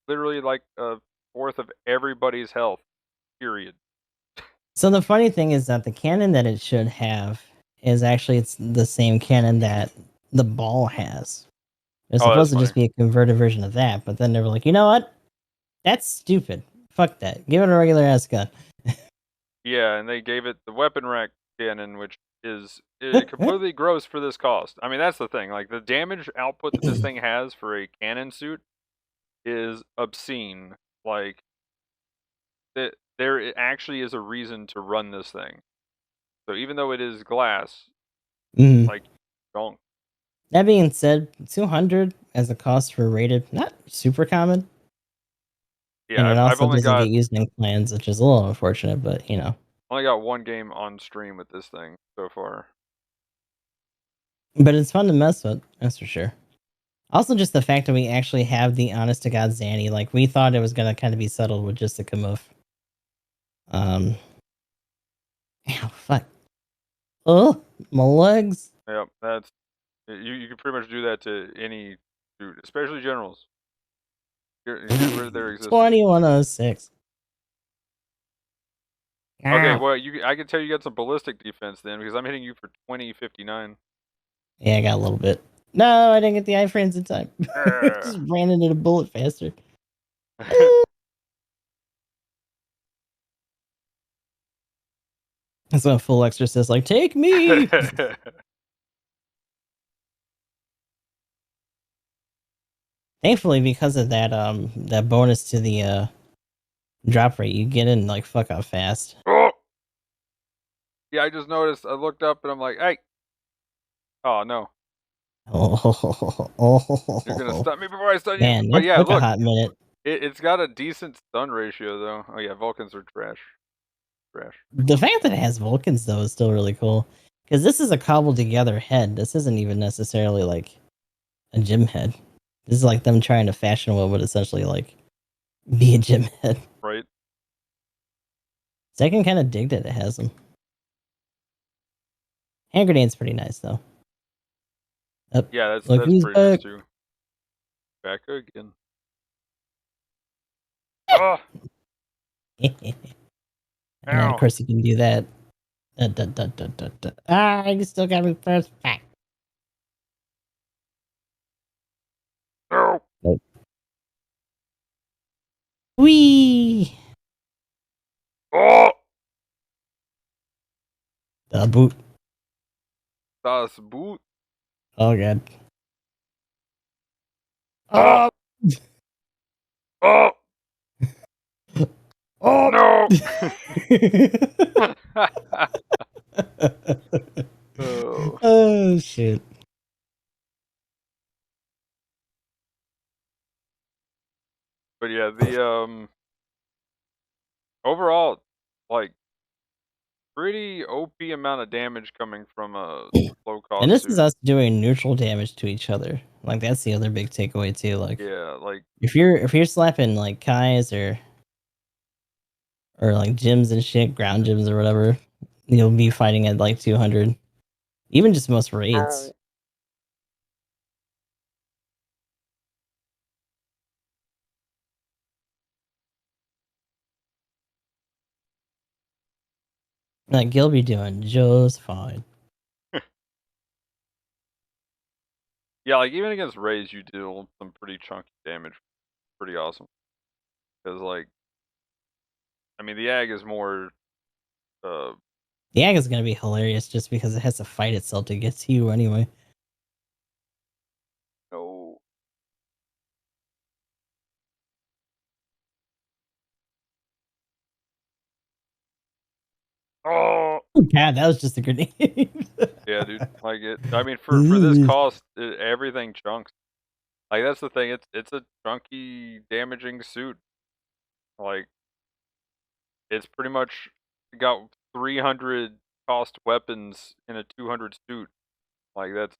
literally like a fourth of everybody's health. Period. So the funny thing is that the cannon that it should have is actually it's the same cannon that the ball has. It's supposed to just be a converted version of that, but then they were like, you know what? That's stupid. Fuck that. Give it a regular ass gun. Yeah, and they gave it the weapon rack cannon, which is completely gross for this cost. I mean, that's the thing. Like, the damage output that this thing has for a cannon suit is obscene. Like, there actually is a reason to run this thing. So even though it is glass, like, don't. That being said, 200 as a cost for rated, not super common. Yeah, and it I've also only doesn't got get used in clans, which is a little unfortunate, but you know. only got one game on stream with this thing so far. But it's fun to mess with, that's for sure. Also, just the fact that we actually have the honest to god Zanny, like we thought it was gonna kind of be settled with just the Kamuf. Ow, fuck. Oh, my legs. Yep, that's you can pretty much do that to any dude, especially generals. Get rid of their existence. 2106. Okay, Ow. well, I can tell you got some ballistic defense then, because I'm hitting you for 2059. Yeah, I got a little bit. No, I didn't get the iframes in time. Just ran into the bullet faster. That's when full exorcist like, take me. Thankfully, because of that bonus to the drop rate, you get in like fuck off fast. Oh! Yeah, I just noticed. I looked up and I'm like, hey. Oh, no. You're going to stun me before I stun you? Man, But that yeah, took a look. hot minute. It's got a decent stun ratio, though. Oh, yeah, Vulcans are trash. Trash. The fact that it has Vulcans though is still really cool. Because this is a cobbled together head. This isn't even necessarily like a gym head. This is like them trying to fashion what would essentially like be a gym head. Right? So I can kind of dig that it has them. Hand grenade's pretty nice though. Up, Yeah, look that's who's pretty nice, back. too. Back again. Oh! And then of Ow! course you can do that. Ah, you still got me first back. No! Nope. Whee! Oh! The boot. Das Boot. Oh god. Oh! Oh! Oh! Oh! No! Oh. Oh shit. But yeah, the overall, like, pretty OP amount of damage coming from a low And cost this is suit. us doing neutral damage to each other. Like that's the other big takeaway too. Like Yeah, like, if you're slapping like Kais or like gyms and shit, ground gyms or whatever, you'll be fighting at like 200. Even just most raids. Like you'll be doing just fine. yeah, like even against Rays, you deal some pretty chunky damage. Pretty awesome. Because like, I mean, the Ag is more. The Ag is gonna be hilarious just because it has to fight itself to get to you anyway. No. Oh. Oh god, that was just a grenade. Yeah, dude. Like it. I mean, for this cost, everything chunks. Like that's the thing. It's a chunky, damaging suit. Like it's pretty much got 300 cost weapons in a 200 suit. Like that's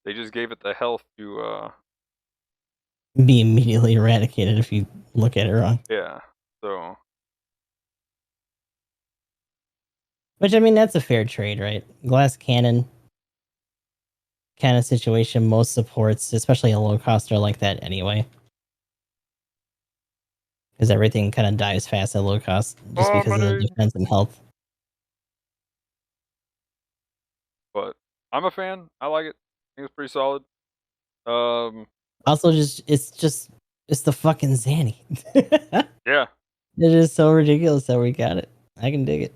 they just gave it the health to Be immediately eradicated if you look at it wrong. yeah. So Which I mean, that's a fair trade, right? Glass cannon kind of situation. Most supports, especially a low cost, are like that anyway, because everything kind of dies fast at low cost just because of the money. defense and health. But I'm a fan. I like it. I think it's pretty solid. Um Also, it's the fucking Zanny. yeah. It is so ridiculous that we got it. I can dig it.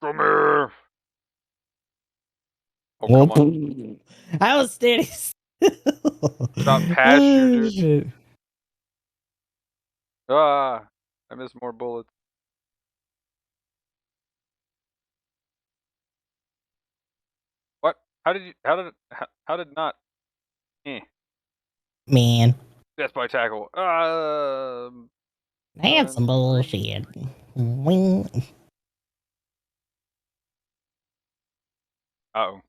Come here. Oh Well, come on. I was standing still. Shot past you, Oh, dude. shit. Ah, I missed more bullets. What? How did not Man, death by tackle. that's some bullshit. Wing. Uh-oh.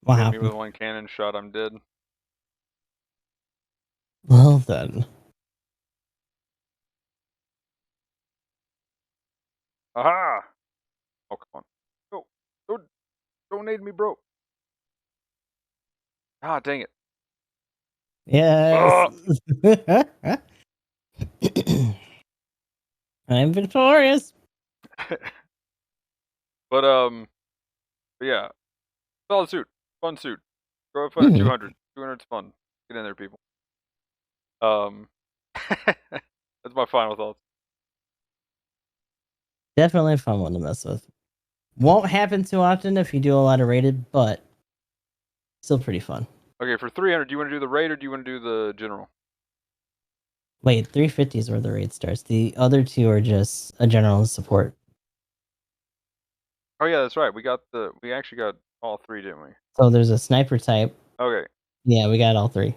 What Hit me with happened? one cannon shot, I'm dead. Well then. Aha! Oh, come on. Go. Don't nade me, bro. Ah, dang it. Yes. I'm victorious. But yeah, solid suit, fun suit. Go have fun at Mhm. 200. 200's fun. Get in there, people. Um, that's my final thoughts. Definitely a fun one to mess with. Won't happen too often if you do a lot of rated, but still pretty fun. Okay, for 300, do you want to do the raid or do you want to do the general? Wait, 350 is where the raid starts. The other two are just a general support. Oh yeah, that's right. We actually got all three, didn't we? So there's a sniper type. Okay. Yeah, we got all three.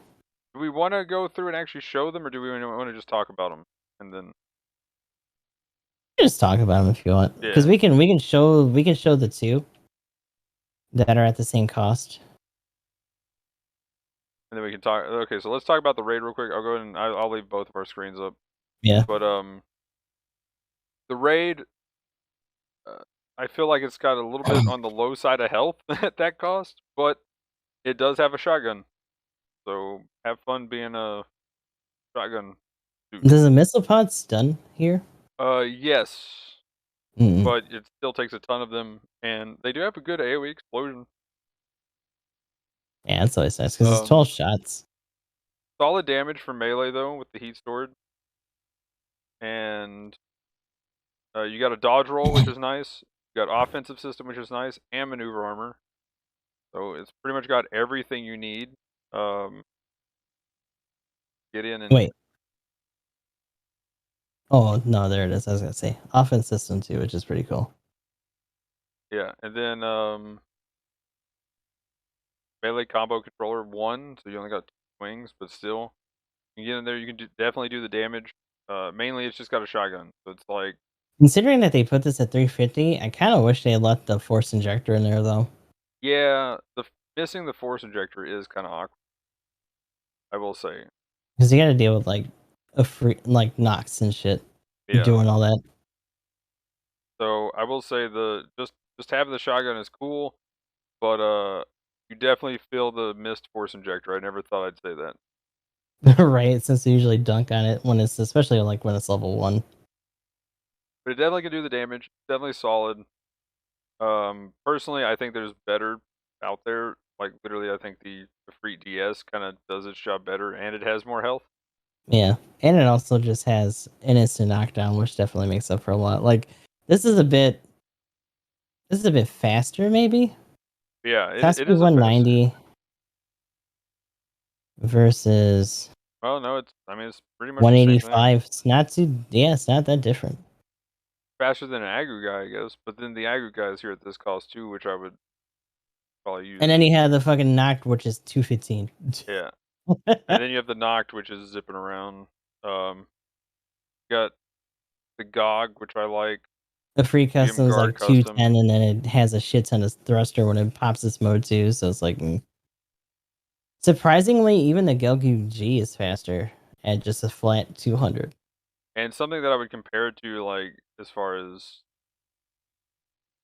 Do we want to go through and actually show them, or do we want to just talk about them and then? Just talk about them if you want, because Yeah. we can show the two that are at the same cost. And then we can talk. Okay, so let's talk about the raid real quick. I'll go ahead and I'll leave both of our screens up. Yeah. But the raid, I feel like it's got a little bit on the low side of health at that cost, but it does have a shotgun. So have fun being a shotgun dude. Does the missile pod stun here? Yes, Mm. but it still takes a ton of them, and they do have a good AoE explosion. Yeah, that's always nice because it's 12 shots. Solid damage for melee though with the heat stored, and you got a dodge roll, which is nice. You got offensive system, which is nice, and maneuver armor. So it's pretty much got everything you need. Get in and Wait. Oh no, there it is. I was gonna say offense system too, which is pretty cool. yeah, and then melee combo controller 1, so you only got 2 swings, but still, you get in there, you can definitely do the damage. Mainly, it's just got a shotgun, so it's like. Considering that they put this at 350, I kind of wish they had left the force injector in there though. Yeah, missing the force injector is kind of awkward, I will say. Because you got to deal with like a free like knocks and shit. Yeah. Doing all that. So I will say just having the shotgun is cool, but you definitely feel the missed force injector. I never thought I'd say that. Right, since they usually dunk on it when it's especially like when it's level 1. But it definitely can do the damage. Definitely solid. Personally, I think there's better out there. Like literally, I think the free DS kind of does its job better, and it has more health. Yeah, and it also just has an instant knockdown, which definitely makes up for a lot. Like this is a bit faster, maybe. Yeah, Has it to be is a faster. 190 versus. Well, no, it's pretty much the same thing. 185. It's not too. Yeah, it's not that different. Faster than an Agu guy, I guess. But then the Agu guy is here at this cost too, which I would probably use. And then he had the fucking knocked, which is 215. Yeah. And then you have the knocked, which is zipping around. Got the GOG, which I like. The free custom is Guard like custom. 210, and then it has a shit ton of thruster when it pops its mode too. So it's like, surprisingly, even the Gelgu G is faster at just a flat 200. And something that I would compare it to, like as far as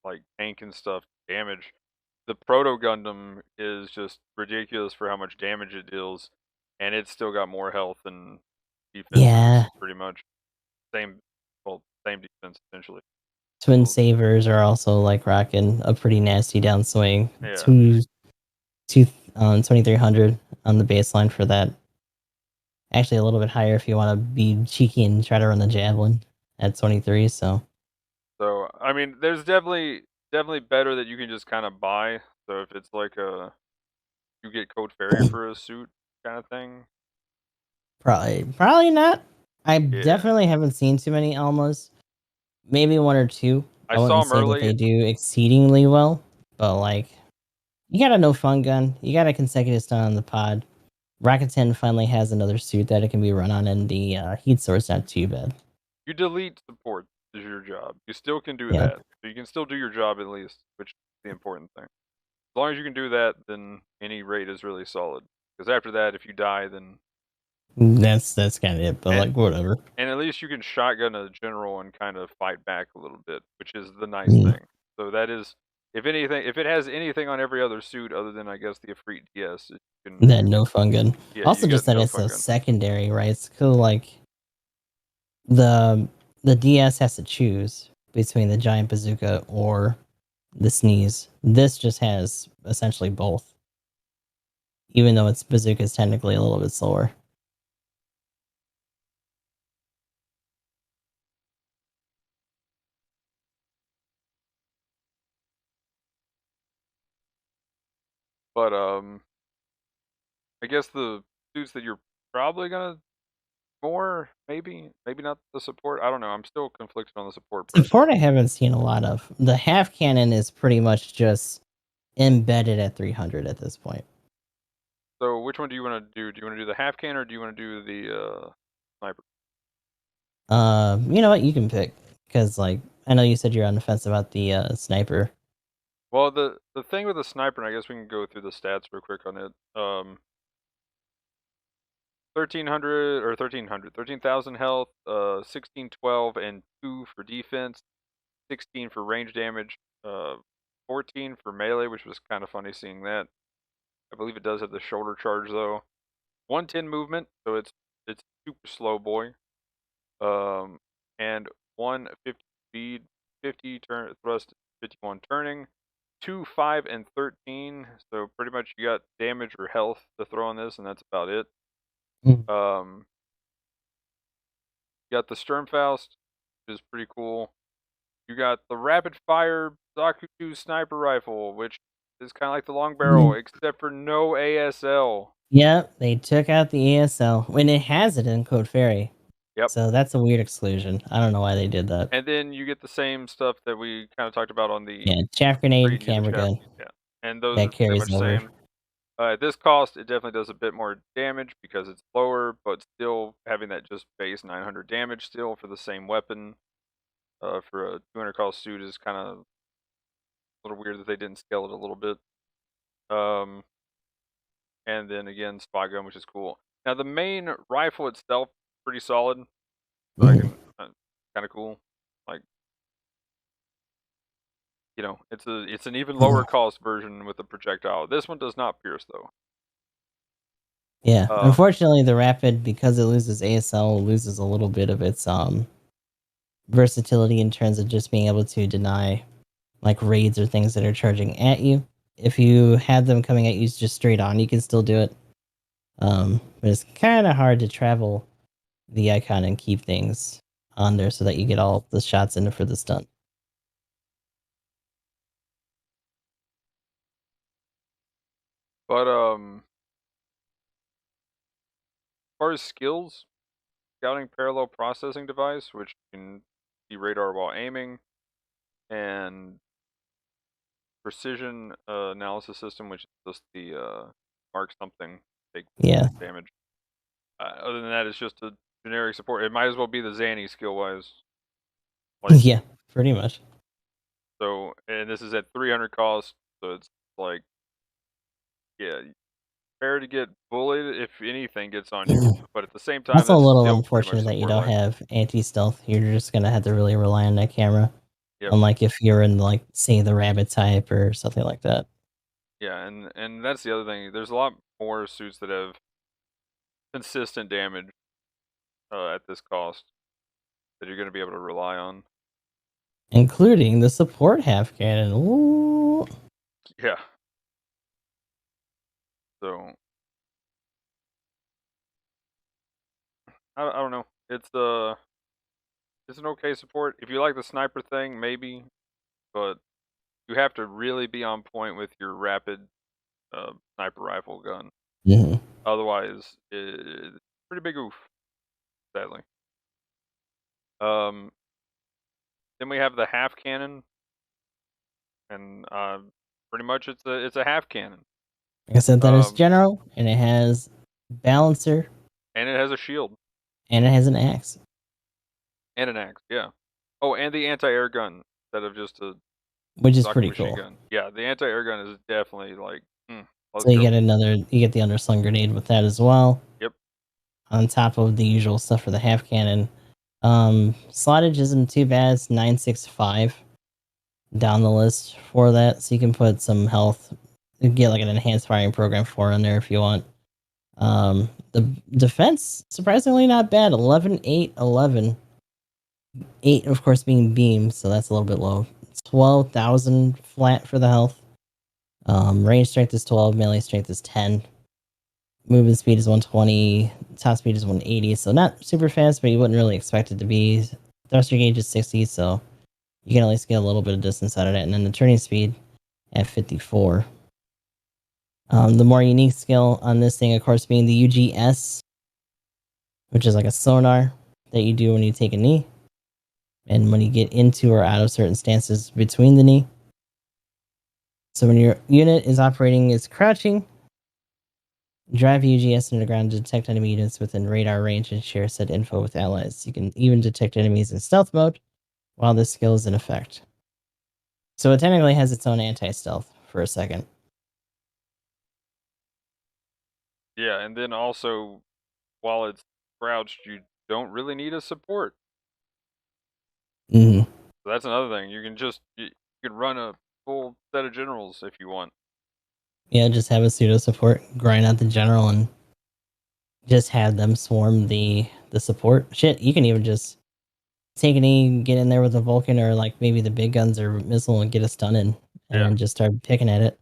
like tank and stuff damage, the Proto Gundam is just ridiculous for how much damage it deals, and it's still got more health and defense. Yeah. Pretty much same defense essentially. Twin Sabers are also like rocking a pretty nasty downswing. Yeah. 2300 on the baseline for that. Actually, a little bit higher if you want to be cheeky and try to run the javelin at 23. So I mean, there's definitely better that you can just kind of buy. So if it's like you get Code Fairy for a suit kind of thing. probably not. I definitely haven't seen too many Almas. Maybe one or two. I saw them early. That they do exceedingly well, but like, you got a no fun gun. You got a consecutive stun on the pod. Rocket 10 finally has another suit that it can be run on, and the heat source not too bad. You delete support is your job. You still can do that. So you can still do your job at least, which is the important thing. As long as you can do that, then any raid is really solid. Because after that, if you die, then that's kind of it. But like, whatever. And at least you can shotgun a general and kind of fight back a little bit, which is the nice thing. So that is if anything, if it has anything on every other suit other than I guess the Efreet DS, you can That no fun gun. yeah you Also, get just that no it's fun a gun. secondary, right? It's cool. Like the DS has to choose between the giant bazooka or the sneeze. This just has essentially both, even though its bazooka is technically a little bit slower. But I guess the suits that you're probably gonna more maybe not the support. I don't know. I'm still conflicted on the support Support personally. I haven't seen a lot of. The half cannon is pretty much just embedded at 300 at this point. So which one do you want to do? Do you want to do the half can or do you want to do the sniper? You know what? You can pick because, like, I know you said you're on the fence about the sniper. Well, the thing with the sniper, and I guess we can go through the stats real quick on it. 1300 or 1300, 13,000 health, 1612 and 2 for defense, 16 for range damage, 14 for melee, which was kind of funny seeing that. I believe it does have the shoulder charge though. 110 movement, so it's super slow boy. And 150 speed, 50 turn thrust, 51 turning, 2, 5, and 13. So pretty much you got damage or health to throw on this, and that's about it. Mm. You got the Sturmfaust, which is pretty cool. You got the rapid fire Zaku sniper rifle, which is kind of like the long barrel, except for no ASL. Yep, they took out the ASL when it has it in Code Fairy. Yep. So that's a weird exclusion. I don't know why they did that. And then you get the same stuff that we kind of talked about on the Yeah, Chaff Grenade, Creed, you get the camera chaff. gun. Yeah. And those That are pretty carries much over. same. At this cost, it definitely does a bit more damage because it's lower, but still having that just base 900 damage still for the same weapon. For a 200 cost suit is kind of a little weird that they didn't scale it a little bit. Um, and then again, spot gun, which is cool. Now the main rifle itself, pretty solid. So I Mhm. can kind of cool. Like it's an even lower cost version with a projectile. This one does not pierce though. Yeah, Um, unfortunately, the Rapid, because it loses ASL, loses a little bit of its versatility in terms of just being able to deny like raids or things that are charging at you. If you had them coming at you just straight on, you can still do it. But it's kind of hard to travel the icon and keep things on there so that you get all the shots in for the stunt. but as far as skills, scouting parallel processing device, which can see radar while aiming, and precision analysis system, which is just the mark something, take Yeah, damage. Other than that, it's just a generic support. It might as well be the Zanny skill wise. Like yeah, pretty much. so, and this is at 300 cost, so it's like, yeah, fair to get bullied if anything gets on you, but at the same time, Also, a that's little still pretty much unfortunate that you support don't life. have anti-stealth. You're just gonna have to really rely on that camera. Yep. Unlike if you're in, like, say, the rabbit type or something like that. Yeah, and that's the other thing. There's a lot more suits that have consistent damage at this cost that you're going to be able to rely on. Including the support half cannon. Ooh. Yeah. So I don't know. It's an okay support. If you like the sniper thing, maybe, but you have to really be on point with your rapid sniper rifle gun. Mhm. Otherwise, it's pretty big oof, sadly. Um, then we have the half cannon, and pretty much it's a half cannon. Like I said, that is Um, general, and it has balancer, and it has a shield and it has an axe. and an axe. Yeah. Oh, and the anti-air gun instead of just a Which is stock pretty machine cool. gun. Yeah, the anti-air gun is definitely like, let's So you go. get you get the underslung grenade with that as well, Yep. on top of the usual stuff for the half cannon. Slottage isn't too bad, it's 965. down the list for that, so you can put some health, get like an enhanced firing program 4 on there if you want. The defense surprisingly not bad. 11, 8, 11. 8 of course being beam, so that's a little bit low. 12,000 flat for the health. Range strength is 12, melee strength is 10. Movement speed is 120, top speed is 180, so not super fast, but you wouldn't really expect it to be. Thruster gauge is 60, so you can at least get a little bit of distance out of it. And then the turning speed at 54. The more unique skill on this thing, of course, being the UGS, which is like a sonar that you do when you take a knee, and when you get into or out of certain stances between the knee. So when your unit is operating as crouching, drive UGS into the ground to detect enemy units within radar range and share said info with allies. You can even detect enemies in stealth mode while this skill is in effect. So it technically has its own anti-stealth for a second. Yeah, and then also, while it's crouched, you don't really need a support. Mm-hmm. So that's another thing. You can run a full set of generals if you want. Yeah, just have a pseudo support, grind out the general, and just have them swarm the support. Shit, you can even just take an E, get in there with a Vulcan or like maybe the big guns or missile and get a stun in, and Yeah. just start picking at it.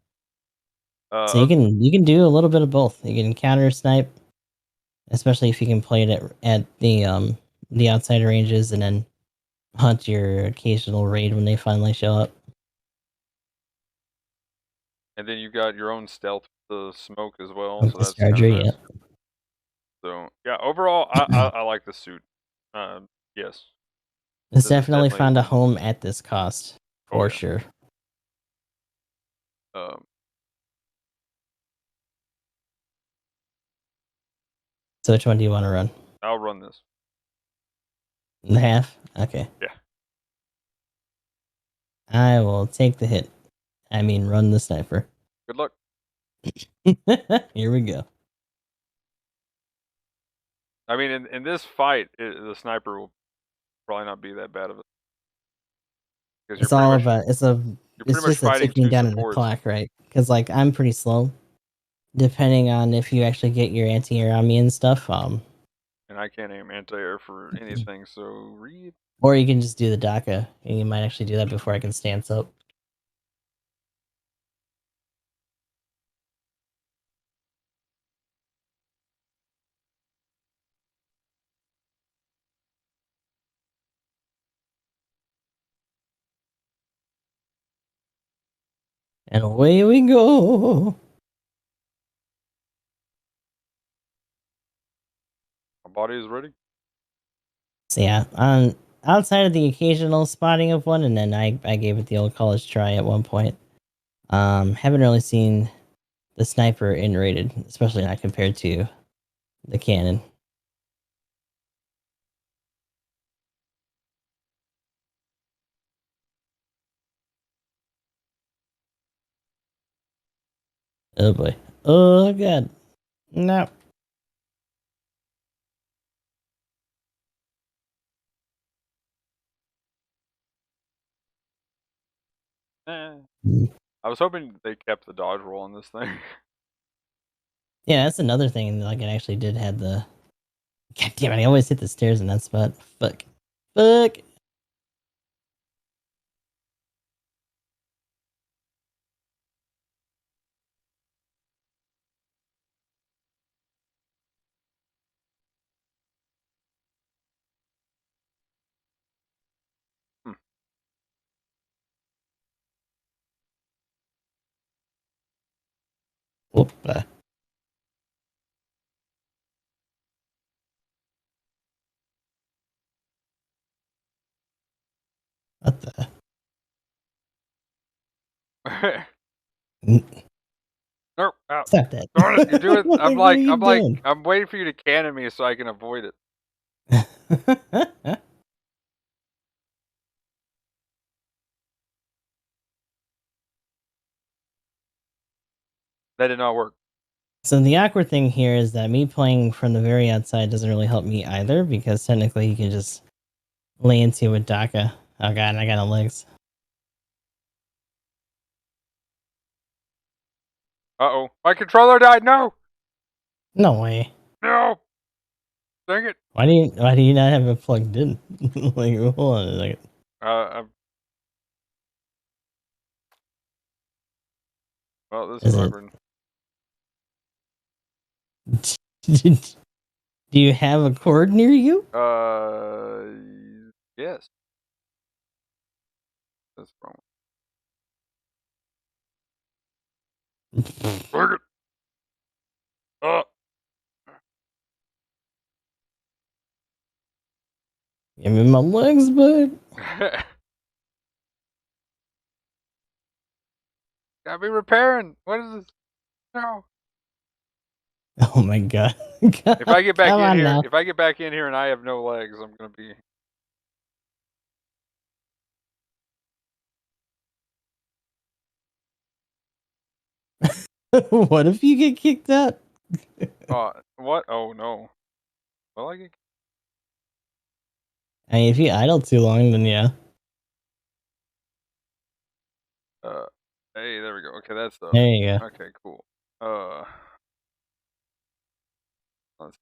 So Uh, you can do a little bit of both. You can counter snipe, especially if you can play it at the outside ranges, and then hunt your occasional raid when they finally show up. and then you got your own stealth, the smoke as well, With so the that's kind of Charger, yeah. nice. So yeah, overall, I like the suit. Yes, It's this is definitely definitely a found a win. home at this cost, Oh for yeah. sure. Um, So which one do you want to run? I'll run this. The half? Okay. Yeah. I will take the hit. I mean, run the sniper. Good luck. Here we go. I mean, in this fight, the sniper will probably not be that bad of a, because It's all about you're it's pretty much just a fighting ticking two down of the supports. clock, right? Because like I'm pretty slow, depending on if you actually get your anti-air on me and stuff. And I can't aim anti-air for anything, so read. Or you can just do the DACA, and you might actually do that before I can stance up. And away we go. My body is ready. So yeah, on outside of the occasional spotting of one, and then I gave it the old college try at one point. Haven't really seen the sniper in rated, especially not compared to the cannon. Oh boy. Oh god. No. Eh. I was hoping they kept the dodge roll on this thing. Yeah, that's another thing. Like it actually did have the. God damn it! I always hit the stairs in that spot. Fuck. Fuck. Hmm. Whoop. What the? Nope. Out. Stop that. Darn it! You do it. What are you doing? I'm waiting for you to cannon me so I can avoid it. That did not work. So the awkward thing here is that me playing from the very outside doesn't really help me either, because technically you can just lay into with DACA. Oh god, I got no legs. Uh-oh. My controller died. No. No way. No. Dang it. Why do you not have it plugged in? Like, hold on a second. Well, this is Is it? awkward. Do you have a cord near you? Yes. That's wrong. Dang it. Give me my legs back. Gotta be repairing. What is this? No. Oh my god. If I get back Come in on here, now. if I get back in here and I have no legs, I'm gonna be. What if you get kicked out? What? Oh no. Well, I get. I mean, if you idle too long, then yeah. Hey, there we go. Okay, that's the. There you go. Okay, cool. Let's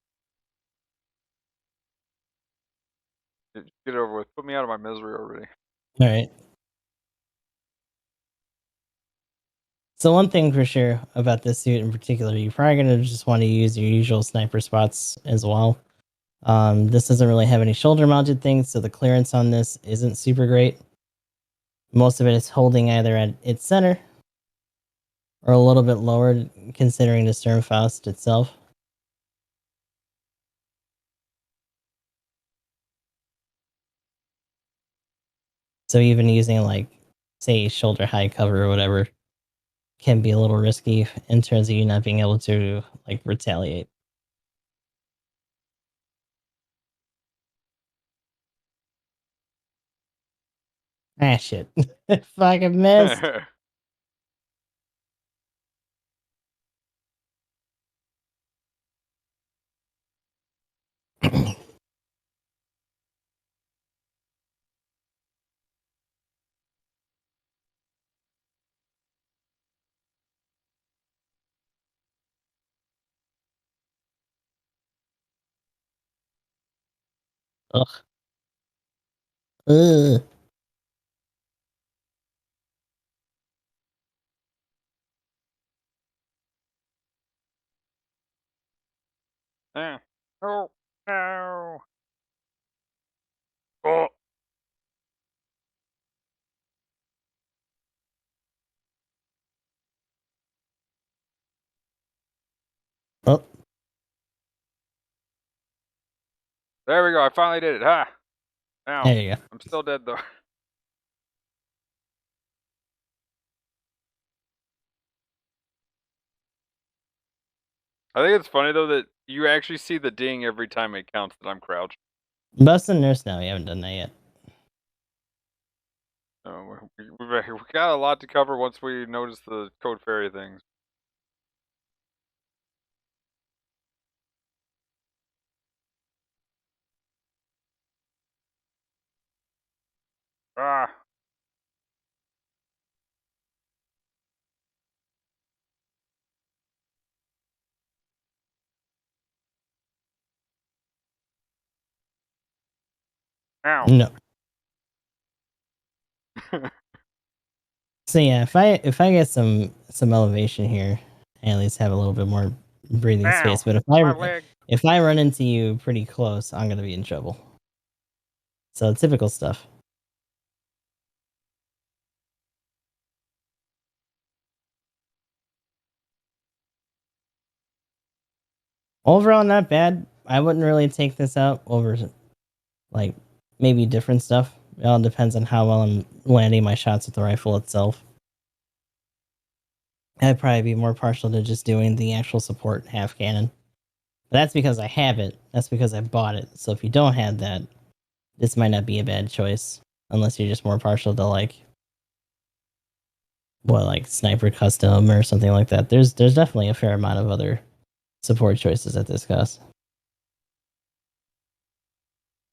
get it over with. Put me out of my misery already. All right. So one thing for sure about this suit in particular, you're probably gonna just want to use your usual sniper spots as well. This doesn't really have any shoulder mounted things, so the clearance on this isn't super great. Most of it is holding either at its center or a little bit lower, considering the Sturmfaust itself. So even using like, say, shoulder high cover or whatever can be a little risky in terms of you not being able to like retaliate. Ah, shit. Fucking missed. Ugh. Ugh. Oh, no. Oh. Oh, There we go. I finally did it. Ha! Ow. there you go. I'm still dead though. I think it's funny though that you actually see the ding every time it counts that I'm crouched. Bust and nurse now. You haven't done that yet. We got a lot to cover once we notice the code fairy things. Ah. Ow. No. So yeah, if I get some elevation here, I at least have a little bit more breathing Ow. space. But My leg. if I run into you pretty close, I'm gonna be in trouble. So typical stuff. Overall, not bad. I wouldn't really take this out over like maybe different stuff. It all depends on how well I'm landing my shots with the rifle itself. I'd probably be more partial to just doing the actual support half cannon. But that's because I have it. That's because I bought it. So if you don't have that, this might not be a bad choice. Unless you're just more partial to like sniper custom or something like that. There's definitely a fair amount of other support choices at this cost.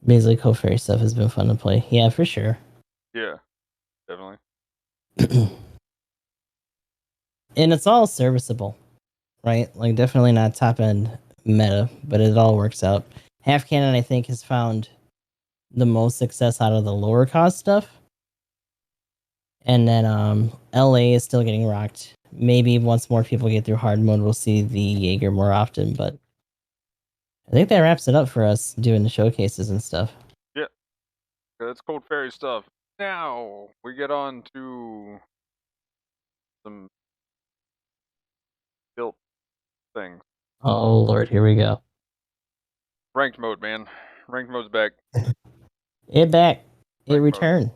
Basically, co-fairy stuff has been fun to play. Yeah, for sure. Yeah, definitely. And it's all serviceable, right? Like, definitely not top end meta, but it all works out. Half Cannon, I think, has found the most success out of the lower cost stuff. And then LA is still getting rocked. Maybe once more people get through hard mode, we'll see the Jaeger more often, but I think that wraps it up for us doing the showcases and stuff. Yeah, that's Cold Fairy stuff. Now we get on to some built things. Oh Lord, here we go. Ranked mode, man. Ranked mode's back. It back. It Ranked mode. returned.